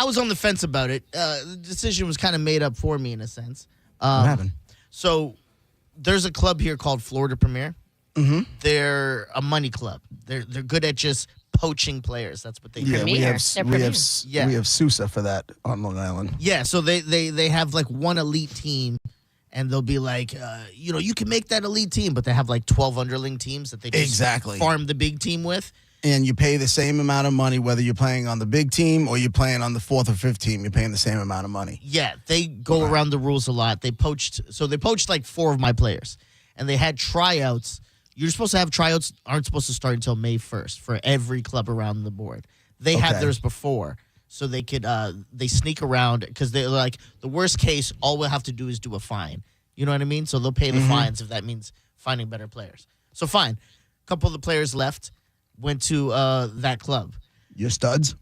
I was on the fence about it. The decision was kind of made up for me in a sense. What happened? So there's a club here called Florida Premier. Mm-hmm. They're a money club. They're good at just poaching players. That's what they do. Yeah, we have Yeah. we have Sousa for that on Long Island. Yeah, so they have like one elite team, and they'll be like, you can make that elite team, but they have like 12 underling teams that they just farm the big team with. And you pay the same amount of money whether you're playing on the big team or you're playing on the fourth or fifth team. You're paying the same amount of money. Yeah, they go around the rules a lot. They poached like 4 of my players, and they had tryouts. You're supposed to have tryouts, aren't supposed to start until May 1st for every club around the board. They had theirs before, so they could they sneak around because they're like, the worst case, all we'll have to do is do a fine. You know what I mean? So they'll pay the fines if that means finding better players. So fine. A couple of the players left, went to that club. Your studs?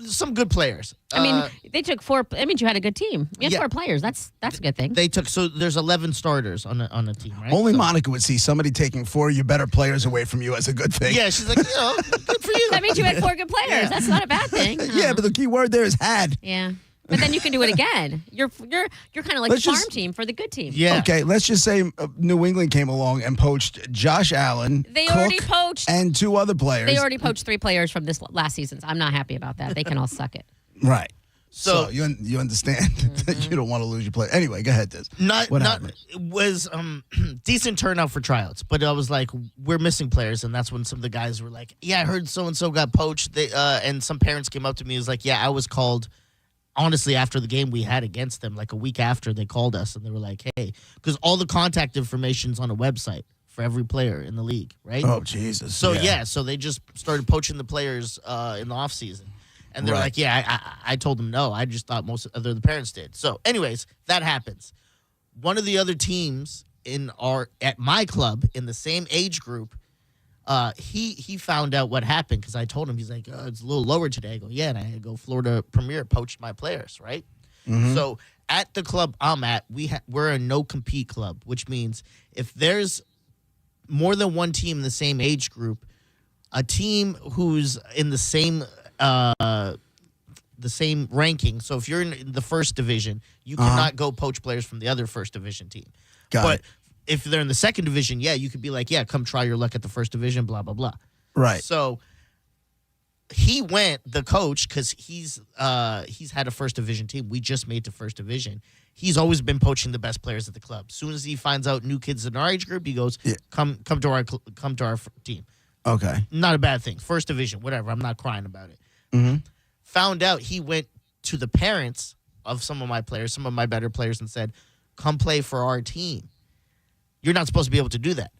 Some good players. I mean, they took 4. I mean, you had a good team. You had 4 players. That's a good thing. They took, so there's 11 starters on a team, right? Only Monica would see somebody taking 4 of your better players away from you as a good thing. Yeah, she's like, good for you. That means you had 4 good players. Yeah. That's not a bad thing. Yeah, but the key word there is had. Yeah. But then you can do it again. You're kind of like the farm team for the good team. Yeah. Okay, let's just say New England came along and poached Josh Allen, They Cook, already poached. and 2 other players. They already poached 3 players from this last season. I'm not happy about that. They can all suck it. Right. So you understand that you don't want to lose your player. Anyway, go ahead, Diz. What happened? It was decent turnout for tryouts, but I was like, we're missing players, and that's when some of the guys were like, yeah, I heard so-and-so got poached. They, and some parents came up to me and was like, yeah, I was called. Honestly, after the game we had against them, like a week after, they called us and they were like, hey, because all the contact information's on a website for every player in the league, right? Oh, Jesus. So, so they just started poaching the players in the offseason. And they're like, yeah, I told them no. I just thought most of the parents did. So, anyways, that happens. One of the other teams at my club in the same age group, he found out what happened because I told him. He's like, it's a little lower today. I go, yeah, and I go, Florida Premier poached my players, right? Mm-hmm. So at the club I'm at, we're a no-compete club, which means if there's more than one team in the same age group, a team who's in the same ranking. So if you're in the first division, you cannot go poach players from the other first division team. Got it. If they're in the second division, yeah, you could be like, yeah, come try your luck at the first division, blah, blah, blah. Right. So he went, the coach, because he's had a first division team. We just made to first division. He's always been poaching the best players at the club. As soon as he finds out new kids in our age group, he goes, come to our team. Okay. Not a bad thing. First division, whatever. I'm not crying about it. Mm-hmm. Found out he went to the parents of some of my players, some of my better players, and said, come play for our team. You're not supposed to be able to do that.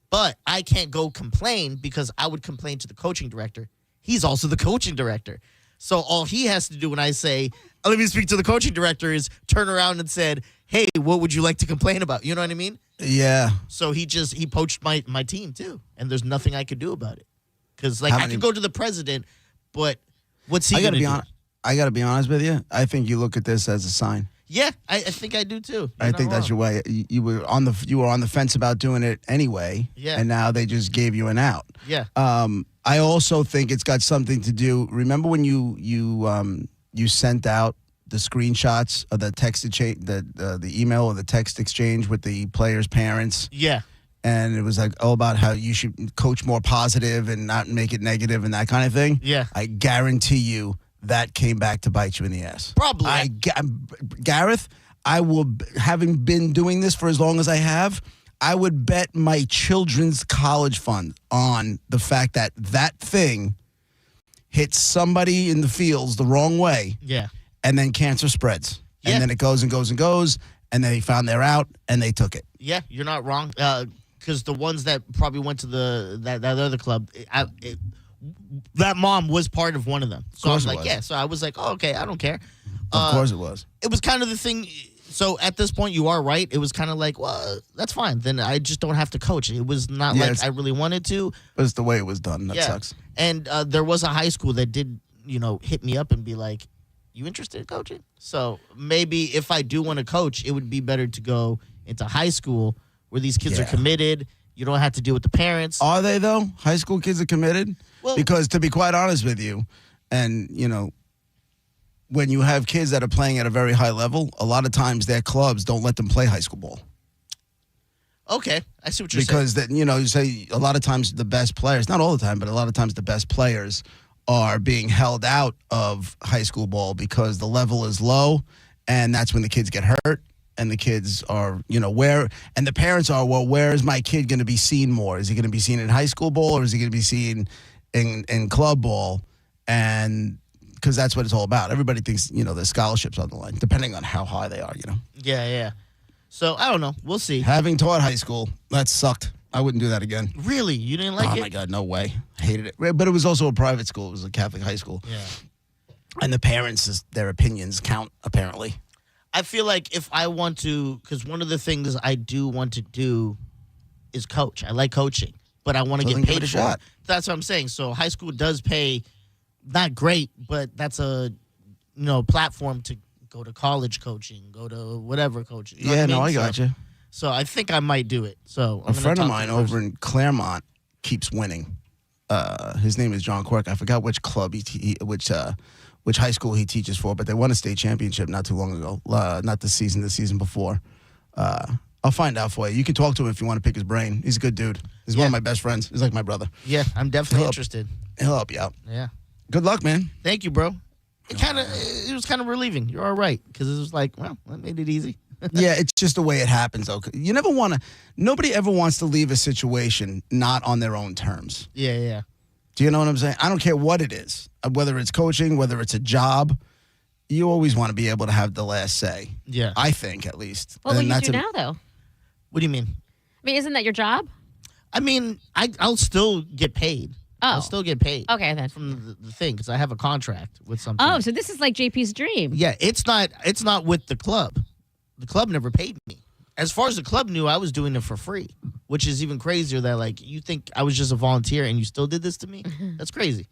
But I can't go complain because I would complain to the coaching director. He's also the coaching director. So all he has to do when I say, let me speak to the coaching director, is turn around and said, hey, what would you like to complain about? You know what I mean? Yeah. So he poached my team too. And there's nothing I could do about it. Because I could go to the president, but what's he going to do? I got to be honest with you. I think you look at this as a sign. Yeah, I think I do too. I think that's your way. You were on the fence about doing it anyway. Yeah. And now they just gave you an out. Yeah. I also think it's got something to do. Remember when you sent out the screenshots of the text exchange, the email or the text exchange with the players' parents? Yeah. And it was like about how you should coach more positive and not make it negative and that kind of thing. Yeah. I guarantee you that came back to bite you in the ass. Probably. Gareth, having been doing this for as long as I have, I would bet my children's college fund on the fact that thing hits somebody in the fields the wrong way. Yeah. And then cancer spreads. Yeah. And then it goes and goes and goes. And then they found their out and they took it. Yeah, you're not wrong. Because the ones that probably went to that other club, that mom was part of one of them. So I was like, yeah. So I was like, oh, okay, I don't care. Of course it was. It was kind of the thing. So at this point, you are right. It was kind of like, well, that's fine. Then I just don't have to coach. It was not like I really wanted to. But it's the way it was done. That sucks. And there was a high school that did, hit me up and be like, you interested in coaching? So maybe if I do want to coach, it would be better to go into high school where these kids are committed. You don't have to deal with the parents. Are they, though? High school kids are committed? Well, because to be quite honest with you, and, when you have kids that are playing at a very high level, a lot of times their clubs don't let them play high school ball. Okay, I see what you're saying. Because that, you say a lot of times the best players, not all the time, but a lot of times the best players are being held out of high school ball because the level is low, and that's when the kids get hurt, and the kids are, and the parents are, well, where is my kid going to be seen more? Is he going to be seen in high school ball, or is he going to be seen in club ball? And because that's what it's all about. Everybody thinks, the scholarships on the line, depending on how high they are, Yeah. So, I don't know. We'll see. Having taught high school, that sucked. I wouldn't do that again. Really? You didn't like it? Oh, my God, no way. I hated it. But it was also a private school. It was a Catholic high school. Yeah. And the parents, their opinions count, apparently. I feel like if I want to, because one of the things I do want to do is coach. I like coaching, but I want to get paid for it. That's what I'm saying. So high school does pay not great, but that's a platform to go to college coaching, go to whatever coaching. You know what I mean? I got you. So I think I might do it. So a friend of mine over in Claremont keeps winning. His name is John Quirk. I forgot which club which high school he teaches for, but they won a state championship not too long ago. Not this season, the season before. I'll find out for you. You can talk to him if you want to pick his brain. He's a good dude. He's one of my best friends. He's like my brother. Yeah, I'm definitely interested. He'll help you out. Yeah. Good luck, man. Thank you, bro. It was kind of relieving. You're all right, because it was like, well, that made it easy. Yeah, it's just the way it happens, though. You never want to. Nobody ever wants to leave a situation not on their own terms. Yeah. Do you know what I'm saying? I don't care what it is, whether it's coaching, whether it's a job. You always want to be able to have the last say. Yeah, I think at least. What will you do now, though? What do you mean? I mean, isn't that your job? I mean, I'll still get paid. Oh. I'll still get paid. Okay, then. From the thing, because I have a contract with something. Oh, so this is like JP's dream. Yeah, it's not with the club. The club never paid me. As far as the club knew, I was doing it for free, which is even crazier that, like, you think I was just a volunteer and you still did this to me? That's crazy.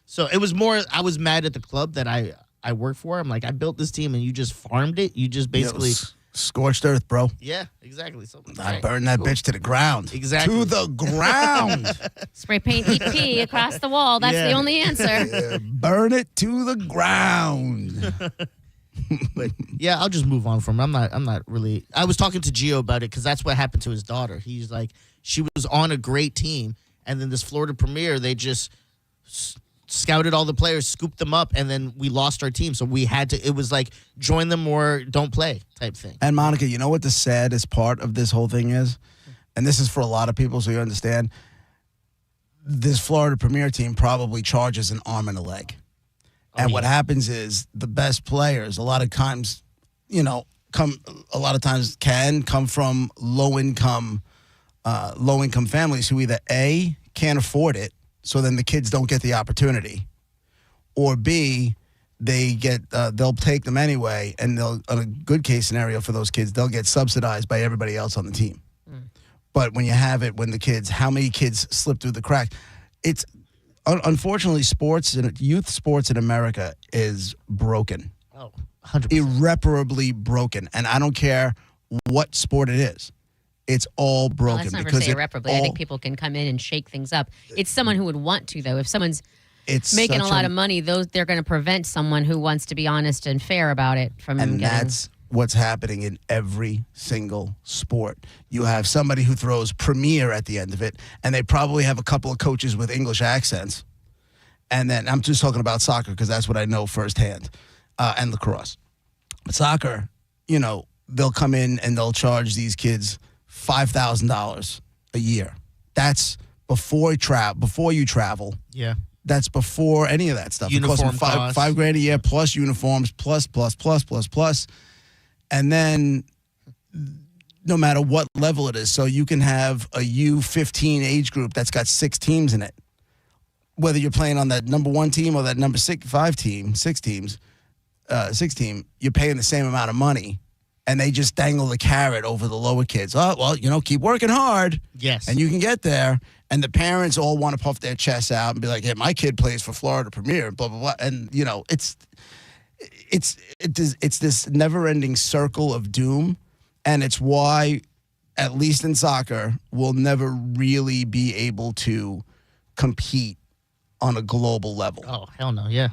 So it was more, I was mad at the club that I work for. I'm like, I built this team and you just farmed it. You just basically... Scorched earth, bro. Yeah, exactly. So, I burned that bitch to the ground. Exactly. To the ground. Spray paint EP across the wall. That's the only answer. Yeah, burn it to the ground. But yeah, I'll just move on from it. I'm not really. I was talking to Gio about it because that's what happened to his daughter. He's like, she was on a great team, and then this Florida Premier, they just scouted all the players, scooped them up, and then we lost our team. So we had to. It was like join them or don't play type thing. And Monica, you know what the saddest part of this whole thing is, and this is for a lot of people, so you understand. This Florida Premier team probably charges an arm and a leg. And what happens is the best players, a lot of times, can come from low income families who either A, can't afford it, so then the kids don't get the opportunity, or B, they'll take them anyway, and they'll, in a good case scenario for those kids, they'll get subsidized by everybody else on the team. But when you have it, how many kids slip through the cracks? It's unfortunately, youth sports in America is broken. Oh, 100%. Irreparably broken. And I don't care what sport it is. It's all broken. Well, let's never say irreparably. I think people can come in and shake things up. It's someone who would want to, though. If someone's making a lot of money, they're going to prevent someone who wants to be honest and fair about it from getting... And that's what's happening in every single sport. You have somebody who throws premier at the end of it, and they probably have a couple of coaches with English accents. And then I'm just talking about soccer because that's what I know firsthand, and lacrosse. But soccer, they'll come in and they'll charge these kids $5,000 a year. That's before you travel. Yeah. That's before any of that stuff. Uniform it costs them $5,000 a year plus uniforms plus. And then no matter what level it is, so you can have a U15 age group that's got 6 teams in it. Whether you're playing on that number 1 team or that number 6 team, you're paying the same amount of money, and they just dangle the carrot over the lower kids. Oh, well, keep working hard. Yes. And you can get there. And the parents all want to puff their chests out and be like, hey, my kid plays for Florida Premier, blah, blah, blah. And, it's this never-ending circle of doom, and it's why, at least in soccer, we'll never really be able to compete on a global level. Oh, hell no, yeah.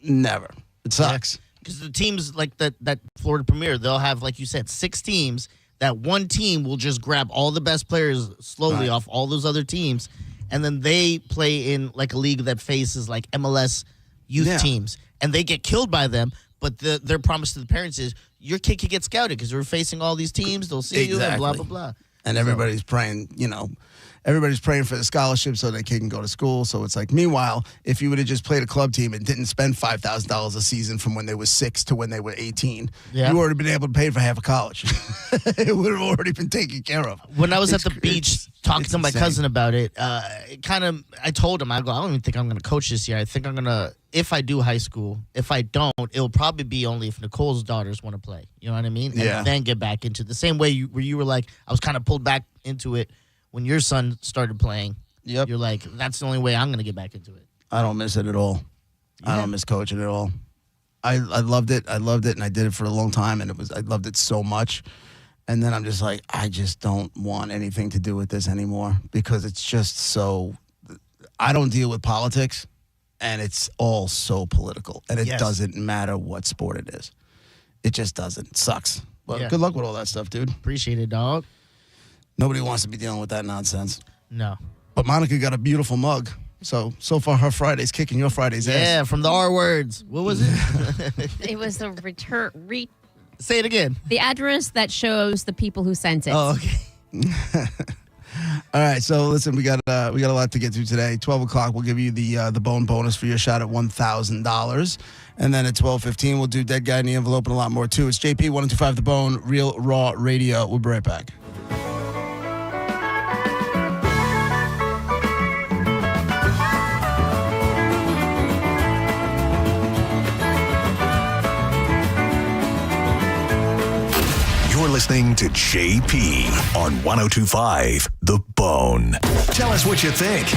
Never. It sucks. Because the teams like that Florida Premier, they'll have, like you said, 6 teams. That one team will just grab all the best players slowly off all those other teams, and then they play in like a league that faces like MLS youth teams, and they get killed by them. But their promise to the parents is your kid can get scouted because we're facing all these teams. They'll see you and blah, blah, blah. And everybody's praying, everybody's praying for the scholarship so their kid can go to school. So it's like, meanwhile, if you would have just played a club team and didn't spend $5,000 a season from when they were 6 to when they were 18, you would have been able to pay for half a college. It would have already been taken care of. When I was at the beach talking to my cousin about it, I told him, I don't even think I'm going to coach this year. I think I'm going to, if I do high school, if I don't, it'll probably be only if Nicole's daughters want to play. You know what I mean? And then get back into the same way where you were like, I was kind of pulled back into it when your son started playing. Yep. You're like, that's the only way I'm going to get back into it. I don't miss it at all. I don't miss coaching at all. I loved it. I loved it, and I did it for a long time, and I loved it so much. And then I'm just like, I just don't want anything to do with this anymore because it's just so – I don't deal with politics, and it's all so political, and it doesn't matter what sport it is. It just doesn't. It sucks. But good luck with all that stuff, dude. Appreciate it, dog. Nobody wants to be dealing with that nonsense. No. But Monica got a beautiful mug. So far her Friday's kicking your Friday's ass. Yeah, from the R words. What was it? It was the Say it again. The address that shows the people who sent it. Oh, okay. All right, so listen, we got a lot to get to today. 12 o'clock, we'll give you the bone bonus for your shot at $1,000. And then at 12:15, we'll do Dead Guy in the Envelope and a lot more, too. It's JP, 1025 The Bone, Real Raw Radio. We'll be right back. You're listening to JP on 1025 The Bone. Tell us what you think.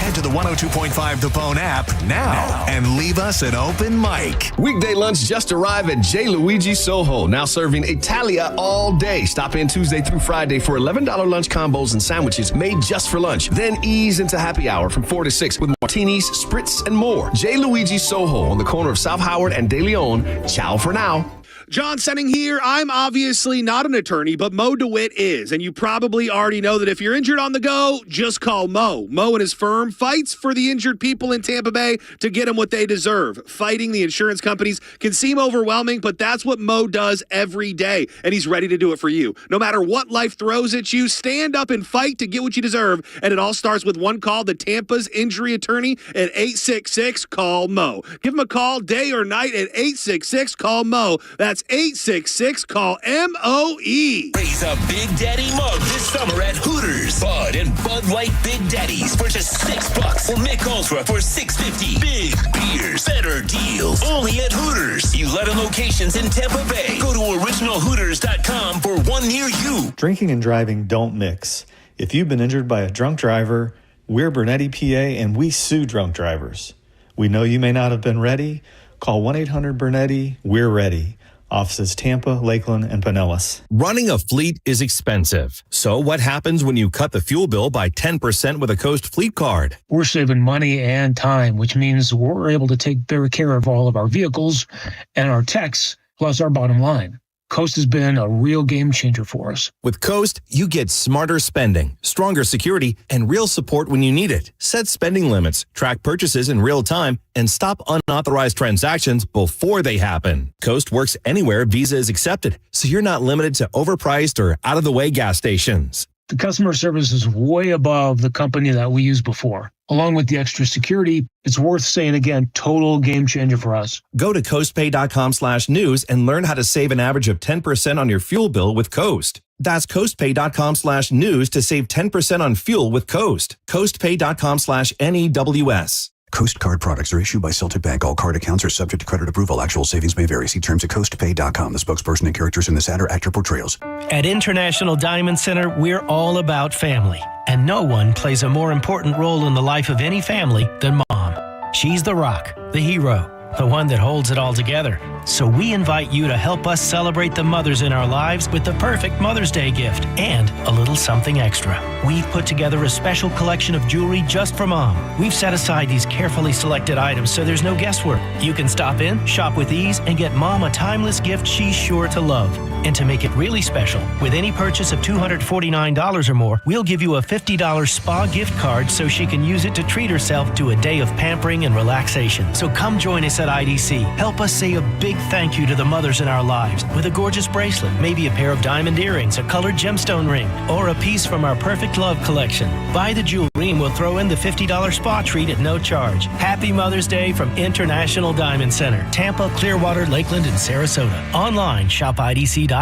Head to the 102.5 The Bone app now and leave us an open mic. Weekday lunch just arrived at J. Luigi Soho, now serving Italia all day. Stop in Tuesday through Friday for $11 lunch combos and sandwiches made just for lunch. Then ease into happy hour from 4 to 6 with martinis, spritz, and more. J. Luigi Soho on the corner of South Howard and De Leon. Ciao for now. John Senning here. I'm obviously not an attorney, but Mo DeWitt is. And you probably already know that if you're injured on the go, just call Mo. Mo and his firm fights for the injured people in Tampa Bay to get them what they deserve. Fighting the insurance companies can seem overwhelming, but that's what Mo does every day. And he's ready to do it for you. No matter what life throws at you, stand up and fight to get what you deserve. And it all starts with one call to Tampa's injury attorney at 866-CALL-MO. Give him a call day or night at 866-CALL-MO. That's 866-CALL-MOE. Raise a Big Daddy mug this summer at Hooters. Bud and Bud Light Big Daddies for just $6 or Mick Ultra for $6.50. Big beers, better deals. Only at Hooters. 11 locations in Tampa Bay. Go to originalhooters.com for one near you. Drinking and driving don't mix. If you've been injured by a drunk driver, we're Bernetti PA and we sue drunk drivers. We know you may not have been ready. Call 1-800-BERNETTI. We're ready. Offices Tampa, Lakeland, and Pinellas. Running a fleet is expensive. So what happens when you cut the fuel bill by 10% with a Coast Fleet Card? We're saving money and time, which means we're able to take better care of all of our vehicles and our techs, plus our bottom line. Coast has been a real game changer for us. With Coast, you get smarter spending, stronger security, and real support when you need it. Set spending limits, track purchases in real time, and stop unauthorized transactions before they happen. Coast works anywhere Visa is accepted, so you're not limited to overpriced or out-of-the-way gas stations. The customer service is way above the company that we used before. Along with the extra security, it's worth saying again, total game changer for us. Go to coastpay.com/news and learn how to save an average of 10% on your fuel bill with Coast. That's coastpay.com/news to save 10% on fuel with Coast. Coastpay.com/NEWS. Coast Card products are issued by Celtic Bank. All card accounts are subject to credit approval. Actual savings may vary. See terms at coastpay.com. The spokesperson and characters in this ad are actor portrayals. At International Diamond Center, we're all about family. And no one plays a more important role in the life of any family than Mom. She's the rock, the hero, the one that holds it all together. So we invite you to help us celebrate the mothers in our lives with the perfect Mother's Day gift and a little something extra. We've put together a special collection of jewelry just for Mom. We've set aside these carefully selected items so there's no guesswork. You can stop in, shop with ease, and get Mom a timeless gift she's sure to love. And to make it really special, with any purchase of $249 or more, we'll give you a $50 spa gift card so she can use it to treat herself to a day of pampering and relaxation. So come join us at IDC. Help us say a big thank you to the mothers in our lives with a gorgeous bracelet, maybe a pair of diamond earrings, a colored gemstone ring, or a piece from our Perfect Love collection. Buy the jewelry and we'll throw in the $50 spa treat at no charge. Happy Mother's Day from International Diamond Center, Tampa, Clearwater, Lakeland, and Sarasota. Online, shopidc.com.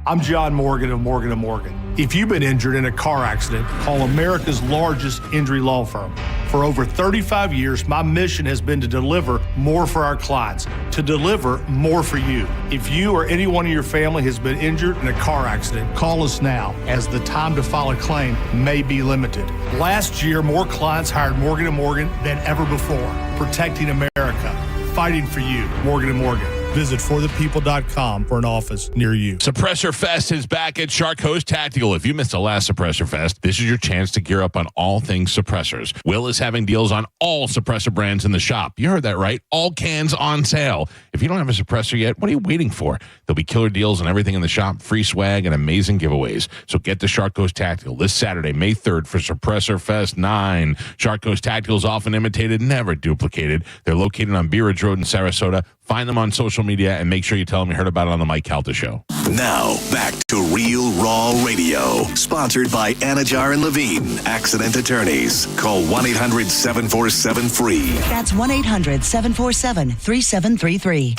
I'm John Morgan of Morgan & Morgan. If you've been injured in a car accident, call America's largest injury law firm. For over 35 years, my mission has been to deliver more for our clients, to deliver more for you. If you or anyone in your family has been injured in a car accident, call us now, as the time to file a claim may be limited. Last year, more clients hired Morgan & Morgan than ever before, protecting America, fighting for you. Morgan & Morgan. Visit forthepeople.com for an office near you. Suppressor Fest is back at Shark Coast Tactical. If you missed the last Suppressor Fest, this is your chance to gear up on all things suppressors. Will is having deals on all suppressor brands in the shop. You heard that right. All cans on sale. If you don't have a suppressor yet, what are you waiting for? There'll be killer deals on everything in the shop, free swag, and amazing giveaways. So get to Shark Coast Tactical this Saturday, May 3rd for Suppressor Fest 9. Shark Coast Tactical is often imitated, never duplicated. They're located on Bee Ridge Road in Sarasota. Find them on social media and make sure you tell them you heard about it on the Mike Calta Show. Now, back to Real Raw Radio. Sponsored by Anajar and Levine, Accident Attorneys. Call 1-800-747-FREE. That's 1-800-747-3733.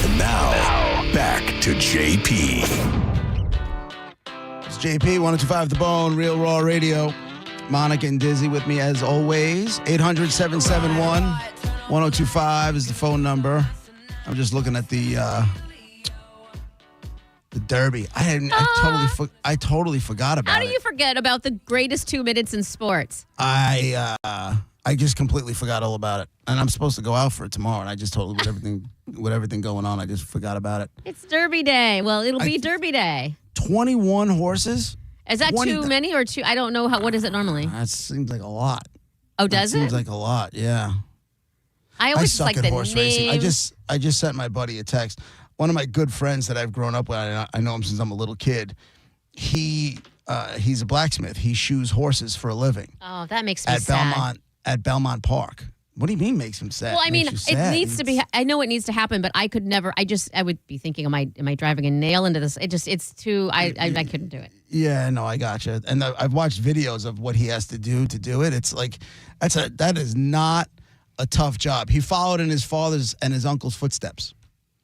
And now, back to JP. It's JP, 102.5 The Bone, Real Raw Radio. Monica and Dizzy with me as always. 800-771-1025 is the phone number. I'm just looking at the Derby. I totally forgot about it. How do you forget about the greatest 2 minutes in sports? I just completely forgot all about it. And I'm supposed to go out for it tomorrow, and I just totally, with everything going on, I just forgot about it. It's Derby Day. Well, it'll be Derby Day. 21 horses? Is that too many or too? I don't know. What is it normally? That seems like a lot. Oh, does it? Seems like a lot, yeah. I always suck like at the horse name. racing. I just sent my buddy a text. One of my good friends that I've grown up with, I know him since I'm a little kid. He's a blacksmith. He shoes horses for a living. Oh, that makes me sad. At Belmont Park. What do you mean makes him sad? Well, I mean, it needs to be. I know it needs to happen, but I could never. I would be thinking, am I driving a nail into this? It's too. I couldn't do it. Yeah, no, I gotcha. And I've watched videos of what he has to do it. It's like that is not a tough job. He followed in his father's and his uncle's footsteps.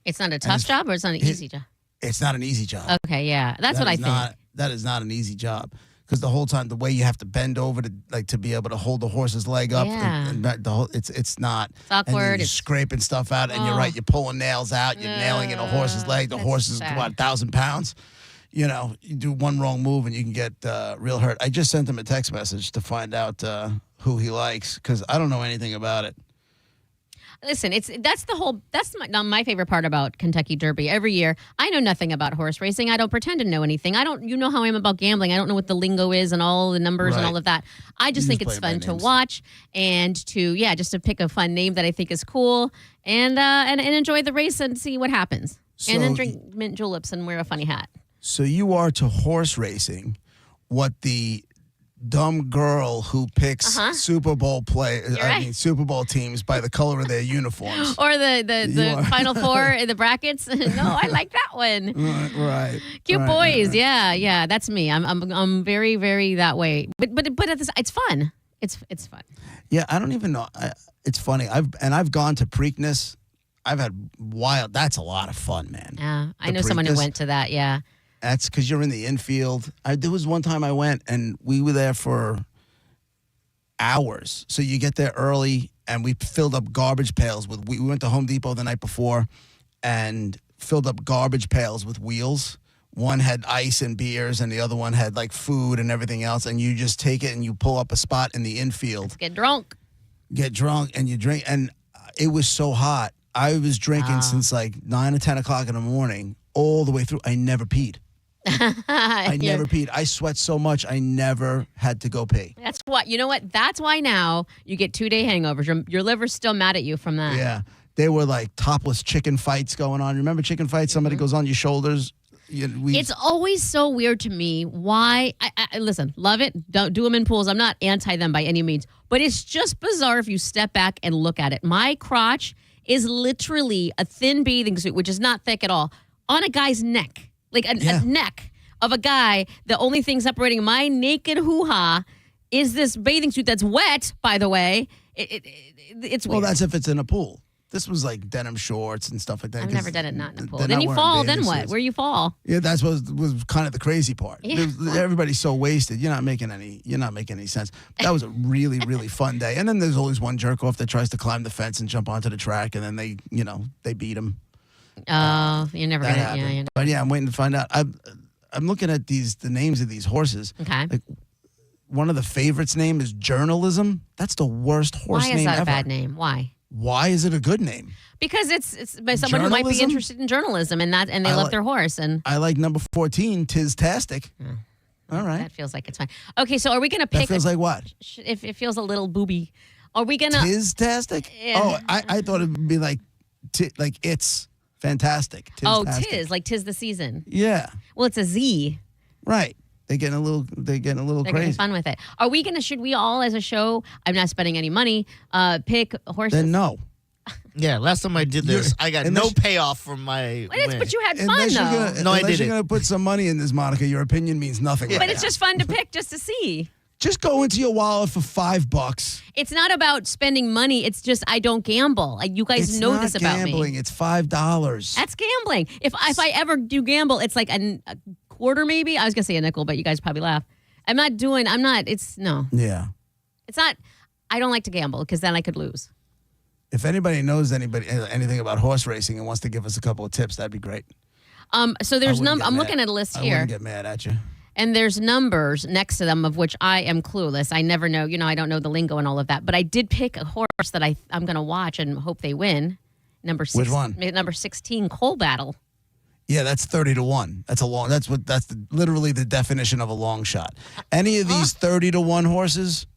It's not a tough job, or it's not an easy job. It's not an easy job. Okay, yeah, that's what I think. That is not an easy job. Because the whole time, the way you have to bend over to be able to hold the horse's leg up, and it's not. It's awkward. You're scraping stuff out, and you're right. You're pulling nails out. You're nailing in a horse's leg. The horse is 1,000 pounds. You know, you do one wrong move and you can get real hurt. I just sent him a text message to find out who he likes because I don't know anything about it. Listen, that's my favorite part about Kentucky Derby. Every year, I know nothing about horse racing. I don't pretend to know anything. You know how I am about gambling. I don't know what the lingo is and all the numbers and all of that. I just think it's fun to watch and just to pick a fun name that I think is cool and enjoy the race and see what happens. And then drink mint juleps and wear a funny hat. So you are to horse racing what the dumb girl who picks Super Bowl Super Bowl teams by the color of their uniforms, or the Final Four in the brackets. No, I like that one. Right. Cute boys. Right. Yeah. That's me. I'm very, very that way. But it's fun. It's fun. Yeah, I don't even know. It's funny. I've gone to Preakness. I've had wild. That's a lot of fun, man. Yeah, I know someone who went to that. Yeah. That's because you're in the infield. There was one time I went, and we were there for hours. So you get there early, and we filled up garbage pails with. We went to Home Depot the night before, and filled up garbage pails with wheels. One had ice and beers, and the other one had like food and everything else. And you just take it and you pull up a spot in the infield. Get drunk, and you drink. And it was so hot. I was drinking since like 9 or 10 o'clock in the morning, all the way through. I never peed. I never peed. I sweat so much, I never had to go pee. That's what, you know what? That's why now you get 2-day hangovers. Your liver's still mad at you from that. Yeah. They were like topless chicken fights going on. Remember chicken fights? Somebody goes on your shoulders. It's always so weird to me why, I listen, love it. Don't do them in pools. I'm not anti them by any means. But it's just bizarre if you step back and look at it. My crotch is literally a thin bathing suit, which is not thick at all, on a guy's neck. Like a neck of a guy. The only thing separating my naked hoo-ha is this bathing suit that's wet, by the way. It's weird. Well, that's if it's in a pool. This was like denim shorts and stuff like that. I've never done it not in a pool. Then you fall, then what? Where you fall? Yeah, that's what was kind of the crazy part. Yeah. Everybody's so wasted. You're not making any sense. That was a really, really fun day. And then there's always one jerk off that tries to climb the fence and jump onto the track, and then they beat him. Oh, you're never going to. Yeah. But yeah, I'm waiting to find out. I'm looking at the names of these horses. Okay. Like, one of the favorites' name is Journalism. That's the worst horse name ever. Why is that a bad name? Why? Why is it a good name? Because it's by someone who might be interested in journalism and they love their horse. And I like number 14, Tistastic. All right. That feels like it's fine. Okay, so are we going to pick? That feels like what? If it feels a little booby, are we going to? Tistastic? Yeah. Oh, I thought it would be like it's fantastic. Oh, tis the season. Yeah. Well, it's a Z. Right. They're getting a little They're crazy. getting fun with it. Are we should we all as a show, I'm not spending any money, pick horses? Then no. Yeah, last time I did this, I got no payoff from my win. But you had fun, Unless though. No, I unless didn't. you're going to put some money in this, Monica, your opinion means nothing. But right it's now. just fun to pick just to see. Just go into your wallet for $5. It's not about spending money. It's just I don't gamble. You guys know this about me. It's gambling. It's $5. That's gambling. If I ever do gamble, it's like a quarter maybe. I was going to say a nickel, but you guys probably laugh. It's no. Yeah. It's not. I don't like to gamble because then I could lose. If anybody knows anything about horse racing and wants to give us a couple of tips, that'd be great. So there's I'm looking at a list here. I wouldn't get mad at you. And there's numbers next to them of which I am clueless. I never know. I don't know the lingo and all of that. But I did pick a horse that I'm going to watch and hope they win. Which one? Number 16, Coal Battle. Yeah, that's 30-1. That's literally the definition of a long shot. Any of these 30-1 horses,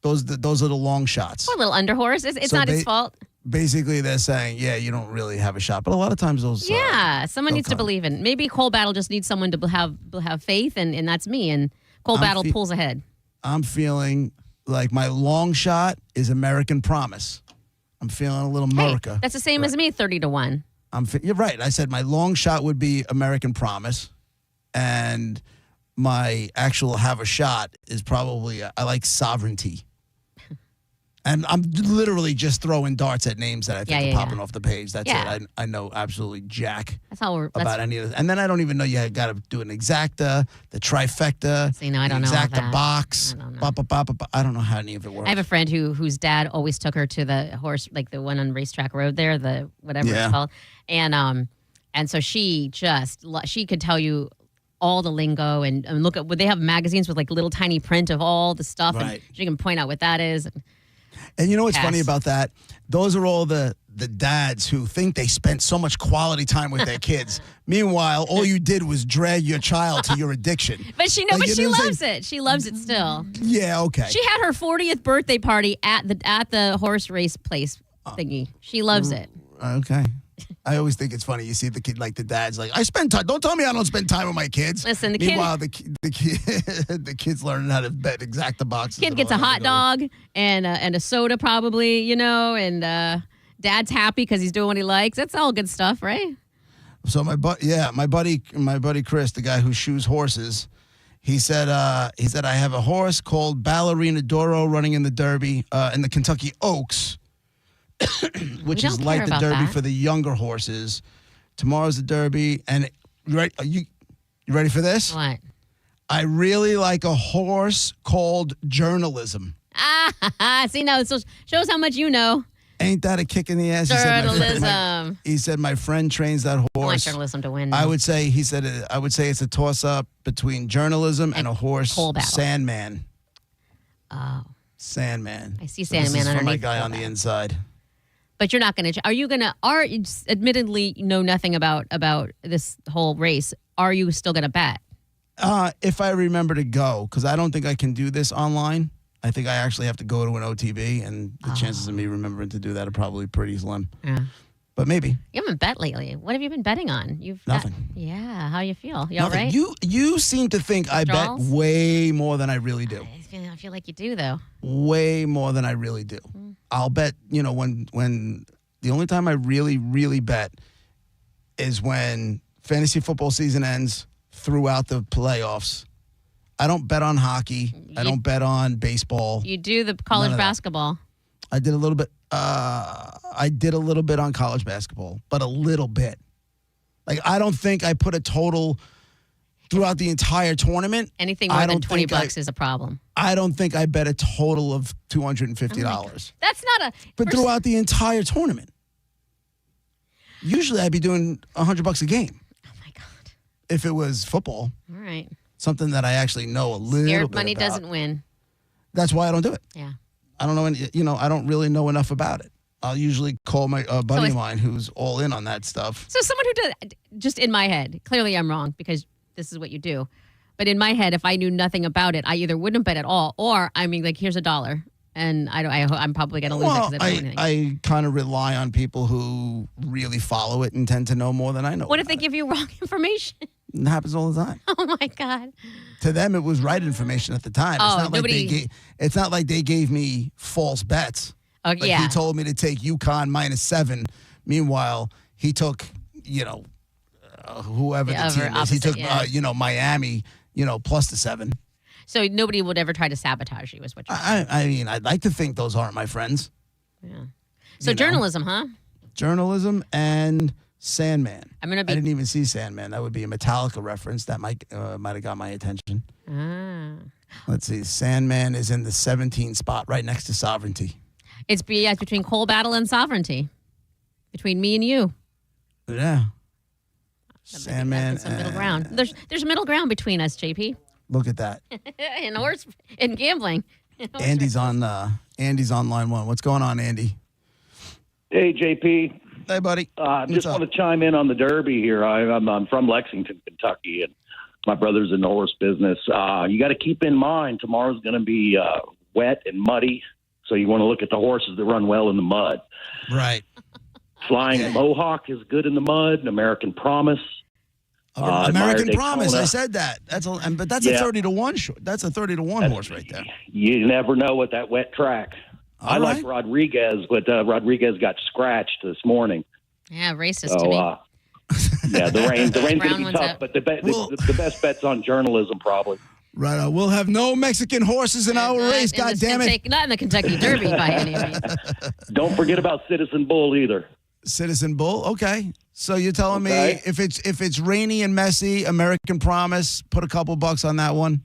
those are the long shots. Poor little underhorse. It's not its fault. Basically, they're saying, yeah, you don't really have a shot. But a lot of times those. Yeah, someone needs to believe in. Maybe Coal Battle just needs someone to have faith, and that's me. And Coal Battle pulls ahead. I'm feeling like my long shot is American Promise. I'm feeling a little America. Hey, that's the same as me, 30-1. You're right. I said my long shot would be American Promise, and my actual have a shot is probably I like Sovereignty. And I'm literally just throwing darts at names that I think are popping off the page. That's it. I know absolutely jack about any of this. And then I don't even know you got to do an exacta, the trifecta, See, no, I don't know exacta that. box. I don't know how any of it works. I have a friend whose dad always took her to the horse, like the one on Racetrack Road there, the whatever it's called. And so she could tell you all the lingo and look at they have magazines with like little tiny print of all the stuff. Right. And she can point out what that is. And you know what's funny about that? Those are all the dads who think they spent so much quality time with their kids. Meanwhile, all you did was drag your child to your addiction. But she loves it. She loves it still. Yeah, okay. She had her 40th birthday party at the horse race place thingy. She loves it. Okay. I always think it's funny. You see the kid, like the dad's like, I spend time. Don't tell me I don't spend time with my kids. Listen, Meanwhile, the kid's learning how to bet exacta boxes. Kid gets a hot dog and a soda probably, and dad's happy because he's doing what he likes. That's all good stuff, right? So my buddy Chris, the guy who shoes horses, he said I have a horse called Ballerina Doro running in the Derby in the Kentucky Oaks. Which is like the Derby for the younger horses. Tomorrow's the Derby, and you ready for this? What? I really like a horse called Journalism. See, no, it shows how much you know. Ain't that a kick in the ass? Journalism. He said my friend trains that horse. I want journalism to win. I would say it's a toss up between Journalism and a horse, Sandman. Oh. Sandman. I see Sandman this is underneath. for my guy on the inside. But you're not going to. Are you going to? Admittedly, know nothing about this whole race. Are you still going to bet? If I remember to go, because I don't think I can do this online. I think I actually have to go to an OTB, and the chances of me remembering to do that are probably pretty slim. Yeah. But maybe. You haven't bet lately. What have you been betting on? Nothing. Yeah. How you feel? You all Nothing. right? You seem to think I bet way more than I really do. I feel like you do, though. Way more than I really do. I'll bet, when the only time I really, really bet is when fantasy football season ends throughout the playoffs. I don't bet on hockey. I don't bet on baseball. You do the college basketball. I did a little bit. I did a little bit on college basketball, but a little bit. Like, I don't think I put a total throughout the entire tournament. Anything more than $20 is a problem. I don't think I bet a total of $250. That's not a. But throughout the entire tournament, usually I'd be doing $100 a game. Oh my God! If it was football, all right, something that I actually know a little Scared bit money about. doesn't win. That's why I don't do it. Yeah. I don't know. I don't really know enough about it. I'll usually call my buddy of mine who's all in on that stuff. So someone who does, just in my head, clearly I'm wrong because this is what you do. But in my head, if I knew nothing about it, I either wouldn't bet at all, or I mean, like, here's $1, and I'm probably going to lose it because I don't know anything. I kind of rely on people who really follow it and tend to know more than I know. What if they give you wrong information? It happens all the time. Oh my God! To them, it was right information at the time. It's not like they gave me false bets. Oh, like he told me to take UConn -7. Meanwhile, he took, whoever the team is. He took, Miami, +7. So nobody would ever try to sabotage you, is what you're saying. I mean, I'd like to think those aren't my friends. Yeah. So journalism, huh? Journalism and Sandman. I didn't even see Sandman. That would be a Metallica reference. That might have got my attention. Let's see. Sandman is in the 17 spot right next to Sovereignty. It's between Coal Battle and Sovereignty. Between me and you. Yeah. Sandman. Some middle ground. There's middle ground between us, JP. Look at that. in gambling. Andy's on line one. What's going on, Andy? Hey, JP. Hey, buddy. Just want to chime in on the Derby here. I'm from Lexington, Kentucky, and my brother's in the horse business. You got to keep in mind tomorrow's going to be wet and muddy, so you want to look at the horses that run well in the mud. Right. Flying Mohawk is good in the mud. American Promise. American Promise. I said that. That's a 30-1. That's a 30-1 horse right there. You never know with that wet track. I like Rodriguez, but Rodriguez got scratched this morning. Yeah, racist to me. The rain's going to be tough, but the best bet's on journalism probably. Right. We'll have no Mexican horses in our race. God damn it! Not in the Kentucky Derby by any means. Don't forget about Citizen Bull either. Citizen Bull. Okay. So you're telling me if it's rainy and messy, American Promise, put a couple bucks on that one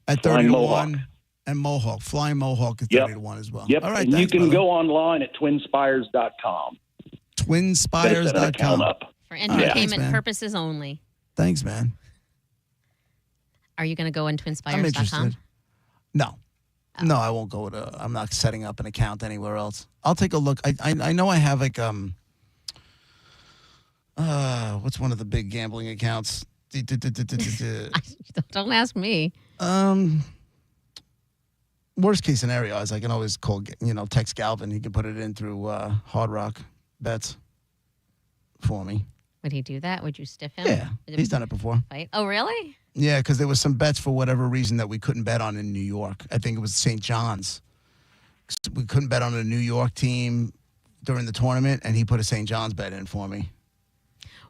at 30-1. And Mohawk. Flying Mohawk is 30-1 as well. Yep. All right. And you can go online at twinspires.com. Twinspires.com. For entertainment purposes only. Thanks, man. Are you going to go on twinspires.com? I'm interested. No. No, I won't go I'm not setting up an account anywhere else. I'll take a look. I know I have like what's one of the big gambling accounts? Don't ask me. Worst case scenario is I can always text Galvin. He can put it in through Hard Rock Bets for me. Would he do that? Would you stiff him? Yeah, he's done it before. Fight? Oh, really? Yeah, because there was some bets for whatever reason that we couldn't bet on in New York. I think it was St. John's. We couldn't bet on a New York team during the tournament, and he put a St. John's bet in for me.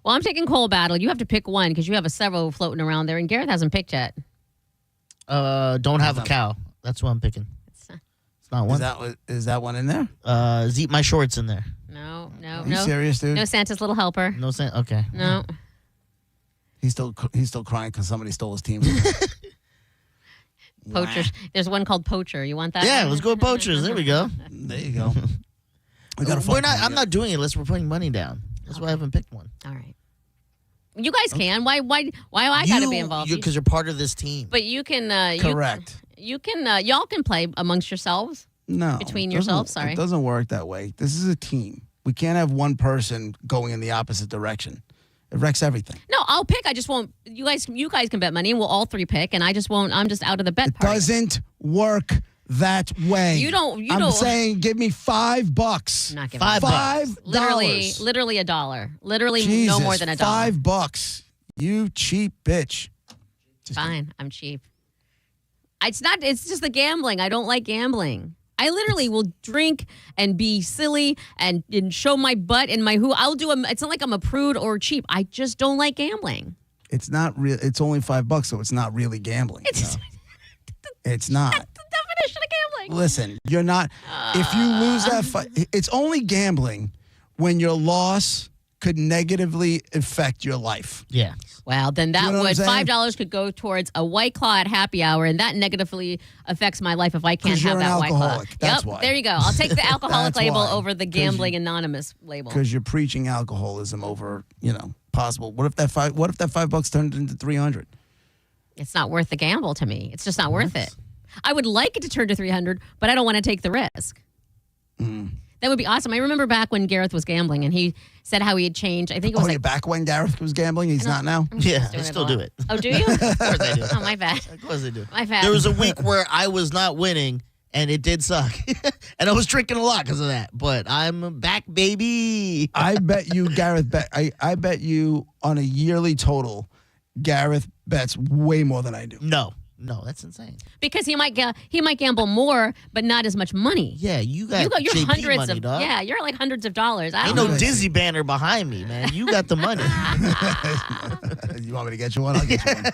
Well, I'm taking Coal Battle. You have to pick one because you have several floating around there, and Gareth hasn't picked yet. Don't have a cow. That's what I'm picking. It's not one. Is that one in there? Zeep My Shorts in there. No. Are you serious, dude? No Santa's Little Helper. No Santa. Okay. No. He's still crying because somebody stole his team. Poachers. There's one called Poacher. You want that? Yeah, let's go with Poachers. There we go. There you go. I'm not doing it unless we're putting money down. That's why I haven't picked one. All right. You guys can. Why I got to be involved? Because you're part of this team. But you can. Correct. You can. Y'all can play amongst yourselves. No. Between yourselves. Sorry. It doesn't work that way. This is a team. We can't have one person going in the opposite direction. It wrecks everything. No, I'll pick. I just won't. You guys can bet money, and we'll all three pick, and I just won't. I'm just out of the bet It party. doesn't work that way. I'm saying give me $5. Not giving $5. Literally $1. Literally Jesus, no more than $1. $5. You cheap bitch. Fine, I'm cheap. It's just the gambling. I don't like gambling. I literally will drink and be silly and show my butt and my who. It's not like I'm a prude or cheap. I just don't like gambling. It's not real. It's only $5, so it's not really gambling. It's not. That's the definition of gambling. Listen, you're not. If you lose that fight, it's only gambling when your loss could negatively affect your life. Yeah. Well, then that You know what I'm saying? $5 could go towards a White Claw at happy hour, and that negatively affects my life if I can't 'Cause you're have an that White Claw. alcoholic. That's why. There you go. I'll take the alcoholic That's label why. over the 'Cause gambling anonymous label. Because you're preaching alcoholism over, possible. What if that $5 turned into 300? It's not worth the gamble to me. It's just not worth it. I would like it to turn to 300, but I don't want to take the risk. That would be awesome. I remember back when Gareth was gambling, and he said how he had changed. I think it was you're back when Gareth was gambling? He's not now? Yeah, I still do it. Oh, do you? Of course I do. Oh, my bad. Of course I do. My bad. There was a week where I was not winning, and it did suck. And I was drinking a lot because of that. But I'm back, baby. I bet you Gareth I bet you on a yearly total, Gareth bets way more than I do. No, that's insane. Because he might gamble more, but not as much money. Yeah, you're JP hundreds money, of dog. Yeah, you're like hundreds of dollars. I Ain't don't no know. Disney banner behind me, man. You got the money. You want me to get you one? I'll get you one.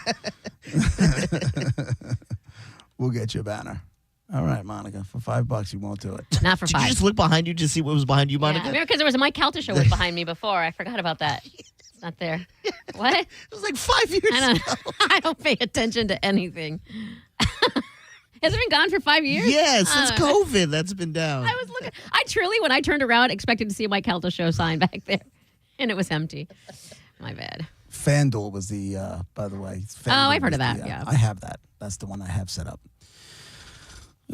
We'll get you a banner. All right, Monica. For $5, you won't do it. Not for Did $5. you just look behind you to see what was behind you, Monica? Yeah, because there was a Mike Calta show was behind me before. I forgot about that. It's not there. What? It was like 5 years ago. I don't pay attention to anything. Has it been gone for 5 years? Yeah, since COVID, that's been down. I was looking. I truly, when I turned around, expected to see a Mike Calta show sign back there, and it was empty. My bad. FanDuel was the, by the way. I've heard of that, yeah. I have that. That's the one I have set up.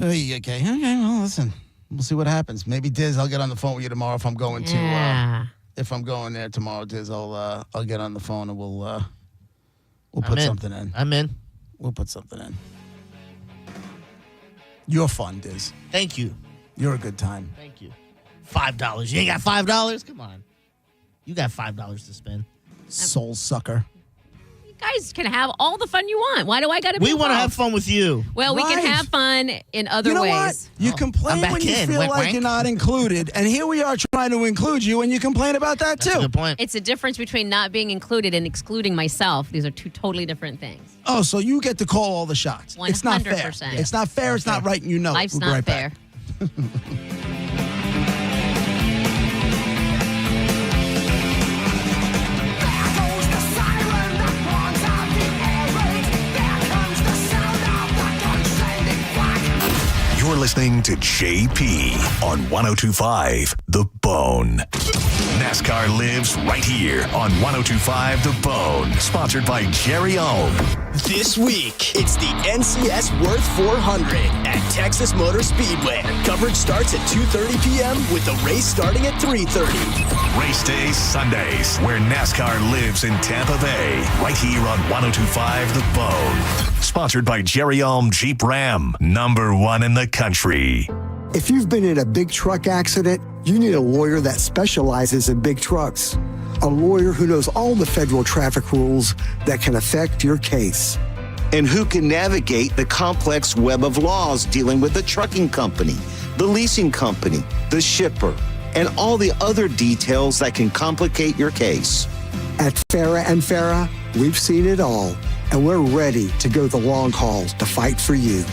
Okay, well, listen. We'll see what happens. Maybe, Diz, I'll get on the phone with you tomorrow if I'm going to, if I'm going there tomorrow, Diz, I'll get on the phone and we'll put something in. I'm in. We'll put something in. You're fun, Diz. Thank you. You're a good time. Thank you. $5. You ain't got $5? Come on. You got $5 to spend. Soul sucker. You guys can have all the fun you want. Why do I got to be We want to involved? have fun with you. Well, we can Right. have fun in other You know ways. what? You I'm complain back when you in. feel Wank, like wank. you're not included, and here we are trying to include you, and you complain about that That's a too. good point. It's a difference between not being included and excluding myself. These are two totally different things. Oh, so you get to call all the shots. It's not fair. 100%. It's not fair. It's not right, and you know it. Life's We'll be not right fair. back. You're listening to JP on 1025 The Bone. NASCAR lives right here on 1025 The Bone. Sponsored by Jerry Ohm. This week, it's the NCS Worth 400 at Texas Motor Speedway. Coverage starts at 2:30 p.m. with the race starting at 3:30. Race days Sundays, where NASCAR lives in Tampa Bay. Right here on 1025 The Bone. Sponsored by Jerry Ohm Jeep Ram. #1 in the country. If you've been in a big truck accident, you need a lawyer that specializes in big trucks. A lawyer who knows all the federal traffic rules that can affect your case. And who can navigate the complex web of laws dealing with the trucking company, the leasing company, the shipper, and all the other details that can complicate your case. At Farah and Farah, we've seen it all, and we're ready to go the long haul to fight for you.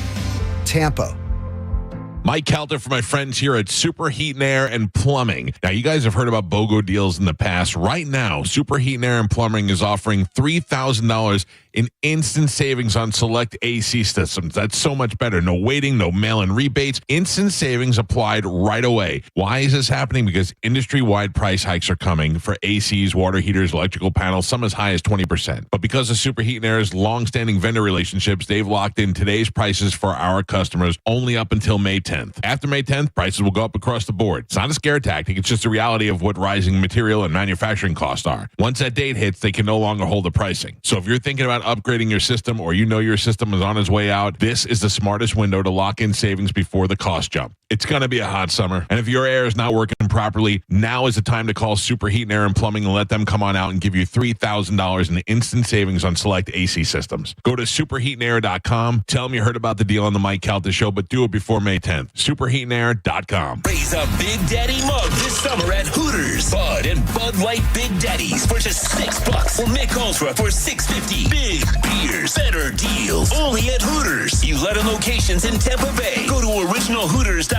Tampa. Mike Calter for my friends here at Super Heat and Air and Plumbing. Now, you guys have heard about BOGO deals in the past. Right now, Super Heat and Air and Plumbing is offering $3,000 in instant savings on select AC systems. That's so much better. No waiting, no mail-in rebates. Instant savings applied right away. Why is this happening? Because industry-wide price hikes are coming for ACs, water heaters, electrical panels, some as high as 20%. But because of Super Heat and Air's long-standing vendor relationships, they've locked in today's prices for our customers only up until May 10th. 10th. After May 10th, prices will go up across the board. It's not a scare tactic. It's just the reality of what rising material and manufacturing costs are. Once that date hits, they can no longer hold the pricing. So if you're thinking about upgrading your system or you know your system is on its way out, this is the smartest window to lock in savings before the cost jump. It's going to be a hot summer, and if your air is not working properly, now is the time to call Superheat and Air and Plumbing and let them come on out and give you $3,000 in instant savings on select AC systems. Go to superheatandair.com. Tell them you heard about the deal on the Mike Calta show, but do it before May 10th. Superheatandair.com. Raise a Big Daddy mug this summer at Hooters. Bud and Bud Light Big Daddies for just $6. Or Mick Ultra for $6.50. Big beers, better deals. Only at Hooters. 11 locations in Tampa Bay. Go to originalhooters.com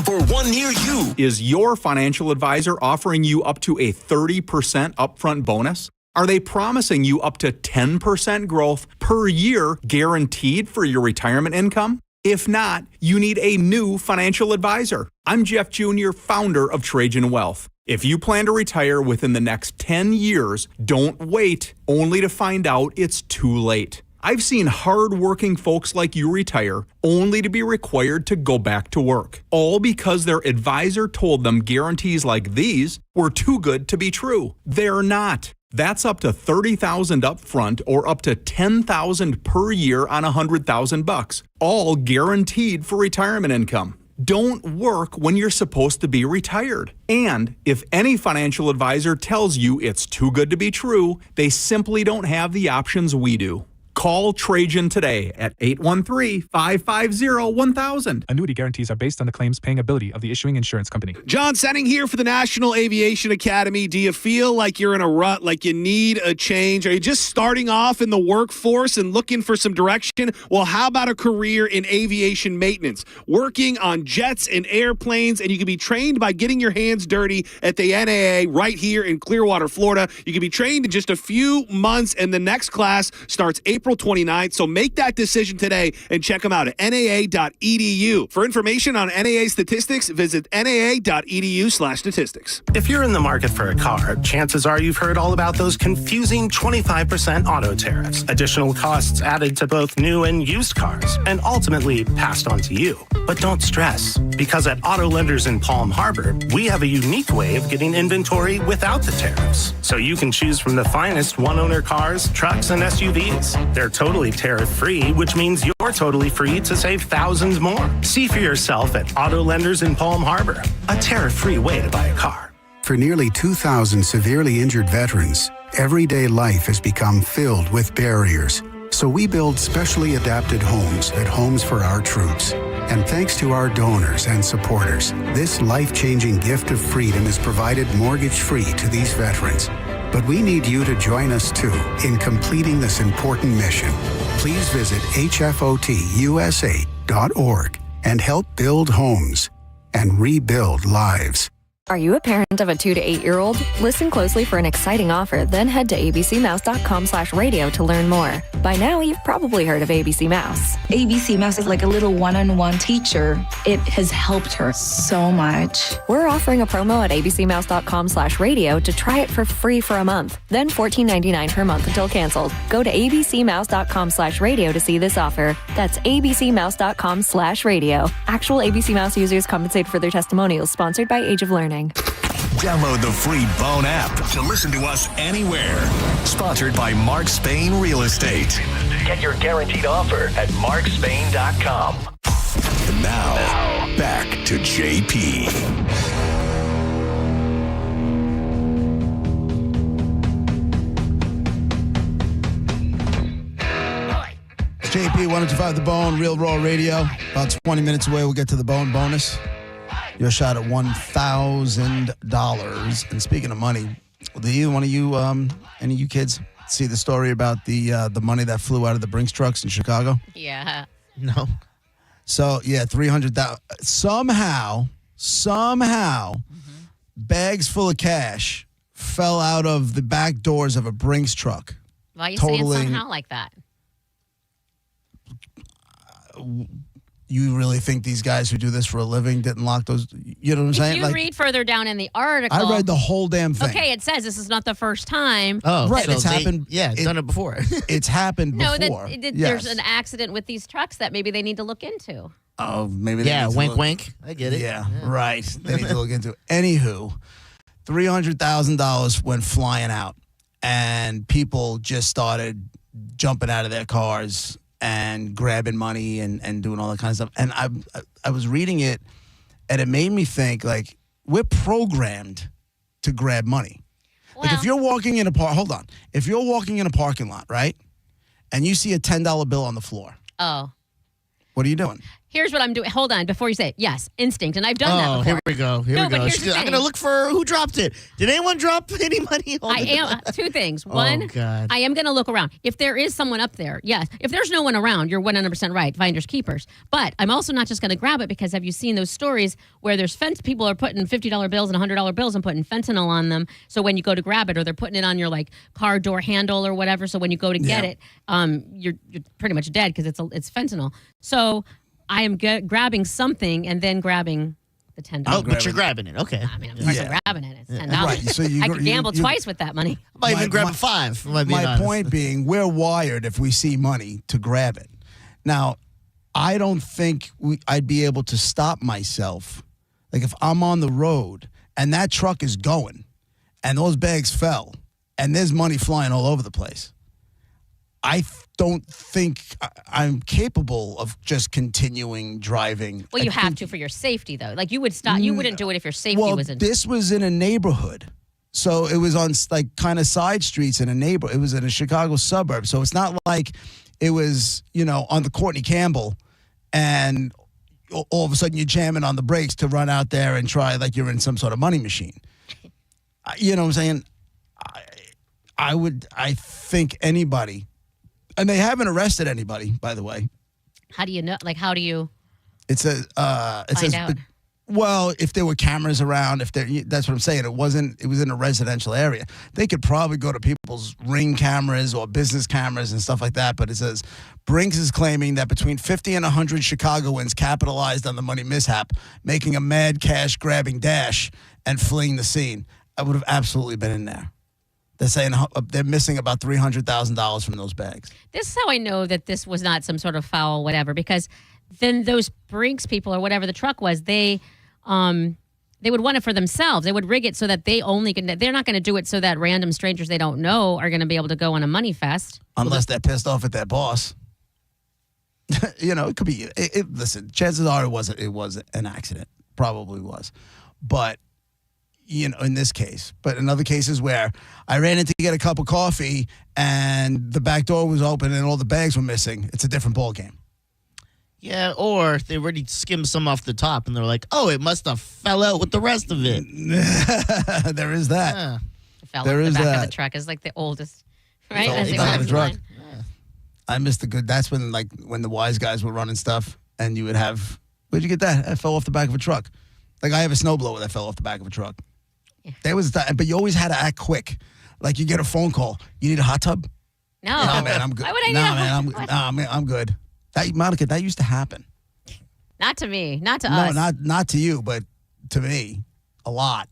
for one near you. Is your financial advisor offering you up to a 30% upfront bonus? Are they promising you up to 10% growth per year guaranteed for your retirement income? If not, you need a new financial advisor. I'm Jeff Jr., founder of Trajan Wealth. If you plan to retire within the next 10 years, don't wait only to find out it's too late. I've seen hard-working folks like you retire only to be required to go back to work, all because their advisor told them guarantees like these were too good to be true. They're not. That's up to $30,000 up front or up to $10,000 per year on $100,000, all guaranteed for retirement income. Don't work when you're supposed to be retired. And if any financial advisor tells you it's too good to be true, they simply don't have the options we do. Call Trajan today at 813-550-1000. Annuity guarantees are based on the claims paying ability of the issuing insurance company. John Senning here for the National Aviation Academy. Do you feel like you're in a rut, like you need a change? Are you just starting off in the workforce and looking for some direction? Well, how about a career in aviation maintenance? Working on jets and airplanes, and you can be trained by getting your hands dirty at the NAA right here in Clearwater, Florida. You can be trained in just a few months, and the next class starts April 29th. So make that decision today and check them out at naa.edu. For information on NAA statistics, visit naa.edu/statistics. If you're in the market for a car, chances are you've heard all about those confusing 25% auto tariffs, additional costs added to both new and used cars, and ultimately passed on to you. But don't stress, because at Auto Lenders in Palm Harbor, we have a unique way of getting inventory without the tariffs. So you can choose from the finest one-owner cars, trucks, and SUVs. They're totally tariff-free, which means you're totally free to save thousands more. See for yourself at Auto Lenders in Palm Harbor, a tariff-free way to buy a car. For nearly 2,000 severely injured veterans, everyday life has become filled with barriers. So we build specially adapted homes at Homes for Our Troops. And thanks to our donors and supporters, this life-changing gift of freedom is provided mortgage-free to these veterans. But we need you to join us too in completing this important mission. Please visit hfotusa.org and help build homes and rebuild lives. Are you a parent of a 2 to 8-year-old? Listen closely for an exciting offer, then head to abcmouse.com/radio to learn more. By now, you've probably heard of ABC Mouse. ABC Mouse is like a little one-on-one teacher. It has helped her so much. We're offering a promo at abcmouse.com/radio to try it for free for a month, then $14.99 per month until canceled. Go to abcmouse.com/radio to see this offer. That's abcmouse.com/radio. Actual ABC Mouse users compensated for their testimonials, sponsored by Age of Learning. Download the free Bone app to listen to us anywhere. Sponsored by Mark Spain Real Estate. Get your guaranteed offer at markspain.com. And now, back to JP. JP 1025 The Bone, Real Raw Radio. About 20 minutes away, we'll get to the Bone bonus. Your shot at $1,000. And speaking of money, do either one of you, any of you kids, see the story about the money that flew out of the Brinks trucks in Chicago? Yeah. No. So yeah, 300,000. Somehow, bags full of cash fell out of the back doors of a Brinks truck. Why are you saying somehow like that? You really think these guys who do this for a living didn't lock those? You know what I'm saying? If you read further down in the article, I read the whole damn thing. Okay, it says this is not the first time. Oh, right. So It's happened. Done it before. It's happened before. No, there's an accident with these trucks that maybe they need to look into. Oh, maybe they Yeah, need to wink, look- wink. I get it. Yeah, right. They need to look into it. Anywho, $300,000 went flying out, and people just started jumping out of their cars and grabbing money and doing all that kind of stuff. And I was reading it, and it made me think, like, we're programmed to grab money. Like, if you're walking in a if you're walking in a parking lot, right, and you see a $10 bill on the floor, Oh. what are you doing? Here's what I'm doing. Hold on, before you say it. Yes, instinct, and I've done that before. Here we go. Here No, we but go. here's the I'm thing. going to look for who dropped it. Did anyone drop any money? I am. Two things. One, God. I am going to look around. If there is someone up there, yes. If there's no one around, you're 100% right. Finders keepers. But I'm also not just going to grab it, because have you seen those stories where there's people are putting $50 bills and $100 bills and putting fentanyl on them? So when you go to grab it, or they're putting it on your like car door handle or whatever. So when you go to get it, you're pretty much dead because it's fentanyl. So I am grabbing something and then grabbing the $10. Oh, but you're grabbing it. Okay. I mean, of course I'm grabbing it. It's $10. Right, so I could gamble twice with that money. I might even grab a 5. if I'm being My honest. point being, we're wired if we see money to grab it. Now, I don't think I'd be able to stop myself. Like, if I'm on the road and that truck is going and those bags fell and there's money flying all over the place, I don't think I'm capable of just continuing driving. Well, you have to for your safety, though. Like, you would stop. You wouldn't do it if your safety was in. This was in a neighborhood. So it was on like kind of side streets in a neighborhood. It was in a Chicago suburb. So it's not like it was, on the Courtney Campbell and all of a sudden you're jamming on the brakes to run out there and try like you're in some sort of money machine. You know what I'm saying? I think anybody, and they haven't arrested anybody, by the way. How do you know? Like, how do you It says find out? Well, if there were cameras around, that's what I'm saying. It was in a residential area. They could probably go to people's Ring cameras or business cameras and stuff like that. But it says Brinks is claiming that between 50 and 100 Chicagoans capitalized on the money mishap, making a mad cash grabbing dash and fleeing the scene. I would have absolutely been in there. They're saying they're missing about $300,000 from those bags. This is how I know that this was not some sort of foul whatever, because then those Brinks people or whatever the truck was, they would want it for themselves. They would rig it so that they're not going to do it so that random strangers they don't know are going to be able to go on a money fest. Unless they're pissed off at their boss. It could be. Listen, chances are it was an accident. Probably was. But, in this case. But in other cases where I ran in to get a cup of coffee and the back door was open and all the bags were missing, it's a different ballgame. Yeah, or they already skimmed some off the top and they're like, oh, it must have fell out with the rest of it. There is that. Yeah. Fell There off the is back that. of the truck is like the oldest, right? It's As they old went the through truck. line. I missed the good. That's when the wise guys were running stuff and you would have, where'd you get that? It fell off the back of a truck. Like I have a snowblower that fell off the back of a truck. Yeah. There was that, but you always had to act quick. Like you get a phone call. You need a hot tub? No. Nah, man, I'm good. Why would I need nah, a man, hot- I'm good. Monica, that used to happen. Not to me, not to No, us. not to you, but to me, a lot.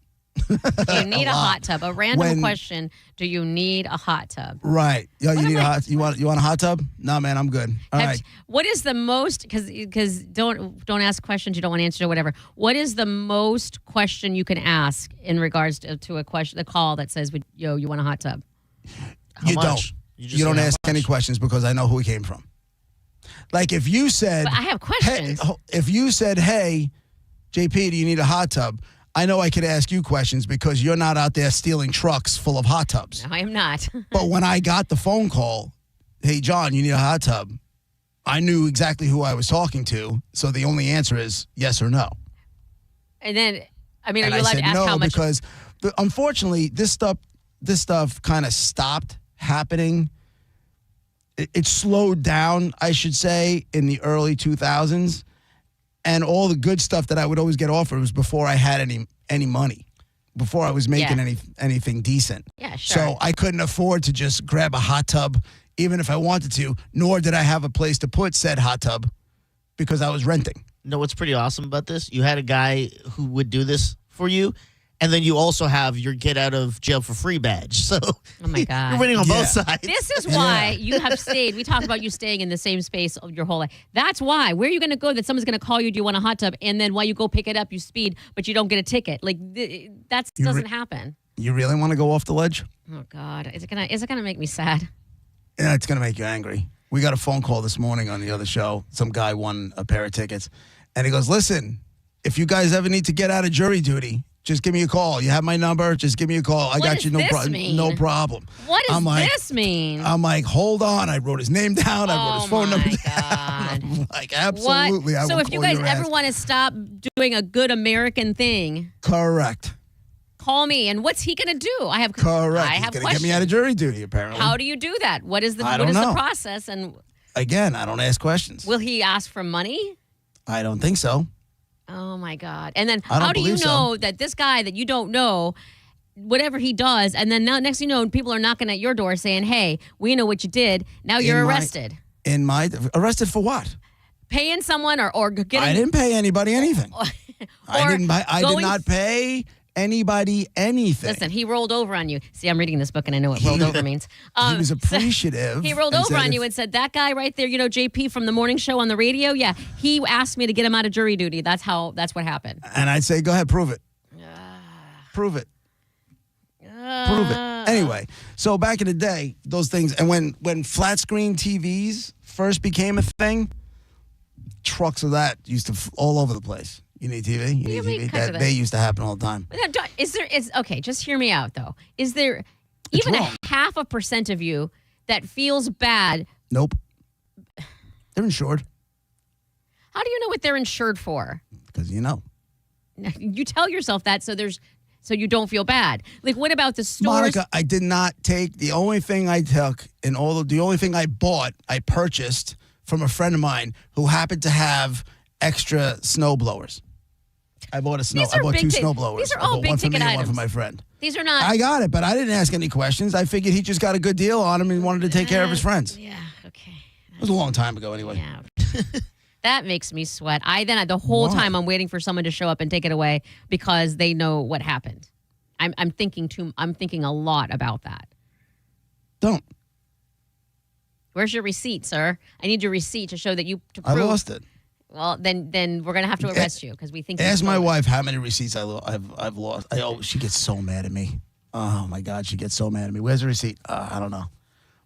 You need a lot. hot tub. A random When- question: do you need a hot tub? Right. Yo, you need a hot. You want a hot tub? No, man, I'm good. All right. What is the most? Because don't ask questions you don't want to answer or whatever. What is the most question you can ask in regards to a question, the call that says, "Yo, you want a hot tub?" You much? don't. You You don't say how ask any questions because I know who it came from. Like if you said, But I have questions. if you said, "Hey, JP, do you need a hot tub?" I know I could ask you questions because you're not out there stealing trucks full of hot tubs. No, I am not. But when I got the phone call, "Hey, John, you need a hot tub," I knew exactly who I was talking to. So the only answer is yes or no. And then, I mean, are And you I allowed said to ask no how much? because unfortunately this stuff kind of stopped happening. It slowed down, I should say, in the early 2000s, and all the good stuff that I would always get offered was before I had any money, before I was making anything decent. Yeah, sure. So I couldn't afford to just grab a hot tub, even if I wanted to. Nor did I have a place to put said hot tub because I was renting. You know what's pretty awesome about this? You had a guy who would do this for you, and then you also have your get out of jail for free badge. So oh my God, you're winning on both sides. This is why you have stayed. We talked about you staying in the same space your whole life. That's why. Where are you going to go that someone's going to call you, do you want a hot tub? And then while you go pick it up, you speed, but you don't get a ticket. Like that doesn't happen. You really want to go off the ledge? Oh God, is it gonna make me sad? Yeah, it's going to make you angry. We got a phone call this morning on the other show. Some guy won a pair of tickets. And he goes, listen, if you guys ever need to get out of jury duty, just give me a call. You have my number. Just give me a call. I got you. No problem. What does this mean? I'm like, hold on. I wrote his name down. I wrote his phone number down. I'm like, absolutely. So if you guys ever want to stop doing a good American thing. Correct. Call me. And what's he going to do? Correct. He's going to get me out of jury duty, apparently. How do you do that? What is the process? And again, I don't ask questions. Will he ask for money? I don't think so. Oh, my God. And then how do you know that this guy that you don't know, whatever he does, and then now next thing you know, people are knocking at your door saying, hey, we know what you did. Now you're arrested. Arrested for what? Paying someone or getting. I didn't pay anybody anything. I did not pay anybody anything. Listen, he rolled over on you. See, I'm reading this book and I know what rolled over means. He was appreciative. He rolled over on you and said, that guy right there, JP from the morning show on the radio, yeah, he asked me to get him out of jury duty. That's what happened. And I'd say, go ahead, prove it. Prove it. Prove it. Anyway, so back in the day, those things, and when flat screen TVs first became a thing, trucks of that used to all over the place. You need TV? You need TV? They used to happen all the time. Okay, just hear me out, though. Is there even a 0.5% of you that feels bad? Nope. They're insured. How do you know what they're insured for? Because you know. You tell yourself that so you don't feel bad. Like, what about the stores? Monica, I did not take, the only thing I took the only thing I bought, I purchased from a friend of mine who happened to have extra snow blowers. I bought two snow blowers. These are all big ticket items. One for my friend. These are not. I got it, but I didn't ask any questions. I figured he just got a good deal on him and wanted to take care of his friends. Yeah, okay. It was a long time ago anyway. Yeah. That makes me sweat. The whole time I'm waiting for someone to show up and take it away because they know what happened. I'm thinking a lot about that. Don't. Where's your receipt, sir? I need your receipt to show that you to prove. I lost it. Well, then we're gonna have to arrest you because we think. Ask my wife how many receipts I've lost. She gets so mad at me. Oh my God, she gets so mad at me. Where's the receipt? I don't know.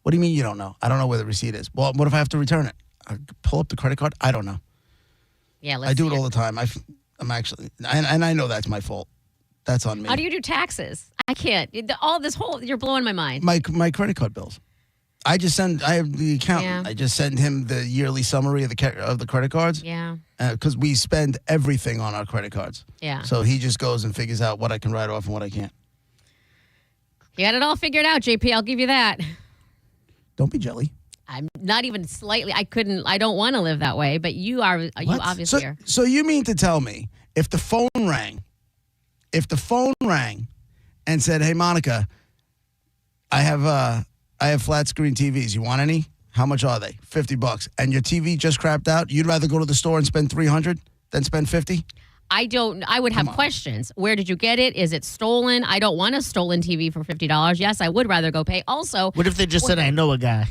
What do you mean you don't know? I don't know where the receipt is. Well, what if I have to return it? I pull up the credit card. I don't know. Yeah, I do it all the time. I'm actually, and I know that's my fault. That's on me. How do you do taxes? I can't. You're blowing my mind. My credit card bills. I have the accountant. Yeah. I just send him the yearly summary of the credit cards. Yeah. Because we spend everything on our credit cards. Yeah. So he just goes and figures out what I can write off and what I can't. You got it all figured out, JP. I'll give you that. Don't be jelly. I'm not even slightly. I don't want to live that way, but you are. You obviously are. So you mean to tell me if the phone rang and said, "Hey, Monica, I have flat screen TVs. You want any? How much are they? $50. And your TV just crapped out. You'd rather go to the store and spend $300 than spend $50? I would have questions. Where did you get it? Is it stolen? I don't want a stolen TV for $50. Yes, I would rather go pay. Also, what if they just said, I know a guy?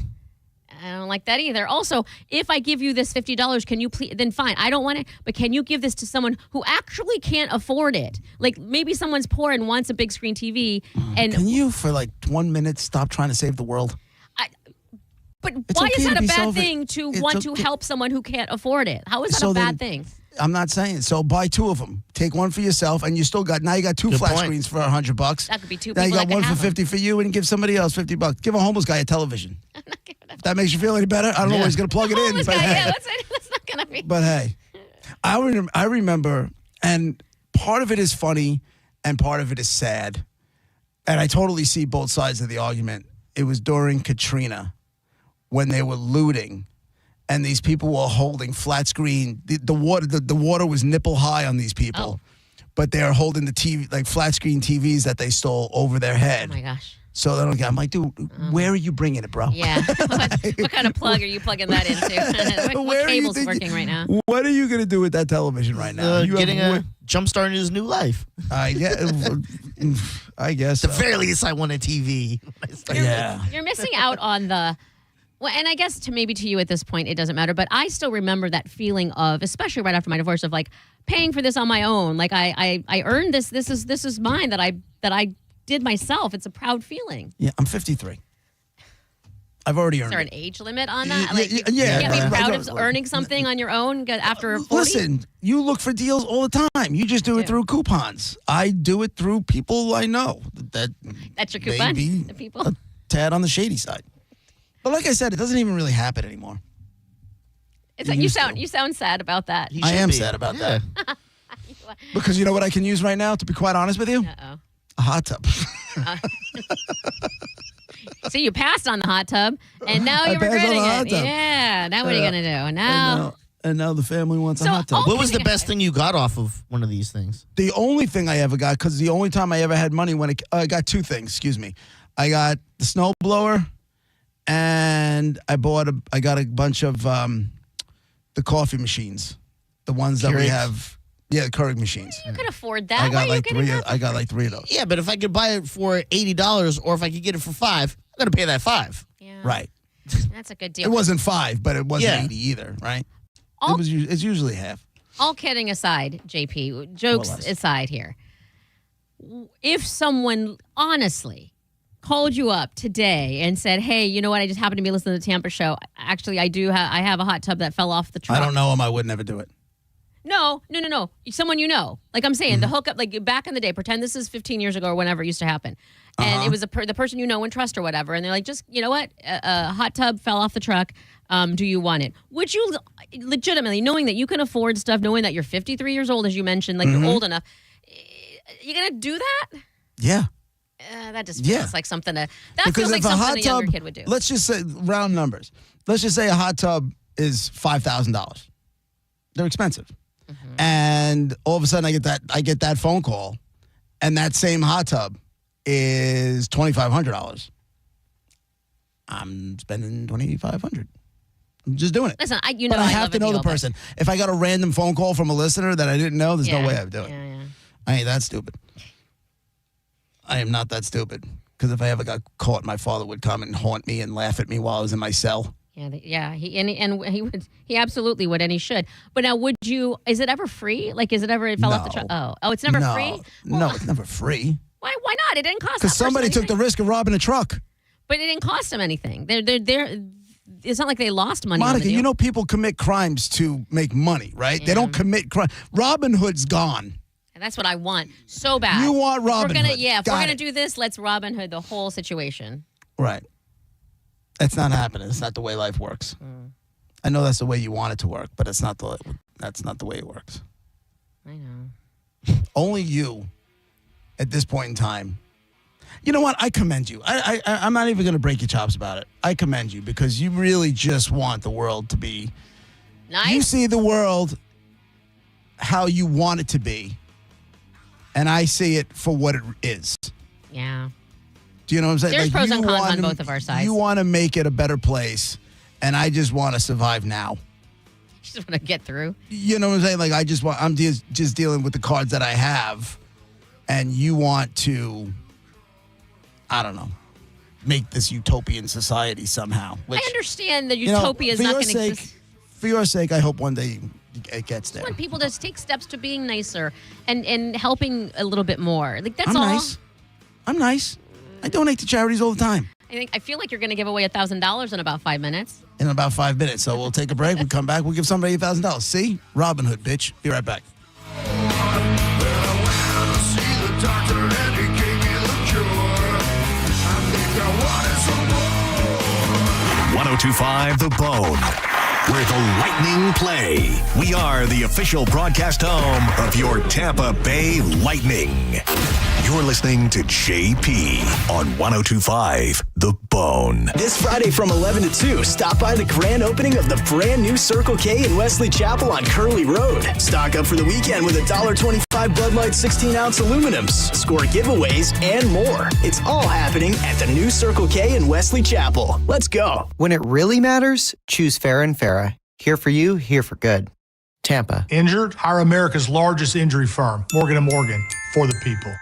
I don't like that either. Also, if I give you this $50, can you please, then fine. I don't want it, but can you give this to someone who actually can't afford it? Like maybe someone's poor and wants a big screen TV. And can you, for like 1 minute, stop trying to save the world? But why is that a bad thing to want to help someone who can't afford it? How is that a bad thing? I'm not saying. So buy two of them. Take one for yourself, and you got two flat screens for $100. That could be two. Now you got one for $50 for you, and give somebody else $50. Give a homeless guy a television. If that makes you feel any better, I don't know where he's going to plug it in. But hey. That's not going to be. But hey, I remember, and part of it is funny, and part of it is sad, and I totally see both sides of the argument. It was during Katrina when they were looting. And these people were holding flat screen. The water was nipple high on these people, but they are holding the TV, like flat screen TVs that they stole over their head. Oh my gosh! So they don't get. I'm like, dude, where are you bringing it, bro? Yeah. What kind of plug are you plugging that into? what cable's working right now? What are you going to do with that television right now? Getting a jump start in his new life. I guess. At the very least, I want a TV. You're missing out on the. Well, and I guess to you at this point, it doesn't matter. But I still remember that feeling of, especially right after my divorce, of like paying for this on my own. Like I earned this. This is mine that I did myself. It's a proud feeling. Yeah, I'm 53. I've already earned it. Is there an age limit on that? Like, yeah. You can't be proud of earning something on your own after 40? Listen, you look for deals all the time. You just do it through coupons. I do it through people I know. That's your coupon? Maybe The people? a tad on the shady side. But like I said, it doesn't even really happen anymore. It's like you sound sad about that. I am sad about that. Because you know what I can use right now, to be quite honest with you? Uh-oh. A hot tub. See, you passed on the hot tub, and now you're passed on regretting the hot it. tub. Yeah, now what are you going to do? Now... And now the family wants a hot tub. What was the best thing you got off of one of these things? The only thing I ever got, because the only time I ever had money I got two things, excuse me. I got the snow blower, and I got a bunch of the coffee machines. The ones that we have. Yeah, the Keurig machines. You could afford that. I got Why like are you getting I got like 3 of those. Yeah, but if I could buy it for $80 or if I could get it for $5, I got to pay that $5. Yeah. Right. That's a good deal. It wasn't 5, but it wasn't Yeah. 80 either, right? It's usually half. All kidding aside, JP, jokes aside here. If someone honestly called you up today and said, "Hey, you know what? I just happened to be listening to the Tampa show. Actually, I do. I have a hot tub that fell off the truck." I don't know him. I would never do it. No. Someone you know. Like I'm saying, the hookup, like back in the day, pretend this is 15 years ago or whenever it used to happen. And it was the person you know and trust or whatever. And they're like, just, you know what? A hot tub fell off the truck. Do you want it? Would you legitimately, knowing that you can afford stuff, knowing that you're 53 years old, as you mentioned, like you're old enough, you going to do that? Yeah. That just feels like something that feels like if something a younger kid would do. Let's just say round numbers. Let's just say a hot tub is $5,000. They're expensive. And all of a sudden I get that phone call, and that same hot tub is $2,500. I'm spending $2,500. I'm just doing it. Listen, I have to know the person. If I got a random phone call from a listener that I didn't know, there's no way I'd do it. Yeah. I ain't that stupid. I am not that stupid. Because if I ever got caught, my father would come and haunt me and laugh at me while I was in my cell. He absolutely would, and he should. But now, would you? Is it ever free? Like, is it ever? It fell off the truck. Oh, it's never free. No, it's never free. Why not? It didn't cost. Because somebody took the risk of robbing a truck. But it didn't cost them anything. It's not like they lost money. Monica, on the deal. you know people commit crimes to make money, right? Yeah. They don't commit crime. Robin Hood's gone. And that's what I want so bad. You want Robin Hood. If we're Got gonna it. do this, let's Robin Hood the whole situation. Right. That's not happening. It's not the way life works. I know that's the way you want it to work, but that's not the way it works. I know. Only you, at this point in time. You know what? I commend you. I'm not even going to break your chops about it. I commend you because you really just want the world to be. Nice. You see the world how you want it to be, and I see it for what it is. Yeah. Do you know what I'm saying? There's pros you and cons want on both of our sides. You want to make it a better place, and I just want to survive now. You just want to get through. You know what I'm saying? Like I'm just dealing with the cards that I have, and you want to, I don't know, make this utopian society somehow. Which, I understand that utopia is not going to exist. For your sake, I hope one day it gets there. I want people to take steps to being nicer and helping a little bit more. Like that's I'm all. nice. I'm nice. I donate to charities all the time. I feel like you're going to give away $1,000 in about 5 minutes. In about 5 minutes. So we'll take a break. We'll come back. We'll give somebody $1,000. See? Robin Hood, bitch. Be right back. 1025 The Bone, where the Lightning play. We are the official broadcast home of your Tampa Bay Lightning. You're listening to JP on 1025 The Bone. This Friday from 11 to 2, stop by the grand opening of the brand new Circle K in Wesley Chapel on Curly Road. Stock up for the weekend with $1.25 Bud Light 16-ounce aluminums, score giveaways, and more. It's all happening at the new Circle K in Wesley Chapel. Let's go. When it really matters, choose Farrah & Farrah. Here for you, here for good. Tampa. Injured? Hire America's largest injury firm, Morgan & Morgan, for the people.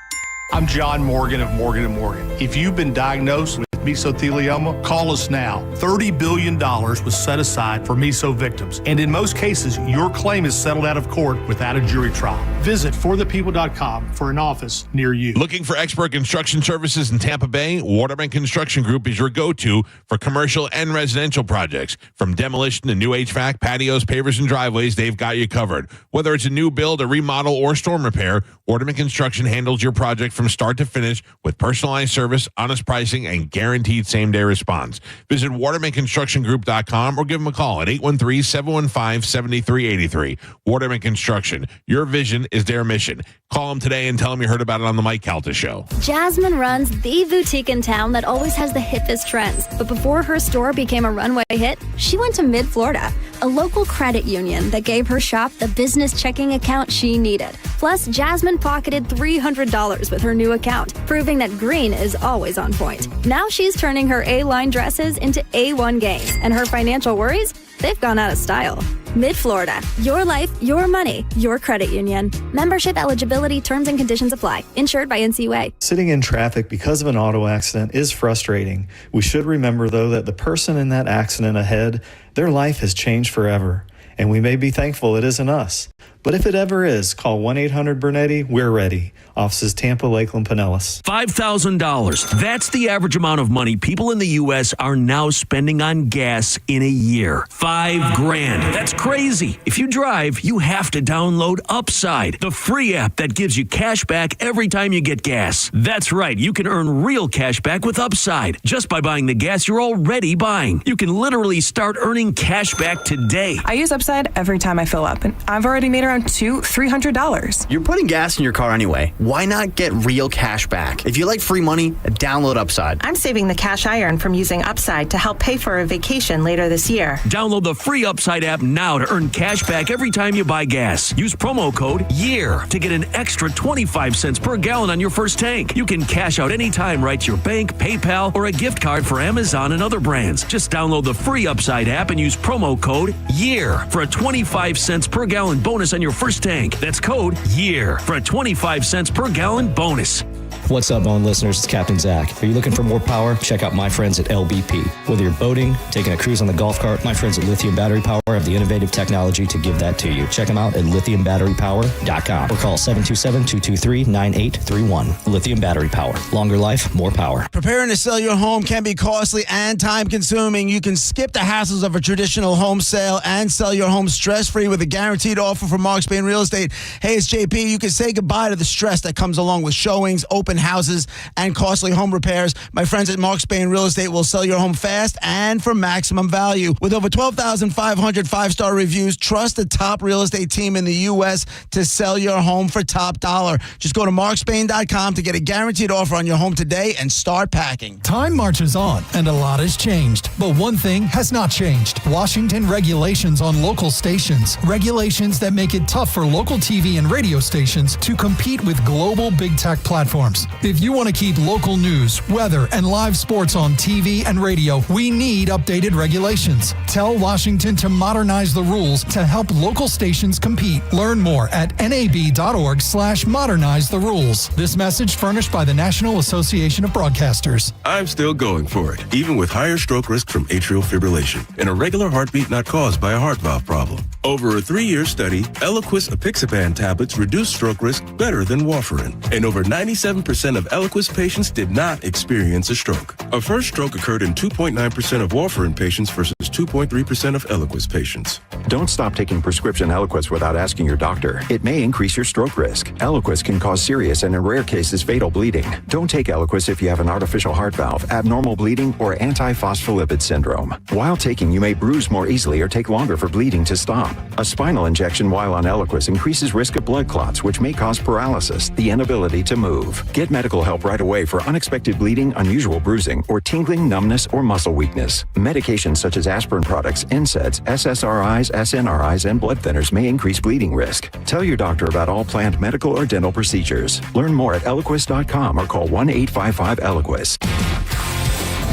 I'm John Morgan of Morgan & Morgan. If you've been diagnosed with mesothelioma, call us now. $30 billion was set aside for meso victims. And in most cases, your claim is settled out of court without a jury trial. Visit forthepeople.com for an office near you. Looking for expert construction services in Tampa Bay? Waterman Construction Group is your go-to for commercial and residential projects. From demolition to new HVAC, patios, pavers, and driveways, they've got you covered. Whether it's a new build, a remodel, or storm repair, Waterman Construction handles your project from start to finish with personalized service, honest pricing, and guaranteed same-day response. Visit watermanconstructiongroup.com or give them a call at 813-715-7383. Waterman Construction, your vision is their mission. Call them today and tell them you heard about it on the Mike Calta Show. Jasmine runs the boutique in town that always has the hippest trends. But before her store became a runway hit, she went to Mid-Florida, a local credit union that gave her shop the business checking account she needed. Plus, Jasmine pocketed $300 with her new account, proving that green is always on point. Now she's turning her A-line dresses into A1 games, and her financial worries, they've gone out of style. Mid-Florida, your life, your money, your credit union. Membership eligibility, terms and conditions apply. Insured by NCUA. Sitting in traffic because of an auto accident is frustrating. We should remember, though, that the person in that accident ahead, their life has changed forever. And we may be thankful it isn't us. But if it ever is, call 1-800-BURNETTI. We're ready. Offices Tampa, Lakeland, Pinellas. $5,000. That's the average amount of money people in the U.S. are now spending on gas in a year. $5,000. That's crazy. If you drive, you have to download Upside, the free app that gives you cash back every time you get gas. That's right. You can earn real cash back with Upside just by buying the gas you're already buying. You can literally start earning cash back today. I use Upside every time I fill up, and I've already made around $200-$300. You're putting gas in your car anyway. Why not get real cash back? If you like free money, download Upside. I'm saving the cash I earn from using Upside to help pay for a vacation later this year. Download the free Upside app now to earn cash back every time you buy gas. Use promo code YEAR to get an extra 25 cents per gallon on your first tank. You can cash out anytime right to your bank, PayPal, or a gift card for Amazon and other brands. Just download the free Upside app and use promo code YEAR for a 25 cents per gallon bonus on your first tank. That's code YEAR for a 25 cents per gallon bonus. What's up, Bone listeners? It's Captain Zach. Are you looking for more power? Check out my friends at LBP. Whether you're boating, taking a cruise on the golf cart, my friends at Lithium Battery Power have the innovative technology to give that to you. Check them out at lithiumbatterypower.com or call 727-223-9831. Lithium Battery Power. Longer life, more power. Preparing to sell your home can be costly and time-consuming. You can skip the hassles of a traditional home sale and sell your home stress-free with a guaranteed offer from Mark Spain Real Estate. Hey, it's JP. You can say goodbye to the stress that comes along with showings, open houses, and costly home repairs. My friends at Mark Spain Real Estate will sell your home fast and for maximum value. With over 12,500 five-star reviews, trust the top real estate team in the U.S. to sell your home for top dollar. Just go to markspain.com to get a guaranteed offer on your home today and start packing. Time marches on, and a lot has changed. But one thing has not changed. Washington regulations on local stations. Regulations that make it tough for local TV and radio stations to compete with global big tech platforms. If you want to keep local news, weather, and live sports on TV and radio, we need updated regulations. Tell Washington to modernize the rules to help local stations compete. Learn more at nab.org/modernize the rules. This message furnished by the National Association of Broadcasters. I'm still going for it, even with higher stroke risk from atrial fibrillation and a regular heartbeat not caused by a heart valve problem. Over a 3-year study, Eliquis apixaban tablets reduce stroke risk better than warfarin, and over 97% of Eliquis patients did not experience a stroke. A first stroke occurred in 2.9% of warfarin patients versus 2.3% of Eliquis patients. Don't stop taking prescription Eliquis without asking your doctor. It may increase your stroke risk. Eliquis can cause serious and in rare cases fatal bleeding. Don't take Eliquis if you have an artificial heart valve, abnormal bleeding, or antiphospholipid syndrome. While taking, you may bruise more easily or take longer for bleeding to stop. A spinal injection while on Eliquis increases risk of blood clots, which may cause paralysis, the inability to move. Get medical help right away for unexpected bleeding, unusual bruising, swelling, or tingling, numbness, or muscle weakness. Medications such as aspirin products, NSAIDs, SSRIs, SNRIs, and blood thinners may increase bleeding risk. Tell your doctor about all planned medical or dental procedures. Learn more at Eliquis.com or call 1-855-ELIQUIS.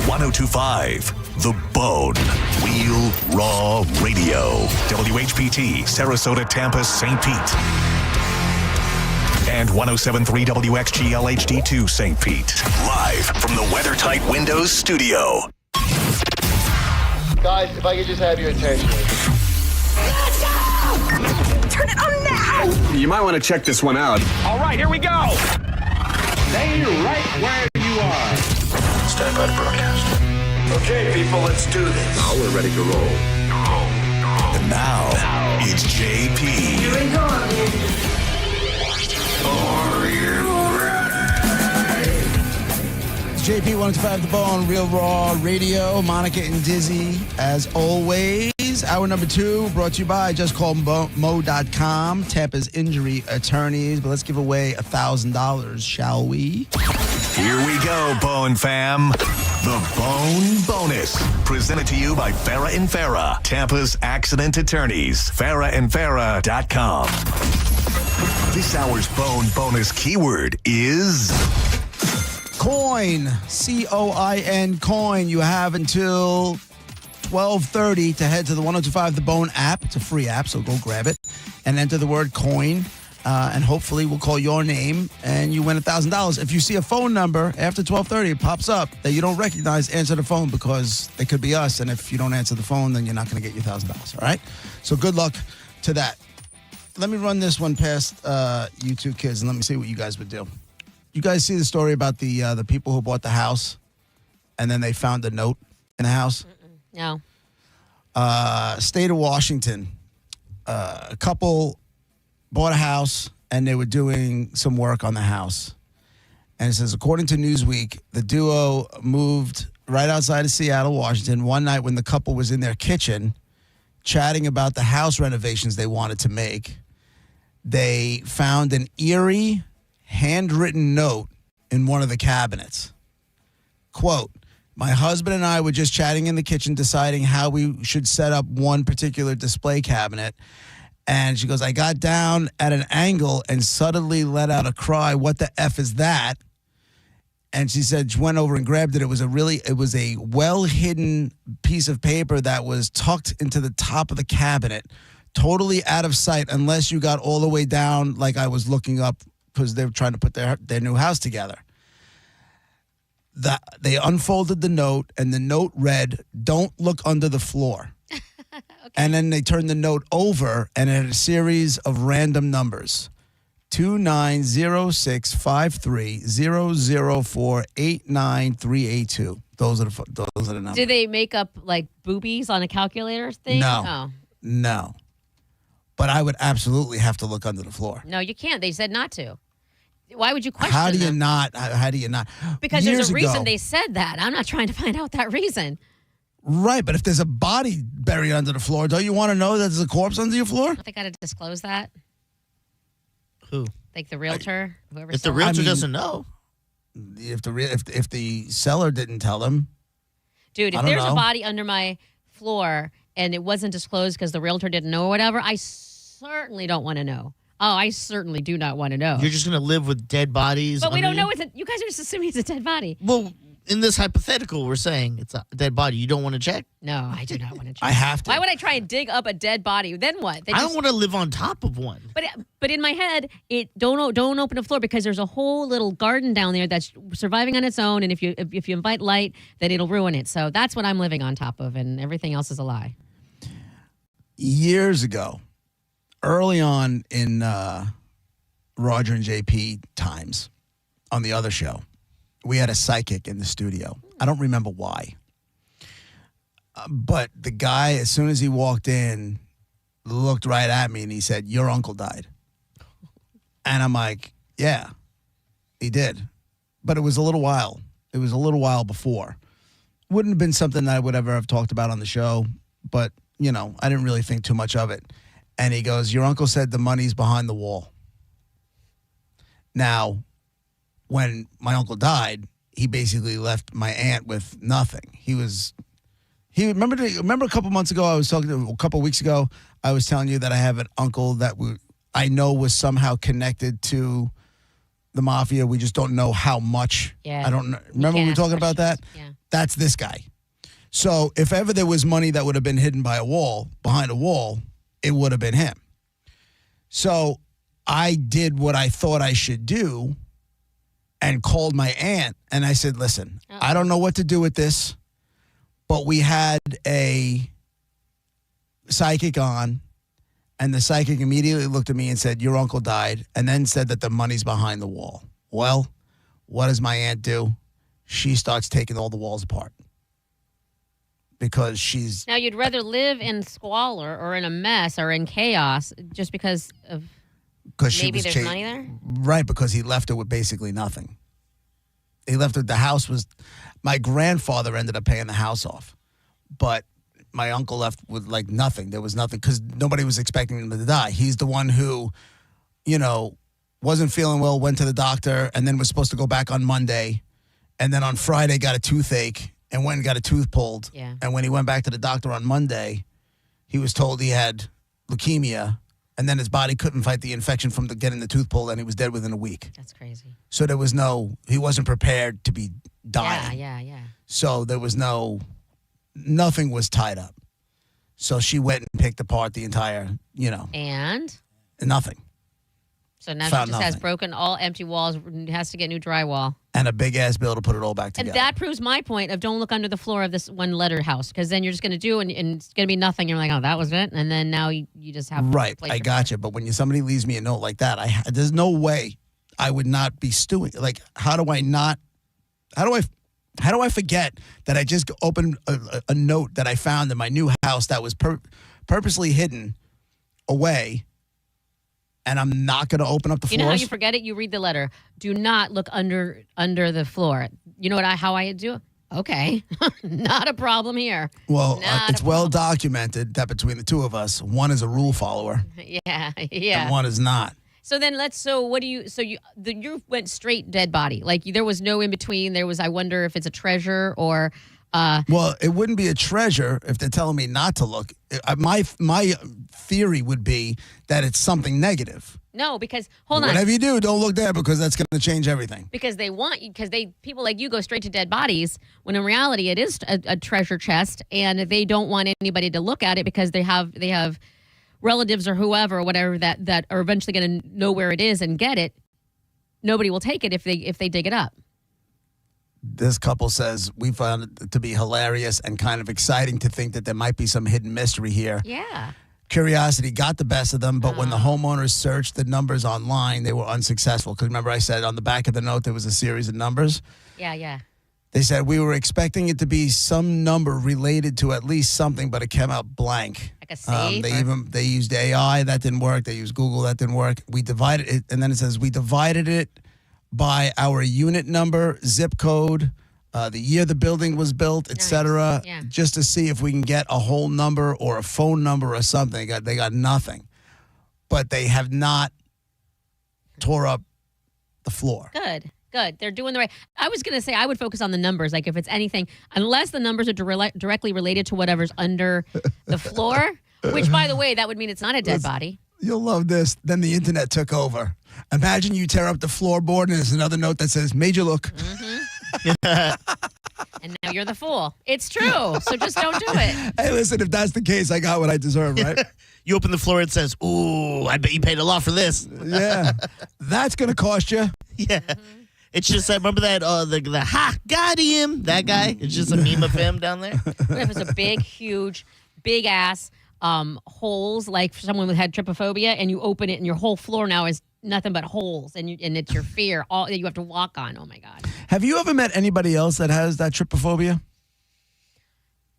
1025 The Bone. Real Raw Radio. WHPT, Sarasota, Tampa, St. Pete. And 1073 WXGL HD2 St. Pete. Live from the WeatherTight Windows studio. Guys, if I could just have your attention. Turn it on now! You might want to check this one out. All right, here we go! Stay right where you are. Stand by to broadcast. Okay, people, let's do this. Now we're ready to roll. And now, it's JP. Here we go. Are you ready? It's JP 125 The Bone, Real Raw Radio. Monica and Dizzy, as always. Hour number 2 brought to you by JustCallMo.com, Tampa's injury attorneys. But let's give away $1,000, shall we? Here we go, Bone fam. The Bone Bonus. Presented to you by Farah and Farah, Tampa's accident attorneys. FarahandFarah.com. This hour's Bone Bonus keyword is Coin. COIN, coin. You have until 12:30 to head to the 1025 The Bone app. It's a free app, so go grab it and enter the word coin. And hopefully we'll call your name and you win $1,000. If you see a phone number after 12:30, it pops up that you don't recognize, answer the phone because it could be us. And if you don't answer the phone, then you're not going to get your $1,000. All right? So good luck to that. Let me run this one past you two kids and let me see what you guys would do. You guys see the story about the people who bought the house and then they found a note in the house? No. State of Washington. A couple bought a house and they were doing some work on the house. And it says, according to Newsweek, the duo moved right outside of Seattle, Washington, one night when the couple was in their kitchen chatting about the house renovations they wanted to make. They found an eerie, handwritten note in one of the cabinets. Quote, my husband and I were just chatting in the kitchen deciding how we should set up one particular display cabinet. And she goes, I got down at an angle and suddenly let out a cry. What the F is that? And she said she went over and grabbed it. It was a well-hidden piece of paper that was tucked into the top of the cabinet, totally out of sight unless you got all the way down like I was looking up because they were trying to put their new house together. They unfolded the note, and the note read, don't look under the floor. Okay. And then they turned the note over, and it had a series of random numbers. 29065300489382. Those are the numbers. Did they make up like boobies on a calculator thing? No. No. But I would absolutely have to look under the floor. No, you can't. They said not to. Why would you question How do you them? not? How do you not? Because Years there's a reason ago, they said that. I'm not trying to find out that reason. Right, but if there's a body buried under the floor, don't you want to know that there's a corpse under your floor? They got to disclose that. Who? Like the realtor, whoever. If the realtor doesn't know. If the seller didn't tell them. Dude, if I don't there's know. a body under my floor and it wasn't disclosed because the realtor didn't know or whatever, I certainly don't want to know. Oh, I certainly do not want to know. You're just going to live with dead bodies. But we don't under know. you? You guys are just assuming it's a dead body. Well, in this hypothetical, we're saying it's a dead body. You don't want to check? No, I do not want to check. I have to. Why would I try and dig up a dead body? Then what? I don't want to live on top of one. But in my head, don't open the floor because there's a whole little garden down there that's surviving on its own, and if you invite light, then it'll ruin it. So that's what I'm living on top of, and everything else is a lie. Years ago, early on in Roger and JP times on the other show, we had a psychic in the studio. I don't remember why. But the guy, as soon as he walked in, looked right at me and he said, your uncle died. And I'm like, yeah, he did. But it was a little while. It was a little while before. Wouldn't have been something that I would ever have talked about on the show. But, you know, I didn't really think too much of it. And he goes, your uncle said the money's behind the wall. Now, when my uncle died, he basically left my aunt with nothing. Remember a couple months ago, a couple weeks ago, I was telling you that I have an uncle that I know was somehow connected to the mafia. We just don't know how much. Yeah. I don't know. Remember we were talking about that? Yeah. That's this guy. So if ever there was money that would have been hidden behind a wall, it would have been him. So I did what I thought I should do and called my aunt and I said, listen, I don't know what to do with this, but we had a psychic on, and the psychic immediately looked at me and said, your uncle died, and then said that the money's behind the wall. Well, what does my aunt do? She starts taking all the walls apart because she's... Now, you'd rather live in squalor or in a mess or in chaos just because of maybe there's money there? Right, because he left her with basically nothing. He left her, the house was... My grandfather ended up paying the house off, but my uncle left with like nothing. There was nothing because nobody was expecting him to die. He's the one who, wasn't feeling well, went to the doctor, and then was supposed to go back on Monday. And then on Friday got a toothache and went and got a tooth pulled. Yeah. And when he went back to the doctor on Monday, he was told he had leukemia. And then his body couldn't fight the infection from getting the tooth pulled, and he was dead within a week. That's crazy. So there was he wasn't prepared to be dying. Yeah. So there was nothing was tied up. So she went and picked apart the entire, And? Nothing. So now Found she just has nothing. broken all empty walls, has to get new drywall. And a big-ass bill to put it all back together. And that proves my point of don't look under the floor of this one-letter house, because then you're just going to do, and it's going to be nothing. You're like, oh, that was it? And then now you just have to Right, replace I your got you. But when somebody leaves me a note like that, there's no way I would not be stewing. Like, how do I forget that I just opened a note that I found in my new house that was purposely hidden away, and I'm not going to open up the floors? You know how you forget it? You read the letter. Do not look under the floor. You know how I do it? Okay. Not a problem here. Well, it's well documented that between the two of us, one is a rule follower. Yeah. And one is not. So you went straight dead body. Like there was no in between. I wonder if it's a treasure or... Well, it wouldn't be a treasure if they're telling me not to look. My theory would be that it's something negative. No, because hold on. Whatever you do, don't look there because that's going to change everything. Because people like you go straight to dead bodies when in reality it is a treasure chest, and they don't want anybody to look at it because they have relatives or whoever or whatever that are eventually going to know where it is and get it. Nobody will take it if they dig it up. This couple says, we found it to be hilarious and kind of exciting to think that there might be some hidden mystery here. Yeah. Curiosity got the best of them, but when the homeowners searched the numbers online, they were unsuccessful. Because remember I said on the back of the note there was a series of numbers? Yeah. They said, we were expecting it to be some number related to at least something, but it came out blank. Like a safe? They used AI, that didn't work. They used Google, that didn't work. We divided it, and then it says, we divided it by our unit number, zip code, the year the building was built, etc., just to see if we can get a whole number or a phone number or something. They got nothing. But they have not tore up the floor. Good. They're doing the right. I was going to say I would focus on the numbers. Like if it's anything, unless the numbers are directly related to whatever's under the floor, which, by the way, that would mean it's not a dead body. You'll love this. Then the internet took over. Imagine you tear up the floorboard and there's another note that says, major look. And now you're the fool. It's true. So just don't do it. Hey, listen, if that's the case, I got what I deserve, right? You open the floor, it says, ooh, I bet you paid a lot for this. Yeah. That's going to cost you. Yeah. It's just, remember that, the ha, got him, that guy? It's just a meme of him down there. What if it's a big, huge, big ass holes, like for someone who had trypophobia, and you open it and your whole floor now is nothing but holes, and it's your fear all that you have to walk on. Oh my God. Have you ever met anybody else that has that trypophobia?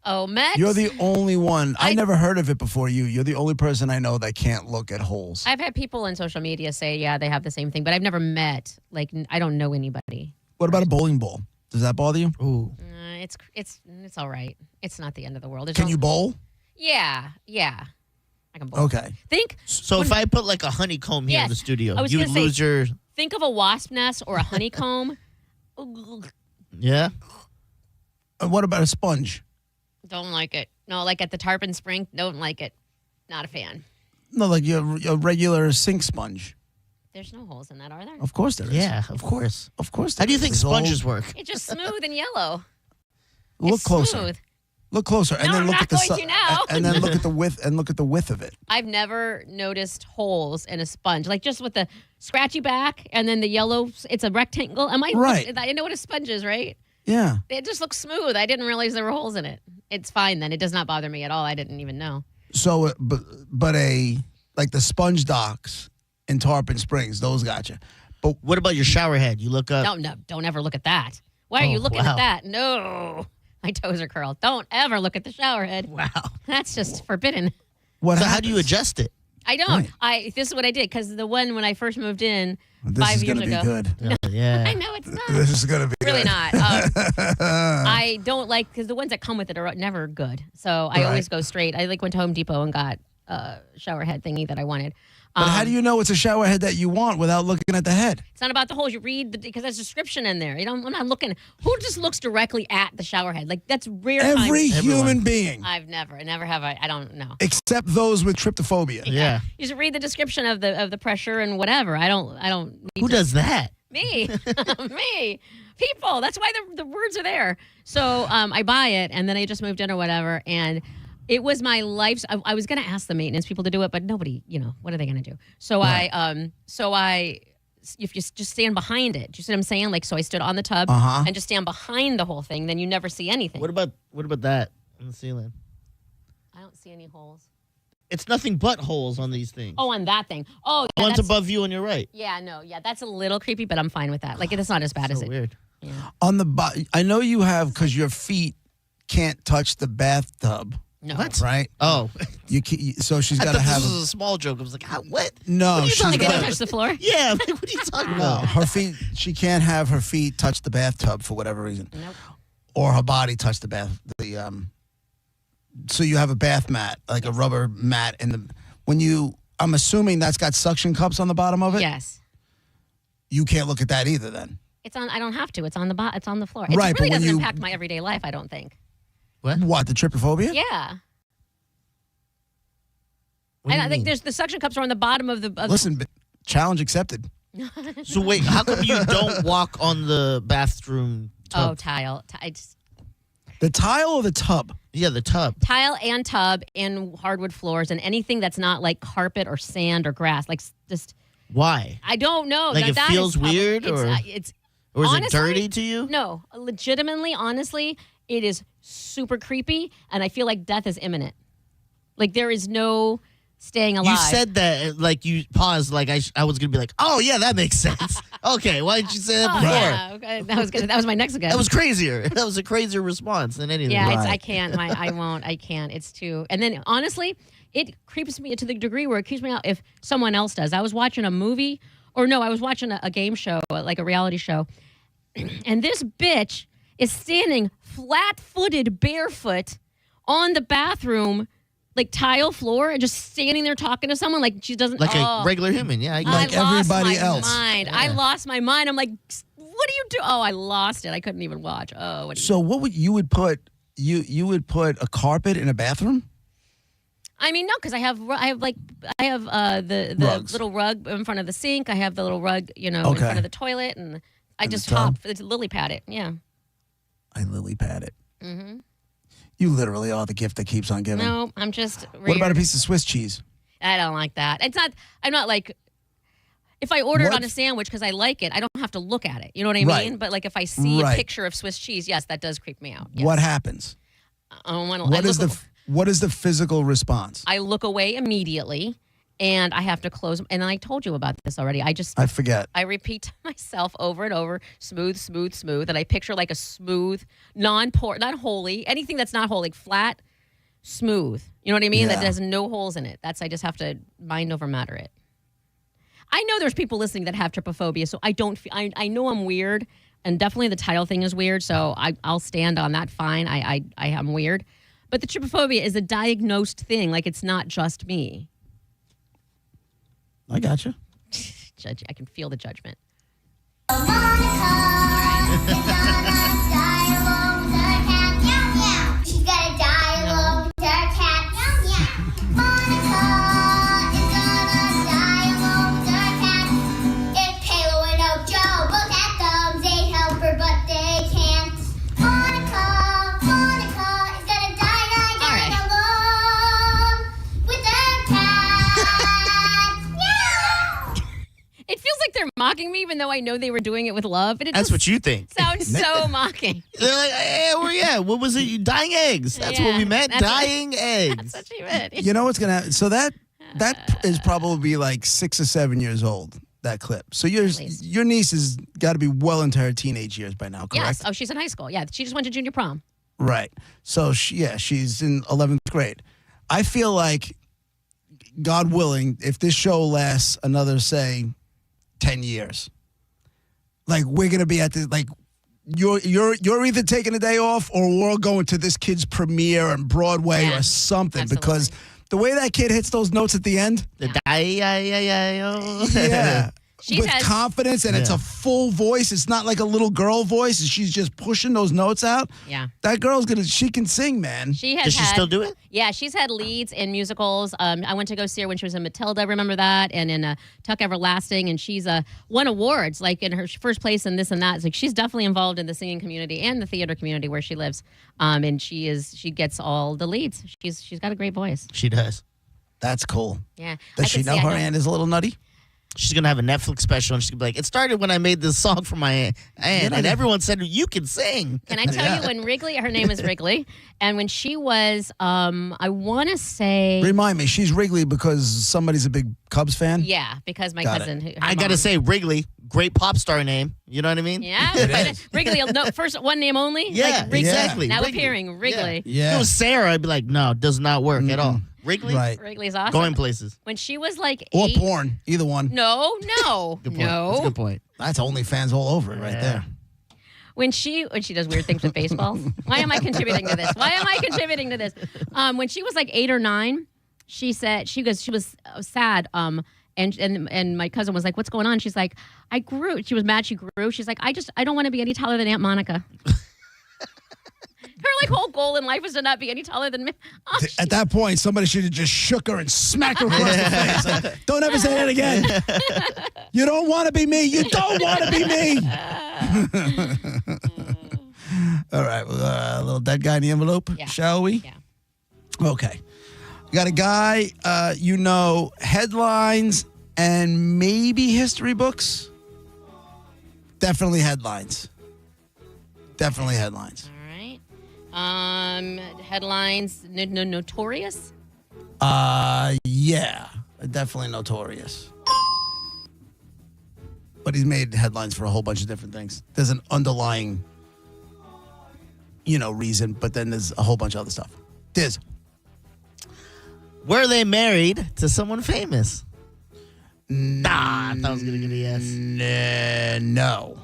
Oh, Matt. You're the only one. I never heard of it before you. You're the only person I know that can't look at holes. I've had people on social media say, yeah, they have the same thing, but I've never met, I don't know anybody. What about a bowling ball? Does that bother you? Ooh. It's all right. It's not the end of the world. Can you bowl? Yeah. I can bowl. Okay. So if I put like a honeycomb here in the studio, you would lose your... Think of a wasp nest or a honeycomb. Yeah. What about a sponge? Don't like it. No, like at the Tarpon Spring, don't like it. Not a fan. No, like your regular sink sponge. There's no holes in that, are there? Of course there is. Yeah, of course. Of course. How do you think sponges work? It's just smooth and yellow. Look It's closer. smooth. Look closer, and No, then I'm look not at the going to now. and then look at the width and look at the width of it. I've never noticed holes in a sponge, like just with the scratchy back and then the yellow. It's a rectangle. Am I Right. I know what a sponge is, right? Yeah. It just looks smooth. I didn't realize there were holes in it. It's fine then. It does not bother me at all. I didn't even know. So, but like the sponge docks in Tarpon Springs, those gotcha. But what about your shower head? You look up. No, don't ever look at that. Why are you looking at that? No. My toes are curled. Don't ever look at the shower head. Wow. That's just forbidden. How do you adjust it? I don't. This is what I did because the one when I first moved in 5 years ago. Good. Yeah. I know it's not. This is gonna be really good. not. I don't like because the ones that come with it are never good. So I always go straight. I went to Home Depot and got a shower head thingy that I wanted. But how do you know it's a shower head that you want without looking at the head? It's not about the holes. You read because there's a description in there. I'm not looking. Who just looks directly at the shower head? Like that's rare. Every times. human being. I never have. I don't know. Except those with tryptophobia. Yeah. You just read the description of the pressure and whatever. I don't. Who does that? Me. Me. People. That's why the words are there. So I buy it and then I just moved in or whatever and. It was my life's. I was going to ask the maintenance people to do it, but nobody, what are they going to do? So if you just stand behind it, do you see what I'm saying? Like, so I stood on the tub and just stand behind the whole thing, then you never see anything. What about that on the ceiling? I don't see any holes. It's nothing but holes on these things. Oh, on that thing. Oh, yeah, one's above you on your right. Yeah, no, that's a little creepy, but I'm fine with that. Like, it's not as bad as it. Weird. Yeah. On the I know you have because your feet can't touch the bathtub. No. What? Right? Oh. So she's got to have. This was a small joke. I was like, what? No, what she's Like, they got don't touch the floor? Yeah, like, what are you talking about? her feet. She can't have her feet touch the bathtub for whatever reason. Nope. Or her body touch the bath. So you have a bath mat, like a rubber mat in the. I'm assuming that's got suction cups on the bottom of it. Yes. You can't look at that either. Then. It's on. I don't have to. It's on the It's on the floor. It Right, really but when doesn't you- impact my everyday life. I don't think. What? The trypophobia? Yeah. What do you I think mean? there's the suction cups are on the bottom of the. Listen, challenge accepted. So wait, how come you don't walk on the bathroom tub? Oh, tile. The tile or the tub? Yeah, the tub. Tile and tub and hardwood floors and anything that's not like carpet or sand or grass. Like just. Why? I don't know. Like, it that feels is weird, or it's or is honestly, it dirty to you? No, legitimately, honestly, it is super creepy, and I feel like death is imminent. Like there is no staying alive. You said that like you paused, like I was gonna be like, oh yeah, that makes sense. Okay, why didn't you say that before? Yeah, okay. That was my next guess. That was crazier. That was a crazier response than anything. Yeah, I can't. I won't. I can't. It's too. And then honestly, it creeps me to the degree where it creeps me out if someone else does. I was watching a movie, or no, I was watching a game show, like a reality show, and this bitch is standing flat-footed, barefoot, on the bathroom, like tile floor, and just standing there talking to someone like she doesn't. Like a regular human, yeah. Like everybody else. Mind. Yeah. I lost my mind. I'm like, what do you do? Oh, I lost it. I couldn't even watch. Oh, what? So what would you would put? You would put a carpet in a bathroom? I mean, no, because I have the Rugs. little rug in front of the sink. I have the little rug, in Okay. front of the toilet, and I And just the tub? hop. It's lily pad it. Yeah. I lily pad it. Mm-hmm. You literally are the gift that keeps on giving. No, I'm just. What about a piece of Swiss cheese? I don't like that. It's not. I'm not like. If I order it What? on a sandwich because I like it, I don't have to look at it. You know what I Right. mean? But like if I see Right. a picture of Swiss cheese, yes, that does creep me out. Yes. What happens? I don't want to. What is the physical response? I look away immediately, and I have to close. And I told you about this already. I forget. I repeat to myself over and over, smooth, smooth, smooth. And I picture like a smooth, not holy, anything that's not holy, flat, smooth. You know what I mean? That Yeah. has no holes in it. I just have to mind over matter it. I know there's people listening that have trypophobia, so I don't. I know I'm weird, and definitely the tile thing is weird. So I'll stand on that. Fine. I am weird, but the trypophobia is a diagnosed thing. Like it's not just me. I got you. Judge, I can feel the judgment. mocking me, even though I know they were doing it with love. And it That's just what you think. sounds so mocking. They're like, hey, what was it? Dying eggs. That's what we meant. Dying eggs. That's what you meant. You know what's gonna happen? So that is probably like 6 or 7 years old. That clip. So your niece has got to be well into her teenage years by now, correct? Yes. Oh, she's in high school. Yeah, she just went to junior prom. Right. So she's in 11th grade. I feel like, God willing, if this show lasts another, say, 10 years, like we're gonna be at the like. You're either taking a day off or we're going to this kid's premiere on Broadway or something, because the way that kid hits those notes at the end, yeah, with confidence, and it's a full voice. It's not like a little girl voice. She's just pushing those notes out. Yeah, that girl's she can sing, man. Does she still do it? Yeah, she's had leads in musicals. I went to go see her when she was in Matilda, remember that? And in Tuck Everlasting, and she's won awards, like in her first place and this and that. It's like she's definitely involved in the singing community and the theater community where she lives. And she gets all the leads. She's got a great voice. She does. That's cool. Yeah. Does she know her aunt is a little nutty? She's going to have a Netflix special, and she's going to be like, it started when I made this song for my aunt, and everyone said, you can sing. Can I tell you when Wrigley, her name is Wrigley, and when she was, I want to say... Remind me, she's Wrigley because somebody's a big Cubs fan? Yeah, because my cousin... I got to say, Wrigley, great pop star name. You know what I mean? Yeah. Wrigley, first one name only? Yeah, like exactly. Now Wrigley. appearing, Wrigley. Yeah. If it was Sarah, I'd be like, no, does not work at all. Wrigley? Right. Wrigley's awesome. Going places. When she was like 8... Or porn, either one. No. Good point. That's a good point. That's OnlyFans all over it right there. When she does weird things with baseball. Why am I contributing to this? When she was like 8 or 9, she said she was sad. And my cousin was like, "What's going on?" She's like, "I grew." She was mad. She grew. She's like, "I don't want to be any taller than Aunt Monica." Her like whole goal in life was to not be any taller than me. Oh, at that point, somebody should have just shook her and smacked her across the face. Like, don't ever say that again. You don't want to be me. You don't want to be me. All right, a little dead guy in the envelope, shall we? Yeah. Okay. You got a guy, headlines and maybe history books. Definitely headlines. Headlines, notorious? Yeah, definitely notorious. But he's made headlines for a whole bunch of different things. There's an underlying, reason, but then there's a whole bunch of other stuff. Were they married to someone famous? Nah, I thought I was going to get a yes. No.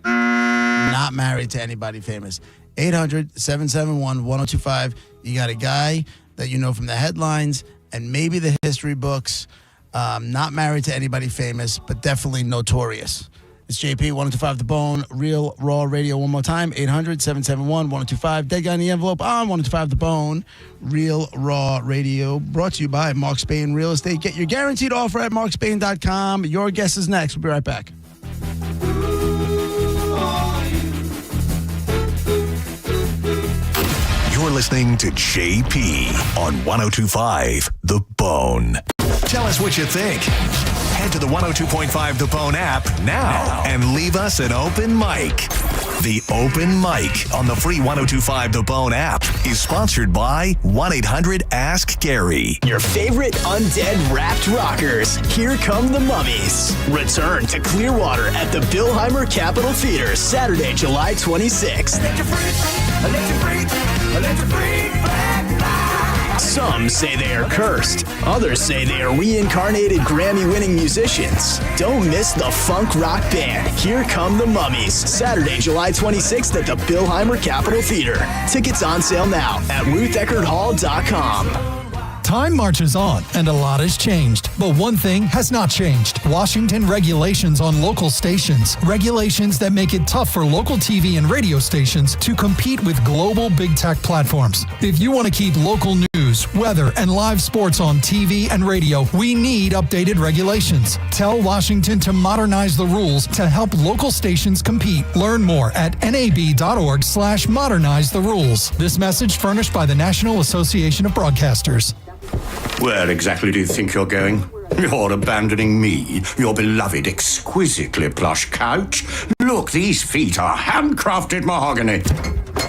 Not married to anybody famous. 800-771-1025. You got a guy that you know from the headlines and maybe the history books. Not married to anybody famous, but definitely notorious. It's JP, 1025 The Bone, Real Raw Radio. One more time, 800-771-1025. Dead Guy in the Envelope on 1025 The Bone, Real Raw Radio. Brought to you by Mark Spain Real Estate. Get your guaranteed offer at markspain.com. Your guess is next. We'll be right back. You're listening to JP on 1025 The Bone. Tell us what you think. Head to the 102.5 The Bone app now and leave us an open mic. The Open Mic on the free 1025 The Bone app is sponsored by 1-800-ASK-GARY. Your favorite undead wrapped rockers. Here Come the Mummies. Return to Clearwater at the Billheimer Capitol Theater Saturday, July 26th. Some say they are cursed. Others say they are reincarnated Grammy-winning musicians. Don't miss the funk rock band, Here Come the Mummies, Saturday, July 26th at the Billheimer Capitol Theater. Tickets on sale now at RuthEckerdHall.com. Time marches on, and a lot has changed. But one thing has not changed. Washington regulations on local stations. Regulations that make it tough for local TV and radio stations to compete with global big tech platforms. If you want to keep local news, weather, and live sports on TV and radio, we need updated regulations. Tell Washington to modernize the rules to help local stations compete. Learn more at nab.org/modernize the rules. This message furnished by the National Association of Broadcasters. Where exactly do you think you're going? You're abandoning me, your beloved, exquisitely plush couch? Look, these feet are handcrafted mahogany.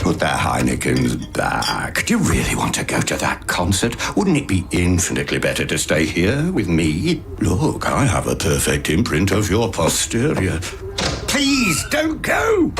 Put their Heinekens back. Do you really want to go to that concert? Wouldn't it be infinitely better to stay here with me? Look, I have a perfect imprint of your posterior. Please, don't go!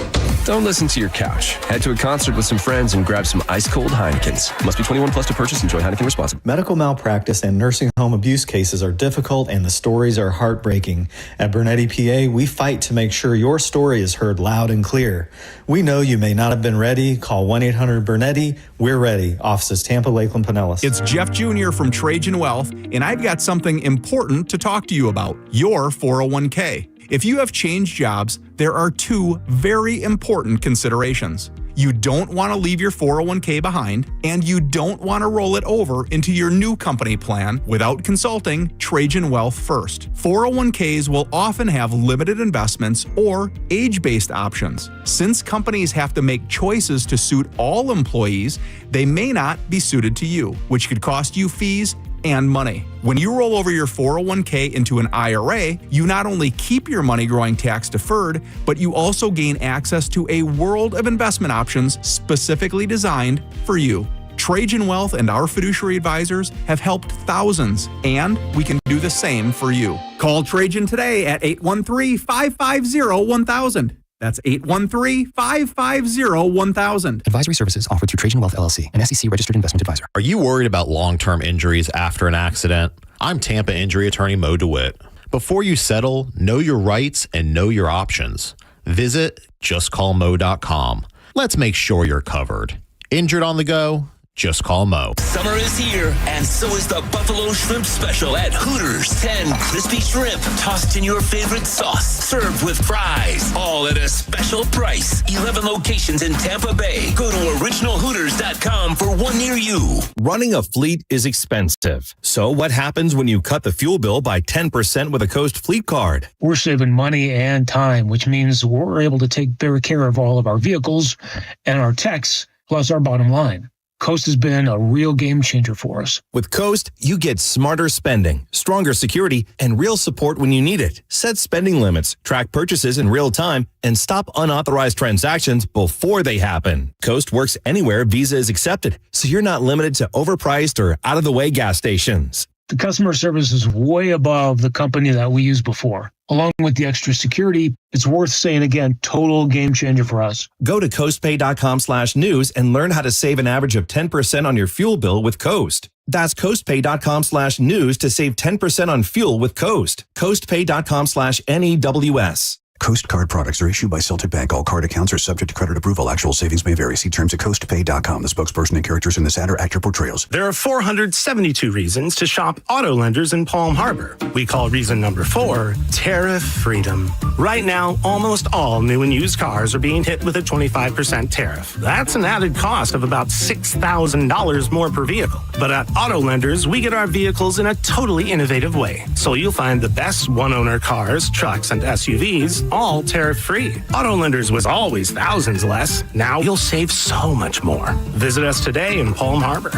Don't listen to your couch. Head to a concert with some friends and grab some ice-cold Heinekens. Must be 21 plus to purchase. Enjoy Heineken responsibly. Medical malpractice and nursing home abuse cases are difficult and the stories are heartbreaking. At Bernetti PA, we fight to make sure your story is heard loud and clear. We know you may not have been ready. Call 1-800-BERNETTI. We're ready. Offices Tampa, Lakeland, Pinellas. It's Jeff Jr. from Trajan Wealth, and I've got something important to talk to you about, your 401k. If you have changed jobs, there are two very important considerations. You don't want to leave your 401k behind, and you don't want to roll it over into your new company plan without consulting Trajan Wealth first. 401ks will often have limited investments or age-based options. Since companies have to make choices to suit all employees, they may not be suited to you, which could cost you fees and money. When you roll over your 401k into an IRA, you not only keep your money growing tax deferred, but you also gain access to a world of investment options specifically designed for you. Trajan Wealth and our fiduciary advisors have helped thousands, and we can do the same for you. Call Trajan today at 813-550-1000. That's 813-550-1000. Advisory services offered through Trajan Wealth LLC, an SEC registered investment advisor. Are you worried about long-term injuries after an accident? I'm Tampa injury attorney Mo DeWitt. Before you settle, know your rights and know your options. Visit justcallmo.com. Let's make sure you're covered. Injured on the go? Just call Mo. Summer is here, and so is the Buffalo Shrimp Special at Hooters. 10 crispy shrimp tossed in your favorite sauce, served with fries, all at a special price. 11 locations in Tampa Bay. Go to originalhooters.com for one near you. Running a fleet is expensive. So what happens when you cut the fuel bill by 10% with a Coast Fleet Card? We're saving money and time, which means we're able to take better care of all of our vehicles and our techs, plus our bottom line. Coast has been a real game changer for us. With Coast, you get smarter spending, stronger security, and real support when you need it. Set spending limits, track purchases in real time, and stop unauthorized transactions before they happen. Coast works anywhere Visa is accepted, so you're not limited to overpriced or out-of-the-way gas stations. The customer service is way above the company that we used before. Along with the extra security, it's worth saying again, total game changer for us. Go to coastpay.com/news and learn how to save an average of 10% on your fuel bill with Coast. That's coastpay.com/news to save 10% on fuel with Coast. coastpay.com/NEWS. Coast card products are issued by Celtic Bank. All card accounts are subject to credit approval. Actual savings may vary. See terms at coastpay.com. The spokesperson and characters in this ad are accurate portrayals. There are 472 reasons to shop auto lenders in Palm Harbor. We call reason number 4 tariff freedom. Right now, almost all new and used cars are being hit with a 25% tariff. That's an added cost of about $6,000 more per vehicle. But at auto lenders, we get our vehicles in a totally innovative way. So you'll find the best one-owner cars, trucks, and SUVs all tariff-free. Auto lenders was always thousands less. Now you'll save so much more. Visit us today in Palm Harbor.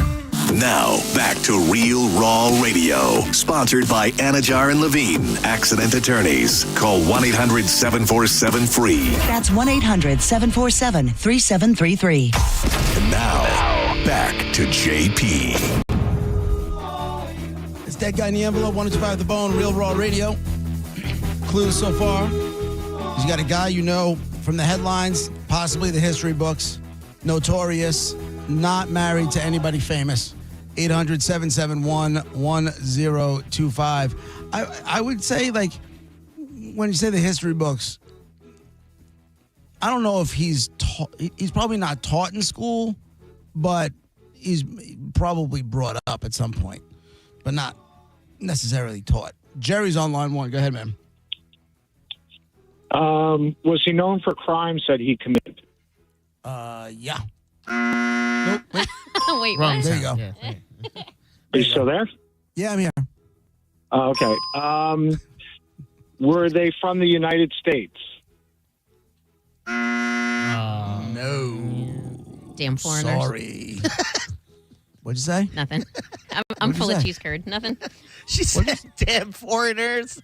Now, back to Real Raw Radio. Sponsored by Anajar and Levine, accident attorneys. Call 1-800-747-FREE. That's 1-800-747-3733. And now, back to JP. It's Dead Guy in the Envelope, 105 The Bone, Real Raw Radio. Clues so far. You got a guy you know from the headlines, possibly the history books, notorious, not married to anybody famous. 800-771-1025. I would say, like, when you say the history books, I don't know if he's probably not taught in school, but he's probably brought up at some point, but not necessarily taught. Jerry's on line 1. Go ahead, man. Was he known for crimes that he committed? Yeah. Nope. Wait, Wrong. what? There you go. Yeah. Are you still there? Yeah, I'm here. Okay. Were they from the United States? No. Damn foreigners. Sorry. What'd you say? Nothing. I'm What'd you full of say? cheese curd. Nothing. She said, "Damn foreigners."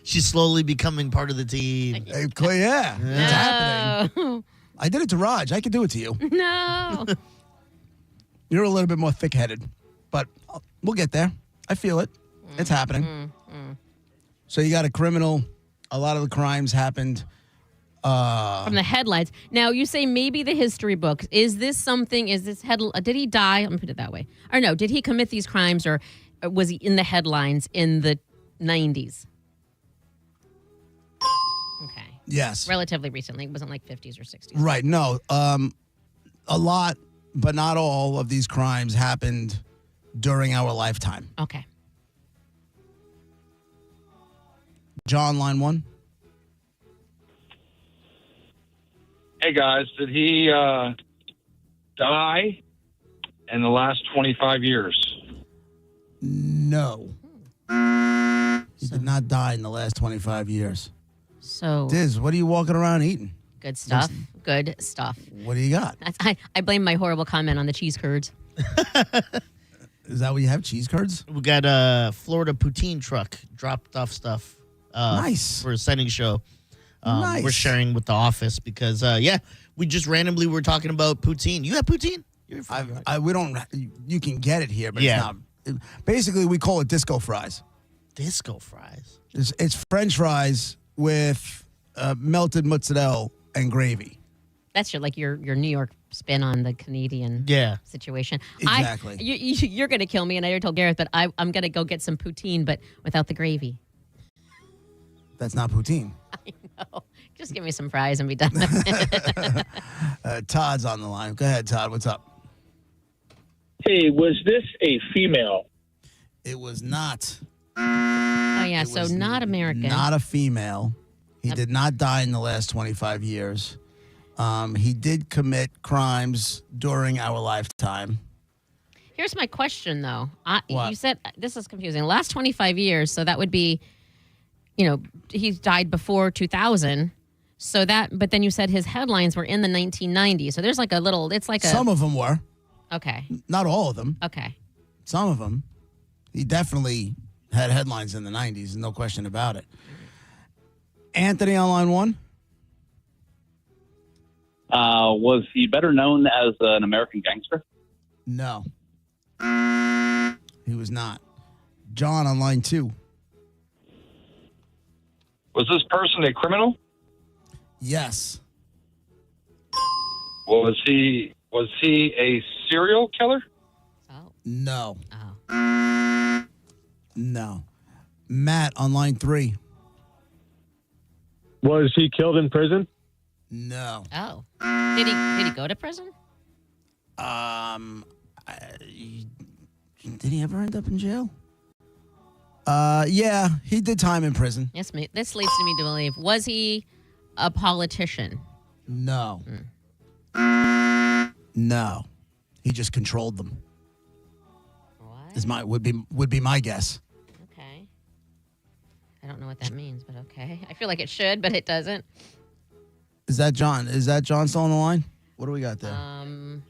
She's slowly becoming part of the team. Yeah, it's happening. I did it to Raj. I could do it to you. No. You're a little bit more thick-headed, but we'll get there. I feel it. It's happening. So you got a criminal. A lot of the crimes happened From the headlines. Now, you say maybe the history books. Is this something, did he die? Let me put it that way. Or no, did he commit these crimes or was he in the headlines in the 90s? Okay. Yes. Relatively recently. It wasn't like 50s or 60s. Right. No. A lot, but not all of these crimes happened during our lifetime. Okay. John, line one. Hey, guys, did he die in the last 25 years? No. He did not die in the last 25 years. So, Diz, what are you walking around eating? good stuff. Good stuff. What do you got? I blame my horrible comment on the cheese curds. Is that what you have, cheese curds? We got a Florida poutine truck dropped off stuff. Nice. For a signing show. Nice. We're sharing with the office because, we just randomly were talking about poutine. You have poutine? We don't. You can get it here, but Yeah. it's not. Basically, we call it disco fries. Disco fries? It's French fries with melted mozzarella and gravy. That's your New York spin on the Canadian situation. Exactly. You're going to kill me, and I already told Gareth, but I'm going to go get some poutine, but without the gravy. That's not poutine. I know. Just give me some fries and be done with it. Todd's on the line. Go ahead, Todd. What's up? Hey, was this a female? It was not. Oh, yeah, so not American. Not a female. He did not die in the last 25 years. He did commit crimes during our lifetime. Here's my question, though. What? You said, this is confusing, last 25 years, so that would be, he's died before 2000. So but then you said his headlines were in the 1990s. So there's Some of them were. Okay. Not all of them. Okay. Some of them. He definitely had headlines in the 90s, no question about it. Anthony on line one. Was he better known as an American gangster? No. He was not. John on line two. Was this person a criminal? Yes. Was he a serial killer? No. No. Matt on line three. Was he killed in prison? No. Oh. Did he go to prison? Did he ever end up in jail? Yeah, he did time in prison. Yes, this leads me to believe. Was he a politician? No. No. He just controlled them. What? Would be my guess. Okay. I don't know what that means, but okay. I feel like it should, but it doesn't. Is that John? Is that John still on the line? What do we got there?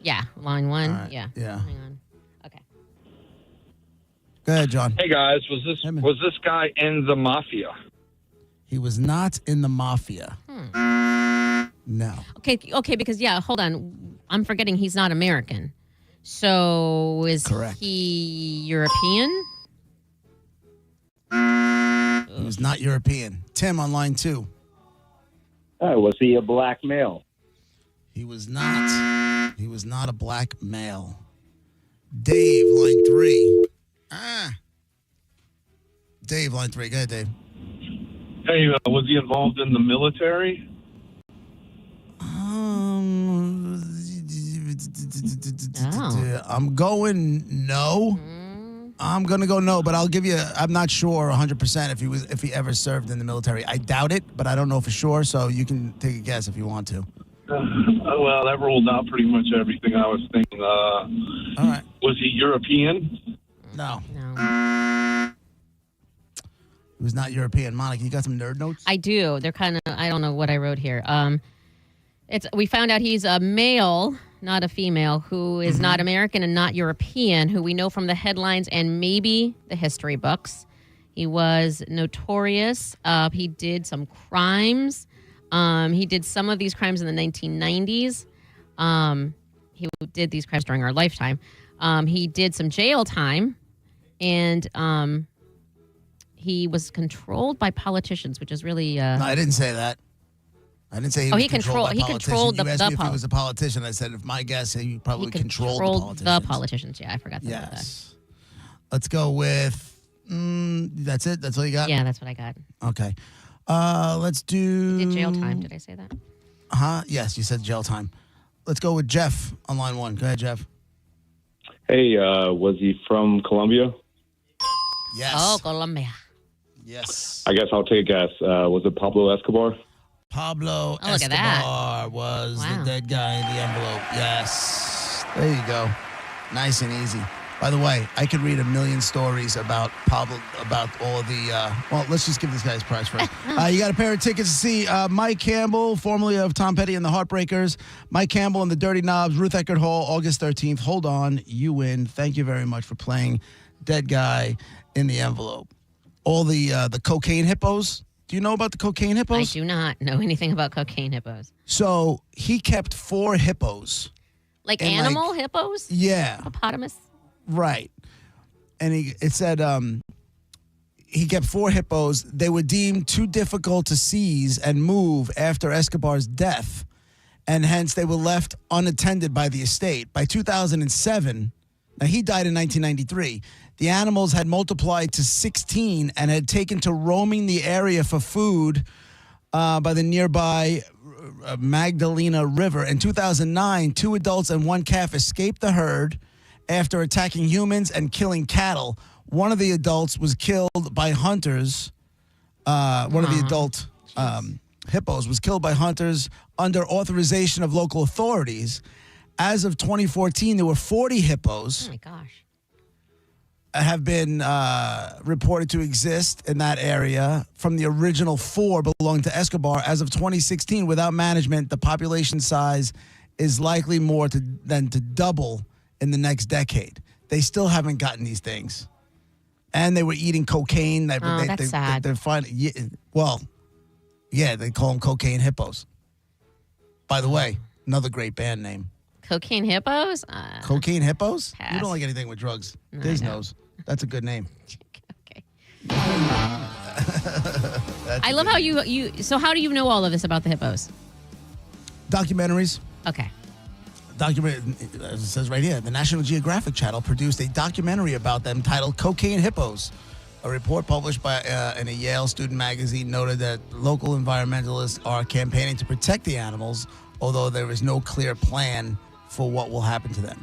Yeah, line one. All right. Yeah. Yeah. Hang on. Okay. Go ahead, John. Hey guys, was this guy in the mafia? He was not in the mafia. No. Okay, because hold on. I'm forgetting he's not American. So is Correct. he European? He was not European. Tim on line two. Was he a black male? He was not. He was not a black male. Dave, line three. Dave, line three. Go ahead, Dave. Hey, was he involved in the military? I'm going no. I'm gonna go no, but I'll give you. I'm not sure 100% if he ever served in the military. I doubt it, but I don't know for sure. So you can take a guess if you want to. Well, that ruled out pretty much everything I was thinking. All right. Was he European? No. No. He was not European. Monica, you got some nerd notes? I do. They're kind of. I don't know what I wrote here. We found out he's a male not a female, who is not American and not European, who we know from the headlines and maybe the history books. He was notorious. He did some crimes. He did some of these crimes in the 1990s. He did these crimes during our lifetime. He did some jail time, and he was controlled by politicians, which is really... No, I didn't say that. I didn't say he was controlled by politicians. You asked me if he was a politician. I said, if my guess, he probably controlled the politicians. Yeah, I forgot to say that. Let's go with... that's it? That's all you got? Yeah, that's what I got. Okay. Let's do... He did jail time. Did I say that? Yes, you said jail time. Let's go with Jeff on line 1. Go ahead, Jeff. Hey, was he from Colombia? Yes. Oh, Colombia. Yes. I guess I'll take a guess. Was it Pablo Escobar? Pablo look at Escobar was the dead guy in the envelope. Yes. There you go. Nice and easy. By the way, I could read a million stories about Pablo, about all of the... well, let's just give this guy his prize first. You got a pair of tickets to see Mike Campbell, formerly of Tom Petty and the Heartbreakers. Mike Campbell and the Dirty Knobs, Ruth Eckerd Hall, August 13th. Hold on. You win. Thank you very much for playing Dead Guy in the Envelope. All the cocaine hippos. Do you know about the cocaine hippos? I do not know anything about cocaine hippos. So he kept 4 hippos. Like animal hippos? Yeah. Hippopotamus? Right. And it said he kept 4 hippos. They were deemed too difficult to seize and move after Escobar's death, and hence they were left unattended by the estate. By 2007, now he died in 1993, the animals had multiplied to 16 and had taken to roaming the area for food by the nearby Magdalena River. In 2009, 2 adults and 1 calf escaped the herd after attacking humans and killing cattle. One of the adults was killed by hunters. One of the adult hippos was killed by hunters under authorization of local authorities. As of 2014, there were 40 hippos. Oh, my gosh. Have been reported to exist in that area. From the original 4 belonging to Escobar. As of 2016, without management, the population size is likely more than to double in the next decade. They still haven't gotten these things. And they were eating cocaine. That's sad. They're finding, they call them cocaine hippos. By the way, another great band name. Cocaine hippos? Cocaine hippos? Pass. You don't like anything with drugs. No, Diz I don't. knows. That's a good name. Okay. I love how you. So how do you know all of this about the hippos? Documentaries. Okay. As it says right here, the National Geographic Channel produced a documentary about them titled Cocaine Hippos. A report published by in a Yale student magazine noted that local environmentalists are campaigning to protect the animals, although there is no clear plan for what will happen to them.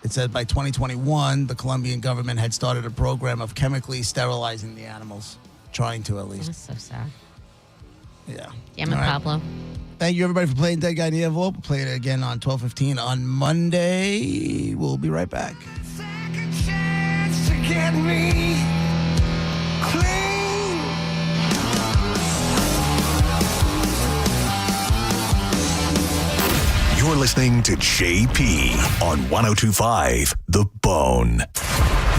It said by 2021, the Colombian government had started a program of chemically sterilizing the animals, trying to at least. That's so sad. Yeah. Damn it, All right. Pablo. Thank you, everybody, for playing Dead Guy in the Envelope. We'll play it again on 12:15 on Monday. We'll be right back. Get me clean. You're listening to JP on 102.5 The Bone.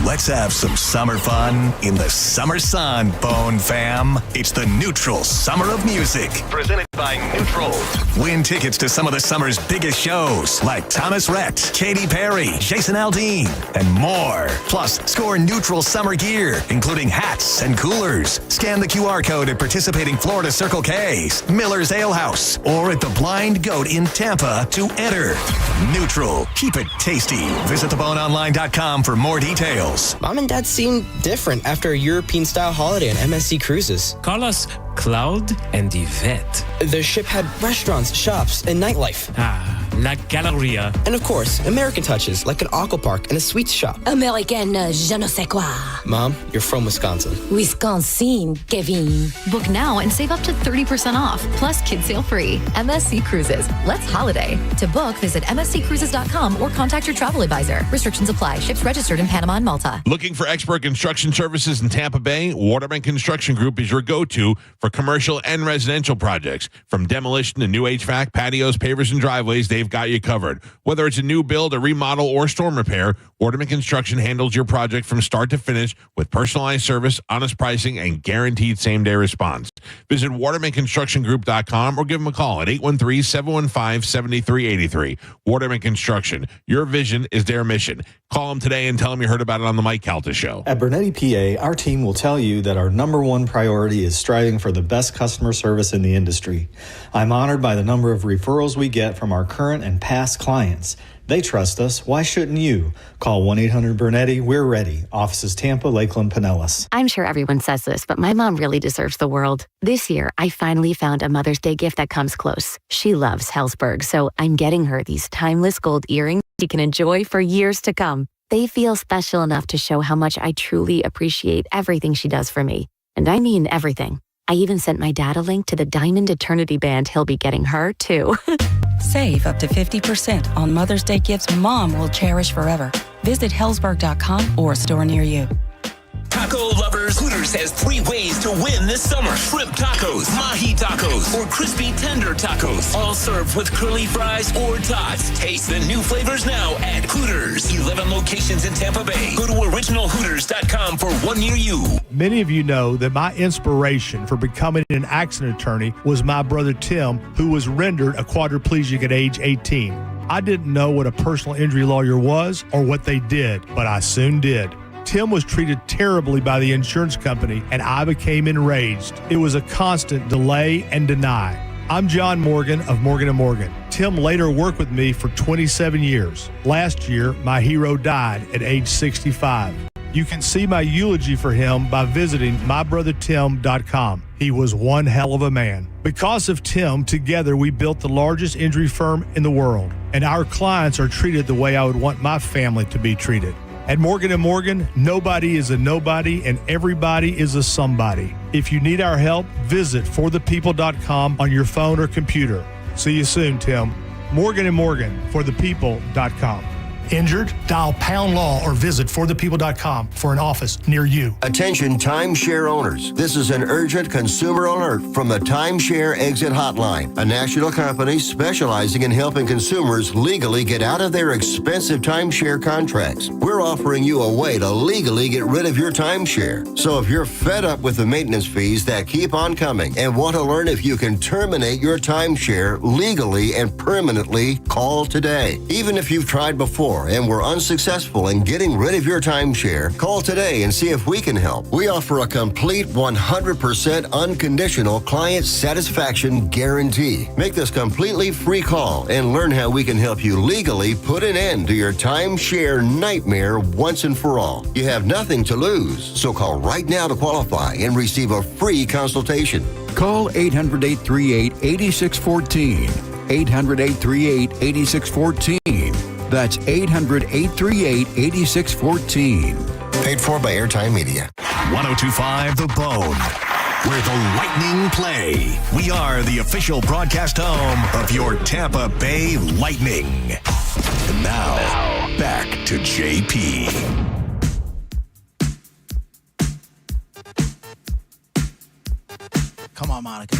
Let's have some summer fun in the summer sun, Bone fam. It's the Neutral Summer of Music, presented by Neutral. Win tickets to some of the summer's biggest shows, like Thomas Rhett, Katy Perry, Jason Aldean, and more. Plus, score Neutral summer gear, including hats and coolers. Scan the QR code at participating Florida Circle K's, Miller's Ale House, or at the Blind Goat in Tampa to enter. Neutral. Keep it tasty. Visit theboneonline.com for more details. Mom and Dad seemed different after a European-style holiday on MSC Cruises. Call us Cloud and Yvette. The ship had restaurants, shops, and nightlife. La Galleria. And of course, American touches like an aqua park and a sweets shop. American je ne sais quoi. Mom, you're from Wisconsin. Wisconsin, Kevin. Book now and save up to 30% off, plus kids sale free. MSC Cruises. Let's holiday. To book, visit msccruises.com or contact your travel advisor. Restrictions apply. Ships registered in Panama and Malta. Looking for expert construction services in Tampa Bay? Waterman Construction Group is your go-to for commercial and residential projects. From demolition to new HVAC, patios, pavers, and driveways, they've got you covered. Whether it's a new build, a remodel, or storm repair, Waterman Construction handles your project from start to finish with personalized service, honest pricing, and guaranteed same-day response. Visit watermanconstructiongroup.com or give them a call at 813-715-7383. Waterman Construction. Your vision is their mission. Call them today and tell them you heard about it on the Mike Calta Show. At Bernetti PA, our team will tell you that our number one priority is striving for the best customer service in the industry. I'm honored by the number of referrals we get from our current and past clients. They trust us. Why shouldn't you? Call 1-800-BERNETTI. We're ready. Offices Tampa, Lakeland, Pinellas. I'm sure everyone says this, but my mom really deserves the world. This year, I finally found a Mother's Day gift that comes close. She loves Hellsberg, so I'm getting her these timeless gold earrings she can enjoy for years to come. They feel special enough to show how much I truly appreciate everything she does for me. And I mean everything. I even sent my dad a link to the Diamond Eternity band he'll be getting her, too. Save up to 50% on Mother's Day gifts Mom will cherish forever. Visit Hellsberg.com or a store near you. Taco lovers, Hooters has 3 ways to win this summer. Shrimp tacos, mahi tacos, or crispy tender tacos. All served with curly fries or tots. Taste the new flavors now at Hooters. 11 locations in Tampa Bay. Go to originalhooters.com for one near you. Many of you know that my inspiration for becoming an accident attorney was my brother Tim, who was rendered a quadriplegic at age 18. I didn't know what a personal injury lawyer was or what they did, but I soon did. Tim was treated terribly by the insurance company, and I became enraged. It was a constant delay and deny. I'm John Morgan of Morgan & Morgan. Tim later worked with me for 27 years. Last year, my hero died at age 65. You can see my eulogy for him by visiting mybrothertim.com. He was one hell of a man. Because of Tim, together we built the largest injury firm in the world, and our clients are treated the way I would want my family to be treated. At Morgan & Morgan, nobody is a nobody and everybody is a somebody. If you need our help, visit forthepeople.com on your phone or computer. See you soon, Tim. Morgan & Morgan, forthepeople.com. Injured? Dial pound law or visit forthepeople.com for an office near you. Attention timeshare owners. This is an urgent consumer alert from the Timeshare Exit Hotline, a national company specializing in helping consumers legally get out of their expensive timeshare contracts. We're offering you a way to legally get rid of your timeshare. So if you're fed up with the maintenance fees that keep on coming and want to learn if you can terminate your timeshare legally and permanently, call today. Even if you've tried before and were unsuccessful in getting rid of your timeshare, call today and see if we can help. We offer a complete 100% unconditional client satisfaction guarantee. Make this completely free call and learn how we can help you legally put an end to your timeshare nightmare once and for all. You have nothing to lose, so call right now to qualify and receive a free consultation. Call 800-838-8614. 800-838-8614. That's 800-838-8614. Paid for by Airtime Media. 1025 The Bone, where the Lightning play. We are the official broadcast home of your Tampa Bay Lightning. And now, back to JP. Come on, Monica.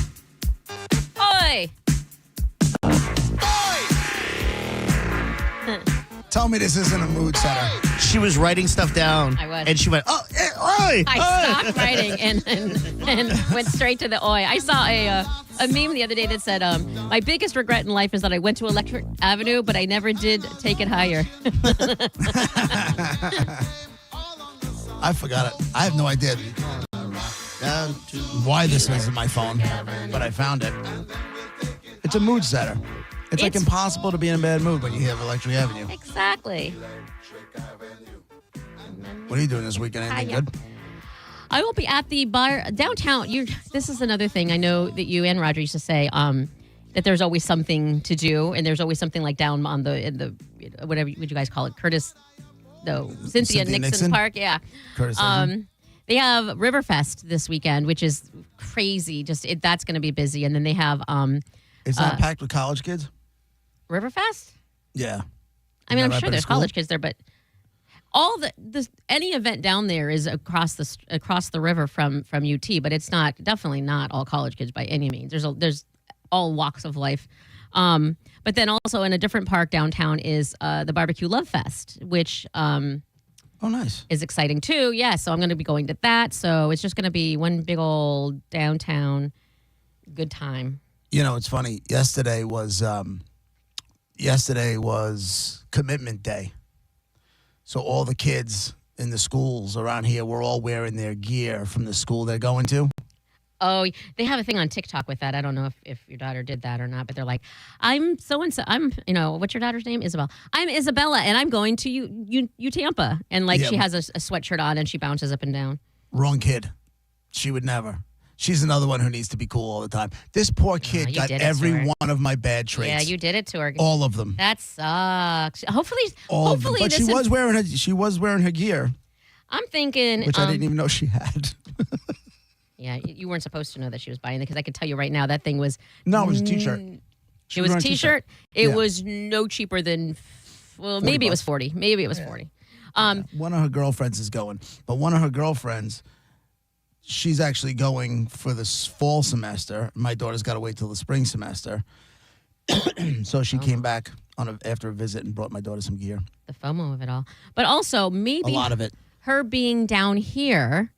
Oi! Tell me this isn't a mood setter. She was writing stuff down. I was. And she went, oi! I stopped writing and went straight to the oi. I saw a meme the other day that said, my biggest regret in life is that I went to Electric Avenue, but I never did take it higher. I forgot it. I have no idea why this is in my phone, but I found it. It's a mood setter. It's like impossible to be in a bad mood when you have Electric Avenue. Exactly. What are you doing this weekend? Anything good? I will be at the bar downtown. This is another thing I know that you and Roger used to say. that there's always something to do, and there's always something like down on whatever would you guys call it, Cynthia Nixon Park, yeah. Curtis. They have Riverfest this weekend, which is crazy. That's going to be busy, and then they have It's not packed with college kids. Riverfest. Yeah. I mean, I'm sure there's college kids there, but all any event down there is across the river from UT, but it's definitely not all college kids by any means. There's all walks of life. But then also in a different park downtown is the Barbecue Love Fest, which nice, is exciting too. Yeah, so I'm going to be going to that. So it's just going to be one big old downtown good time. You know, it's funny. Yesterday was commitment day. So all the kids in the schools around here were all wearing their gear from the school they're going to. Oh, they have a thing on TikTok with that. I don't know if your daughter did that or not, but they're like, I'm so-and-so. I'm, what's your daughter's name? Isabel. I'm Isabella, and I'm going to you Tampa. And she has a sweatshirt on, and she bounces up and down. Wrong kid. She would never. She's another one who needs to be cool all the time. This poor kid got every one of my bad traits. Yeah, you did it to her. All of them. That sucks. Hopefully, but she was wearing her gear. I'm thinking, which I didn't even know she had. Yeah, you weren't supposed to know that she was buying it because I could tell you right now that thing was. No, it was a T-shirt. It was a T-shirt. It was no cheaper than, maybe it was 40. Maybe it was 40. One of her girlfriends is going, but one of her girlfriends, she's actually going for this fall semester. My daughter's got to wait till the spring semester. So she came back after a visit and brought my daughter some gear. The FOMO of it all. But also, maybe a lot of it. Her being down here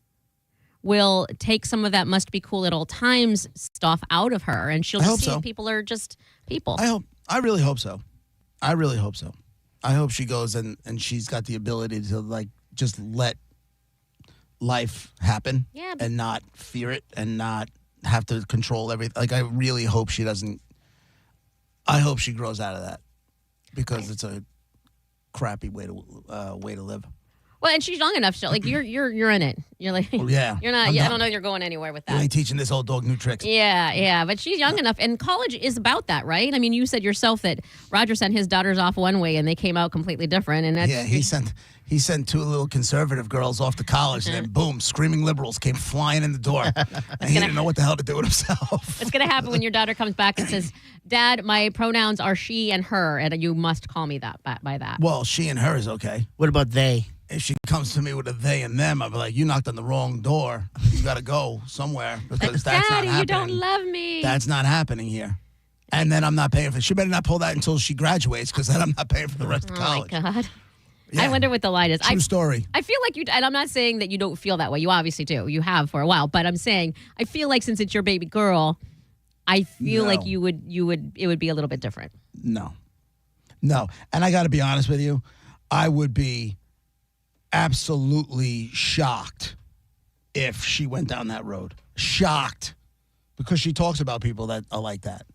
will take some of that must be cool at all times stuff out of her, and she'll just see people are just people. I really hope so. I hope she goes and she's got the ability to just let life happen and not fear it and not have to control everything. I really hope she doesn't. I hope she grows out of that because it's a crappy way to live. Well, and she's young enough. So, you're in it. You're like, you're not. I don't know you're going anywhere with that. You ain't teaching this old dog new tricks. Yeah. But she's young enough, and college is about that, right? I mean, you said yourself that Roger sent his daughters off one way, and they came out completely different. And that's, he sent two little conservative girls off to college, and then boom, screaming liberals came flying in the door, and he didn't know what the hell to do with himself. It's gonna happen when your daughter comes back and says, "Dad, my pronouns are she and her, and you must call me that by that." Well, she and her is okay. What about they? If she comes to me with a they and them, I'll be like, you knocked on the wrong door. You got to go somewhere because that's Daddy, not happening. you don't love me. That's not happening here. And then I'm not paying for it. She better not pull that until she graduates because then I'm not paying for the rest of college. Oh, my God. Yeah. I wonder what the line is. True story. I feel like and I'm not saying that you don't feel that way. You obviously do. You have for a while. But I'm saying, I feel like since it's your baby girl, I feel like it would be a little bit different. No. And I got to be honest with you. I would be absolutely shocked if she went down that road. Shocked. Because she talks about people that are like that.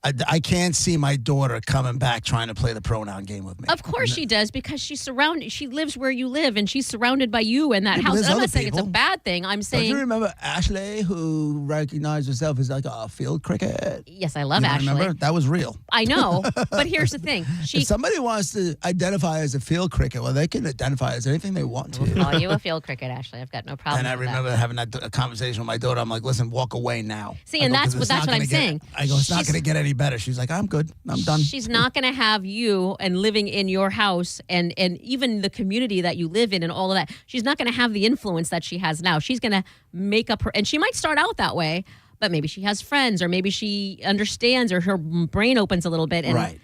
I can't see my daughter coming back trying to play the pronoun game with me. Of course she does, because she's surrounded. She lives where you live, and she's surrounded by you and that house. And I'm not saying it's a bad thing. I'm saying. Don't you remember Ashley, who recognized herself as like a field cricket? Yes, I love Ashley. Remember? That was real. I know, but here's the thing. If somebody wants to identify as a field cricket, well, they can identify as anything they want to. We'll call you a field cricket, Ashley. I've got no problem. And I remember having that conversation with my daughter. I'm like, listen, walk away now. See, and that's what I'm saying. I go, it's not going to get any better. She's like, I'm good. I'm done. She's not going to have you and living in your house and even the community that you live in and all of that. She's not going to have the influence that she has now. She's going to make up her, and she might start out that way, but maybe she has friends, or maybe she understands, or her brain opens a little bit. And right.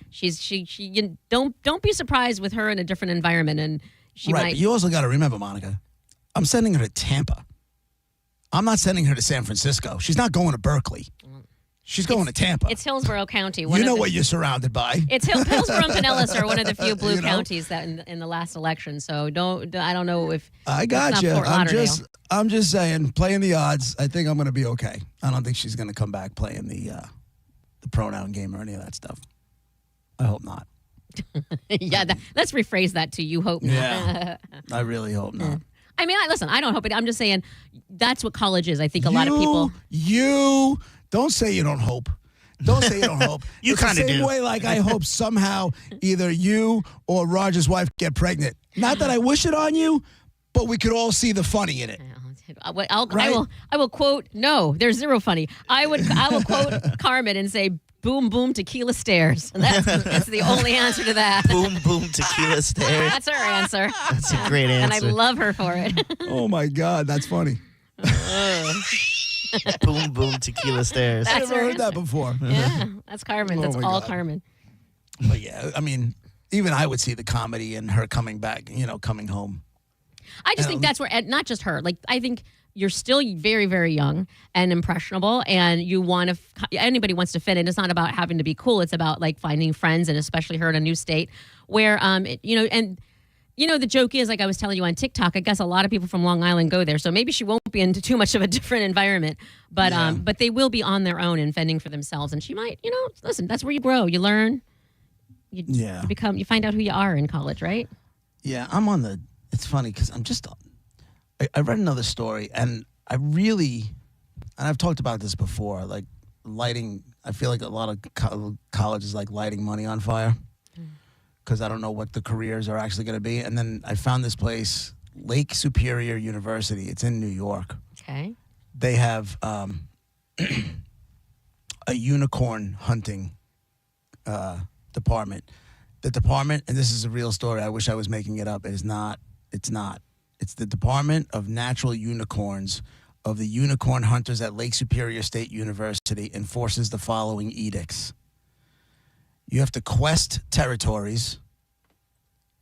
Don't be surprised with her in a different environment, and she right, might. But you also got to remember, Monica, I'm sending her to Tampa. I'm not sending her to San Francisco. She's not going to Berkeley. She's going to Tampa. It's Hillsborough County. You know what you're surrounded by. It's Hillsborough and Pinellas are one of the few blue counties that in the last election. So I don't know if I got you. I'm just saying, playing the odds. I think I'm going to be okay. I don't think she's going to come back playing the pronoun game or any of that stuff. I hope not. Yeah, let's rephrase that to you hope not. Yeah, I really hope not. I mean, listen, I don't hope it. I'm just saying that's what college is. I think a lot of people. You don't say you don't hope. Don't say you don't hope. You It's the kinda same do. way like I hope somehow either you or Roger's wife get pregnant. Not that I wish it on you, but we could all see the funny in it. I will quote. No, there's zero funny. I will quote Carmen and say, "Boom, boom, tequila stairs." And that's the only answer to that. Boom, boom, tequila stairs. That's her answer. That's a great And I answer. love her for it. Oh my God, that's funny. Boom, boom, tequila stairs. I've never heard that before. Yeah, that's Carmen. Oh That's my all God. Carmen. But yeah, I mean, even I would see the comedy in her coming back, coming home. I just think that's where, and not just her. Like, I think you're still very, very young and impressionable, and you want to. Anybody wants to fit in. It's not about having to be cool. It's about like finding friends, and especially her in a new state where, the joke is, like I was telling you on TikTok, I guess a lot of people from Long Island go there, so maybe she won't be into too much of a different environment, but they will be on their own and fending for themselves, and she might, listen, that's where you grow, you learn, you find out who you are in college, right? Yeah, it's funny because I read another story, and I've talked about this before, like lighting, I feel like a lot of colleges like lighting money on fire. Because I don't know what the careers are actually going to be. And then I found this place, Lake Superior University. It's in New York. Okay. They have a unicorn hunting department. The department, and this is a real story. I wish I was making it up. It is not. It's not. It's the Department of Natural Unicorns of the Unicorn Hunters at Lake Superior State University enforces the following edicts. You have to quest territories,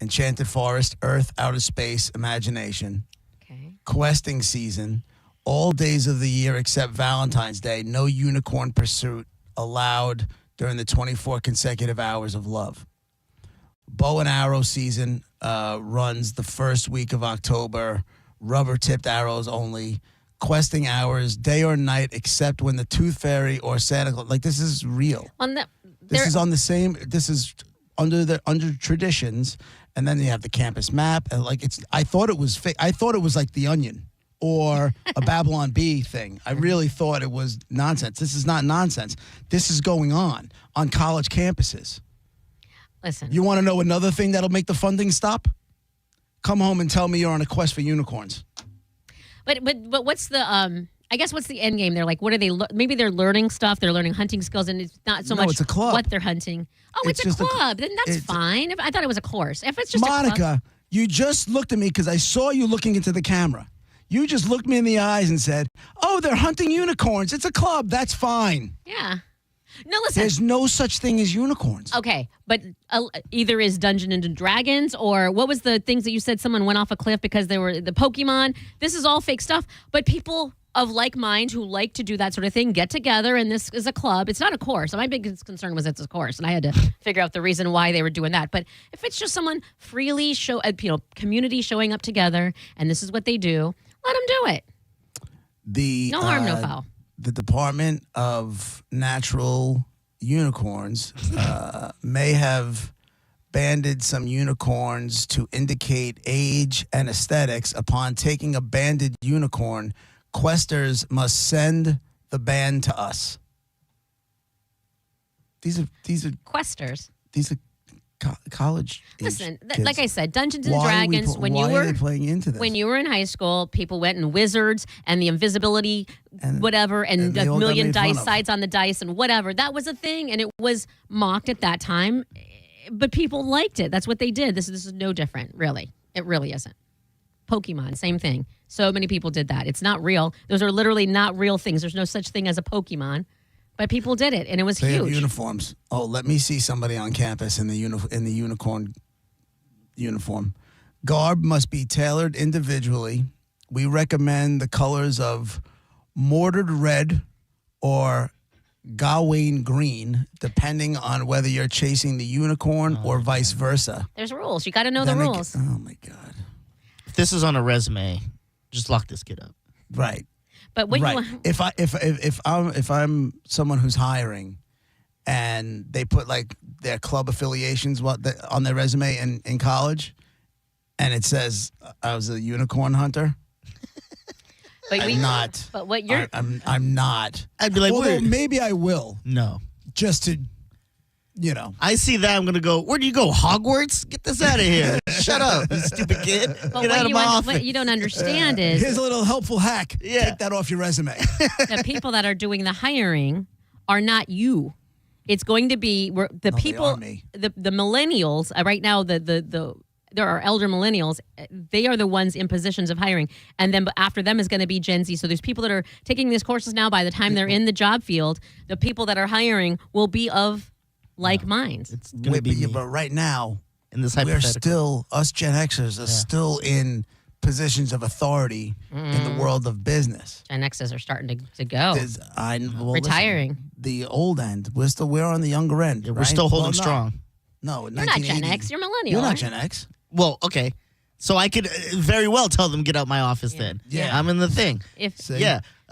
enchanted forest, earth, outer space, imagination, questing season, all days of the year except Valentine's Day, no unicorn pursuit allowed during the 24 consecutive hours of love. Bow and arrow season runs the first week of October, rubber-tipped arrows only, questing hours, day or night, except when the Tooth Fairy or Santa Claus, like this is real. This is on the same. This is under traditions, and then you have the campus map. And I thought it was fake. I thought it was like The Onion or a Babylon Bee thing. I really thought it was nonsense. This is not nonsense. This is going on college campuses. Listen, you want to know another thing that'll make the funding stop? Come home and tell me you're on a quest for unicorns. But what's the I guess what's the end game? They're like, what are they? Maybe they're learning stuff. They're learning hunting skills, and it's not so much it's a club. what they're hunting. Oh, it's a just club. Then that's fine. I thought it was a course. If it's just Monica, a club, you just looked at me because I saw you looking into the camera. You just looked me in the eyes and said, "Oh, they're hunting unicorns. It's a club. That's fine." Yeah. No, listen. There's no such thing as unicorns. Okay, but either is Dungeons and Dragons, or what was the things that you said someone went off a cliff because they were the Pokemon? This is all fake stuff. But people of like mind who like to do that sort of thing get together, and this is a club. It's not a course. My biggest concern was it's a course, and I had to figure out the reason why they were doing that. But if it's just someone freely community showing up together, and this is what they do, let them do it. No harm, no foul. The Department of Natural Unicorns may have banded some unicorns to indicate age and aesthetics. Upon taking a banded unicorn, questers must send the band to us. These are questers. These are college. Listen, like I said, Dungeons and Why are we Dragons. why are they playing into this? When you were in high school, people went in wizards and the invisibility, and they a all got million made fun dice of. sides on the dice and whatever. That was a thing, and it was mocked at that time. But people liked it. That's what they did. This is no different, really. It really isn't. Pokemon, same thing. So many people did that. It's not real. Those are literally not real things. There's no such thing as a Pokemon. But people did it, and it was They have huge. uniforms. Oh, let me see somebody on campus in the unicorn uniform. Garb must be tailored individually. We recommend the colors of mortared red or Gawain green, depending on whether you're chasing the unicorn or vice versa. There's rules. You got to know the rules. Oh my God! If this is on a resume, just lock this kid up. Right. But when right. you If I'm someone who's hiring, and they put like their club affiliations on their resume in college, and it says I was a unicorn hunter. But I'm not. But what you're I'm not. I'd be like, although wait. maybe I will. No. just to, you know. I see that. I'm going to go, where do you go, Hogwarts? Get this out of here. Shut up, you stupid kid. But Get out of my office. what you don't understand is Here's a little helpful hack. Yeah. Take that off your resume. the people that are doing the hiring are not you. It's going to be the people, the millennials right now. There are elder millennials. They are the ones in positions of hiring, and then after them is going to be Gen Z. So there's people that are taking these courses now. By the time they're in the job field, the people that are hiring will be of like minds. It's going to be me. But right now, in this we're still, us Gen Xers are still in positions of authority in the world of business. Gen Xers are starting to go. Retiring. Listen, the old end. We're on the younger end. We're still holding strong. No, you're not Gen X. You're millennial. You're not Gen X. Well, okay. So I could very well tell them, get out my office then. Yeah. I'm in the thing.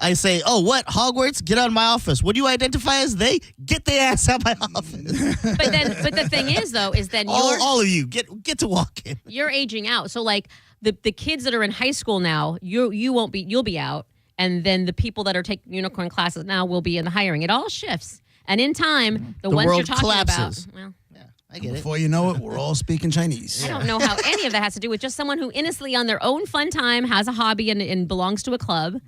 I say, oh, what? Hogwarts? Get out of my office. What do you identify as? They? Get their ass out of my office. But the thing is, though, is that all of you, get to walk in. You're aging out. So, like, the kids that are in high school now, you'll be out. And then the people that are taking unicorn classes now will be in the hiring. It all shifts. And in time, the ones world you're talking collapses. about... Well, I get Before you know it, we're all speaking Chinese. I don't know how any of that has to do with just someone who innocently on their own fun time has a hobby and belongs to a club.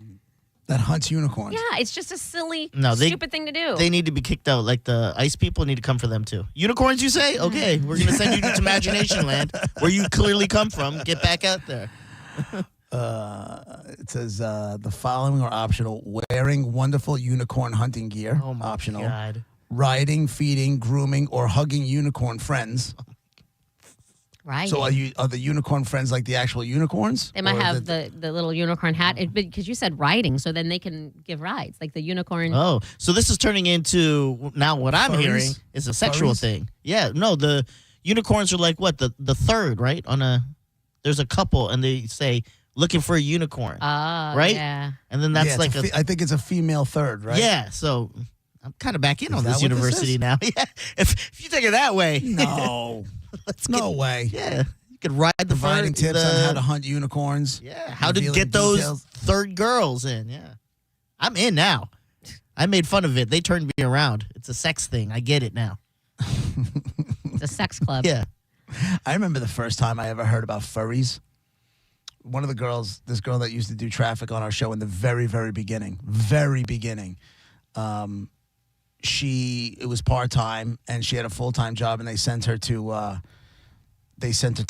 That hunts unicorns. Yeah, it's just a silly, stupid thing to do. They need to be kicked out. Like the ice people need to come for them too. Unicorns, you say? Okay, we're going to send you to Imagination Land where you clearly come from. Get back out there. It says the following are optional. Wearing wonderful unicorn hunting gear. Oh my optional. God. Riding, feeding, grooming, or hugging unicorn friends. Right. So are the unicorn friends like the actual unicorns? They might have the little unicorn hat because you said riding, so then they can give rides like the unicorn. Oh, so this is turning into now what I'm hearing is a sexual thing. Yeah, no, the unicorns are like what the third, right? There's a couple and they say looking for a unicorn, right? Yeah, and then that's like I think it's a female third, right? Yeah, so I'm kind of back in on this university now. Yeah, if you take it that way, no. No way. Yeah. You could ride the providing tips on how to hunt unicorns. Yeah. How to get those third girls in. Yeah. I'm in now. I made fun of it. They turned me around. It's a sex thing. I get it now. It's a sex club. Yeah. I remember the first time I ever heard about furries. One of the girls, this girl that used to do traffic on our show in the very, very beginning, it was part-time and she had a full-time job and they sent her to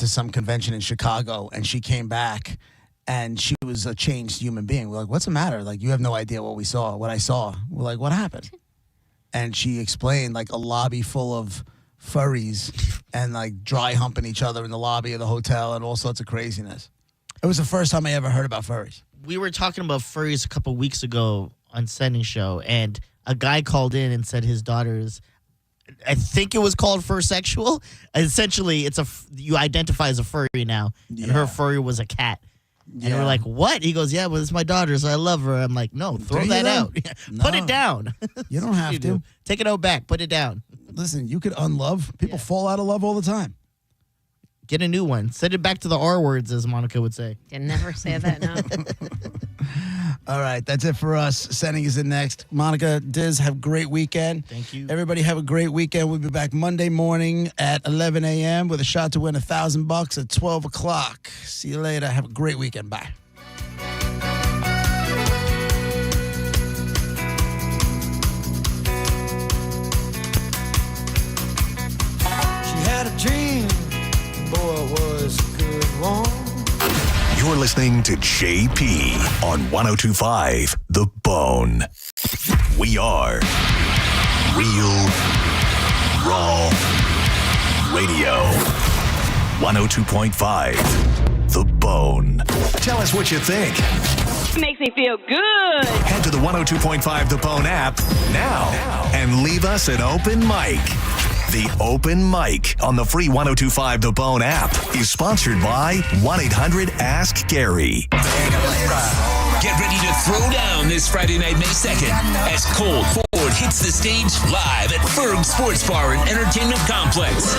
some convention in Chicago and she came back and she was a changed human being. We're like, what's the matter? Like, you have no idea what I saw. We're like, what happened? And she explained like a lobby full of furries and like dry humping each other in the lobby of the hotel and all sorts of craziness. It was the first time I ever heard about furries. We were talking about furries a couple weeks ago on Sending Show and a guy called in and said his daughter's, I think it was called fursexual. Essentially, you identify as a furry now, and her furry was a cat. And we're like, what? He goes, yeah, well, it's my daughter, so I love her. I'm like, no, throw that out. Put it down. You don't have to. Take it out back. Put it down. Listen, you could unlove. People fall out of love all the time. Get a new one. Send it back to the R words, as Monica would say. Can never say that now. All right, that's it for us. Sending is in next. Monica, Diz, have a great weekend. Thank you. Everybody have a great weekend. We'll be back Monday morning at 11 a.m. with a shot to win $1,000 at 12 o'clock. See you later. Have a great weekend. Bye. She had a dream. Boy, it was a good one. You're listening to JP on 102.5 The Bone. We are Real Raw Radio. 102.5 The Bone. Tell us what you think. Makes me feel good. Head to the 102.5 The Bone app now and leave us an open mic. The Open Mic on the free 102.5 The Bone app is sponsored by 1-800-ASK-GARY. Get ready to throw down this Friday night, May 2nd, as Colt Ford hits the stage live at Ferg Sports Bar and Entertainment Complex.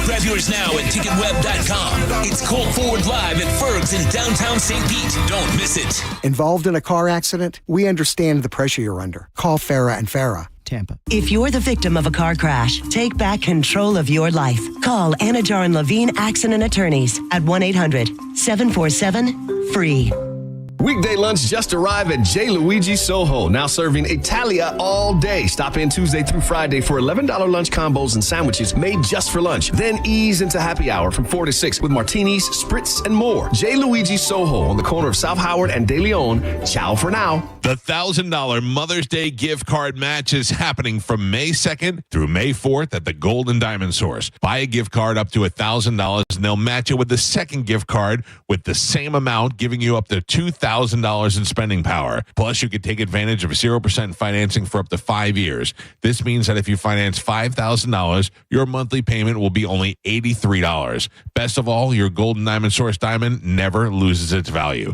Grab yours now at ticketweb.com. It's Colt Ford live at Ferg's in downtown St. Pete. Don't miss it. Involved in a car accident? We understand the pressure you're under. Call Farah and Farah. Tampa. If you're the victim of a car crash, take back control of your life. Call Anajar and Levine Accident Attorneys at 1-800-747-FREE. Weekday lunch just arrived at J. Luigi Soho, now serving Italia all day. Stop in Tuesday through Friday for $11 lunch combos and sandwiches made just for lunch. Then ease into happy hour from 4 to 6 with martinis, spritz, and more. J. Luigi Soho on the corner of South Howard and De Leon. Ciao for now. The $1,000 Mother's Day gift card match is happening from May 2nd through May 4th at the Gold and Diamond Source. Buy a gift card up to $1,000 and they'll match it with the second gift card with the same amount, giving you up to $2,000 in spending power. Plus, you can take advantage of 0% financing for up to 5 years. This means that if you finance $5,000, your monthly payment will be only $83. Best of all, your Gold and Diamond Source diamond never loses its value.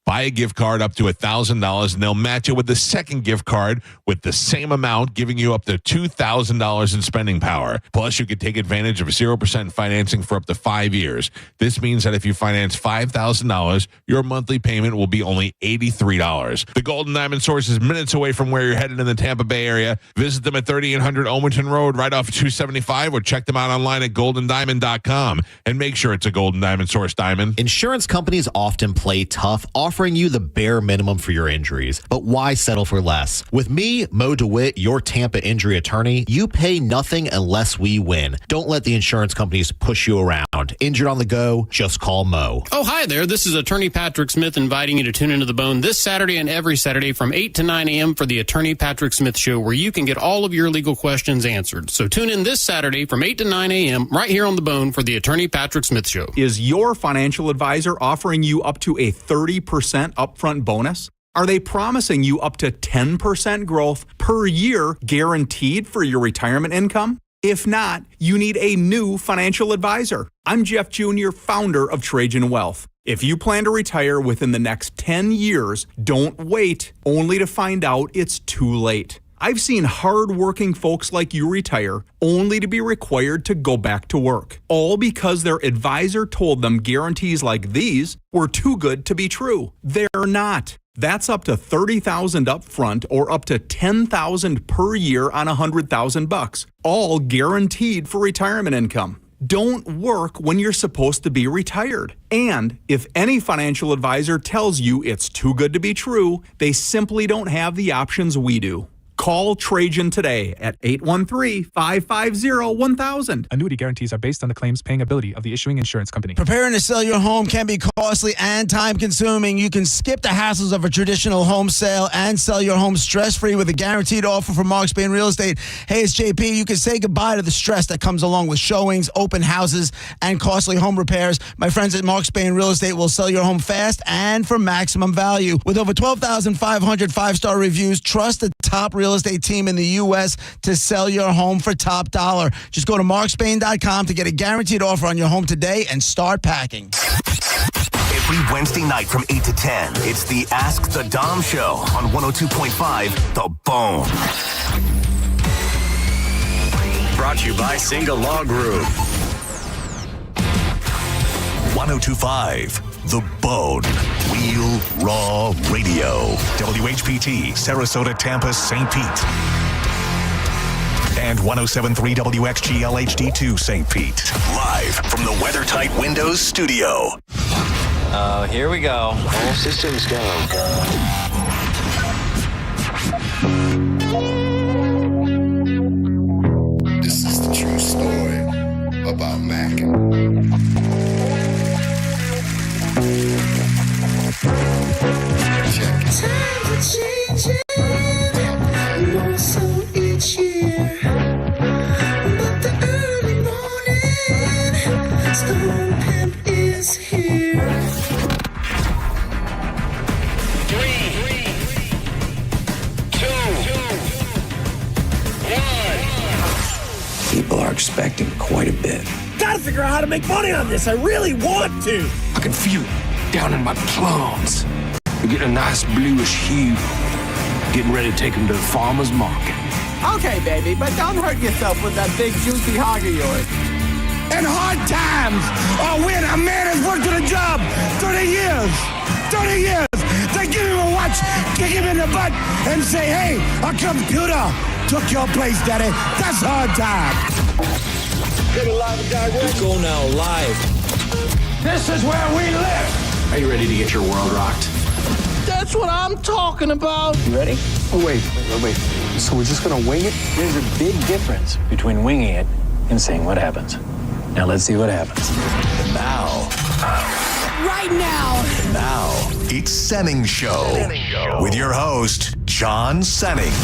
Buy a gift card up to $1,000 and they'll match it with the second gift card with the same amount, giving you up to $2,000 in spending power. Plus, you can take advantage of 0% financing for up to 5 years. This means that if you finance $5,000, your monthly payment will be only $83. The Golden Diamond Source is minutes away from where you're headed in the Tampa Bay area. Visit them at 3800 Omenton Road, right off 275, or check them out online at goldendiamond.com. And make sure it's a Golden Diamond Source diamond. Insurance companies often play tough, offering you the bare minimum for your injuries. But why settle for less? With me, Mo DeWitt, your Tampa injury attorney, you pay nothing unless we win. Don't let the insurance companies push you around. Injured on the go, just call Mo. Oh, hi there. This is Attorney Patrick Smith inviting you to tune into The Bone this Saturday and every Saturday from 8 to 9 a.m. for the Attorney Patrick Smith Show, where you can get all of your legal questions answered. So tune in this Saturday from 8 to 9 a.m. right here on The Bone for the Attorney Patrick Smith Show. Is your financial advisor offering you up to a 30% upfront bonus? Are they promising you up to 10% growth per year guaranteed for your retirement income? If not, you need a new financial advisor. I'm Jeff Jr., founder of Trajan Wealth. If you plan to retire within the next 10 years, don't wait only to find out it's too late. I've seen hard-working folks like you retire only to be required to go back to work, all because their advisor told them guarantees like these were too good to be true. They're not. That's up to $30,000 up front or up to $10,000 per year on $100,000, all guaranteed for retirement income. Don't work when you're supposed to be retired. And if any financial advisor tells you it's too good to be true, they simply don't have the options we do. Call Trajan today at 813-550-1000. Annuity guarantees are based on the claims paying ability of the issuing insurance company. Preparing to sell your home can be costly and time-consuming. You can skip the hassles of a traditional home sale and sell your home stress-free with a guaranteed offer from Mark Spain Real Estate. Hey, it's JP. You can say goodbye to the stress that comes along with showings, open houses, and costly home repairs. My friends at Mark Spain Real Estate will sell your home fast and for maximum value. With over 12,500 five-star reviews, trust the top real estate team in the U.S. to sell your home for top dollar. Just go to markspain.com to get a guaranteed offer on your home today and start packing. Every Wednesday night from 8 to 10, it's the Ask the Dom Show on 102.5 The Bone. Brought to you by Single Law Group. 102.5 The Bone. Real Raw Radio. WHPT, Sarasota, Tampa, St. Pete. And 107.3 WXGL HD2 St. Pete. Live from the WeatherTight Windows studio. Oh, here we go. All systems go. This is the true story about Mac. Times are changing, more so each year. But the early morning Stone Pimp is here. 3, 2, 1. People are expecting quite a bit. Gotta figure out how to make money on this. I really want to. I can feel it down in my plums. We're getting a nice bluish hue. Getting ready to take them to the farmer's market. Okay, baby, but don't hurt yourself with that big juicy hog of yours. In hard times, or when a man has worked at a job 30 years, they give him a watch, kick him in the butt, and say, hey, our computer, took your place, Daddy. That's hard time. Let's go now live. This is where we live. Are you ready to get your world rocked? That's what I'm talking about. You ready? Oh, wait. So we're just going to wing it? There's a big difference between winging it and seeing what happens. Now let's see what happens. Now. Right now. Now, it's Senning Show with your host, John Senning.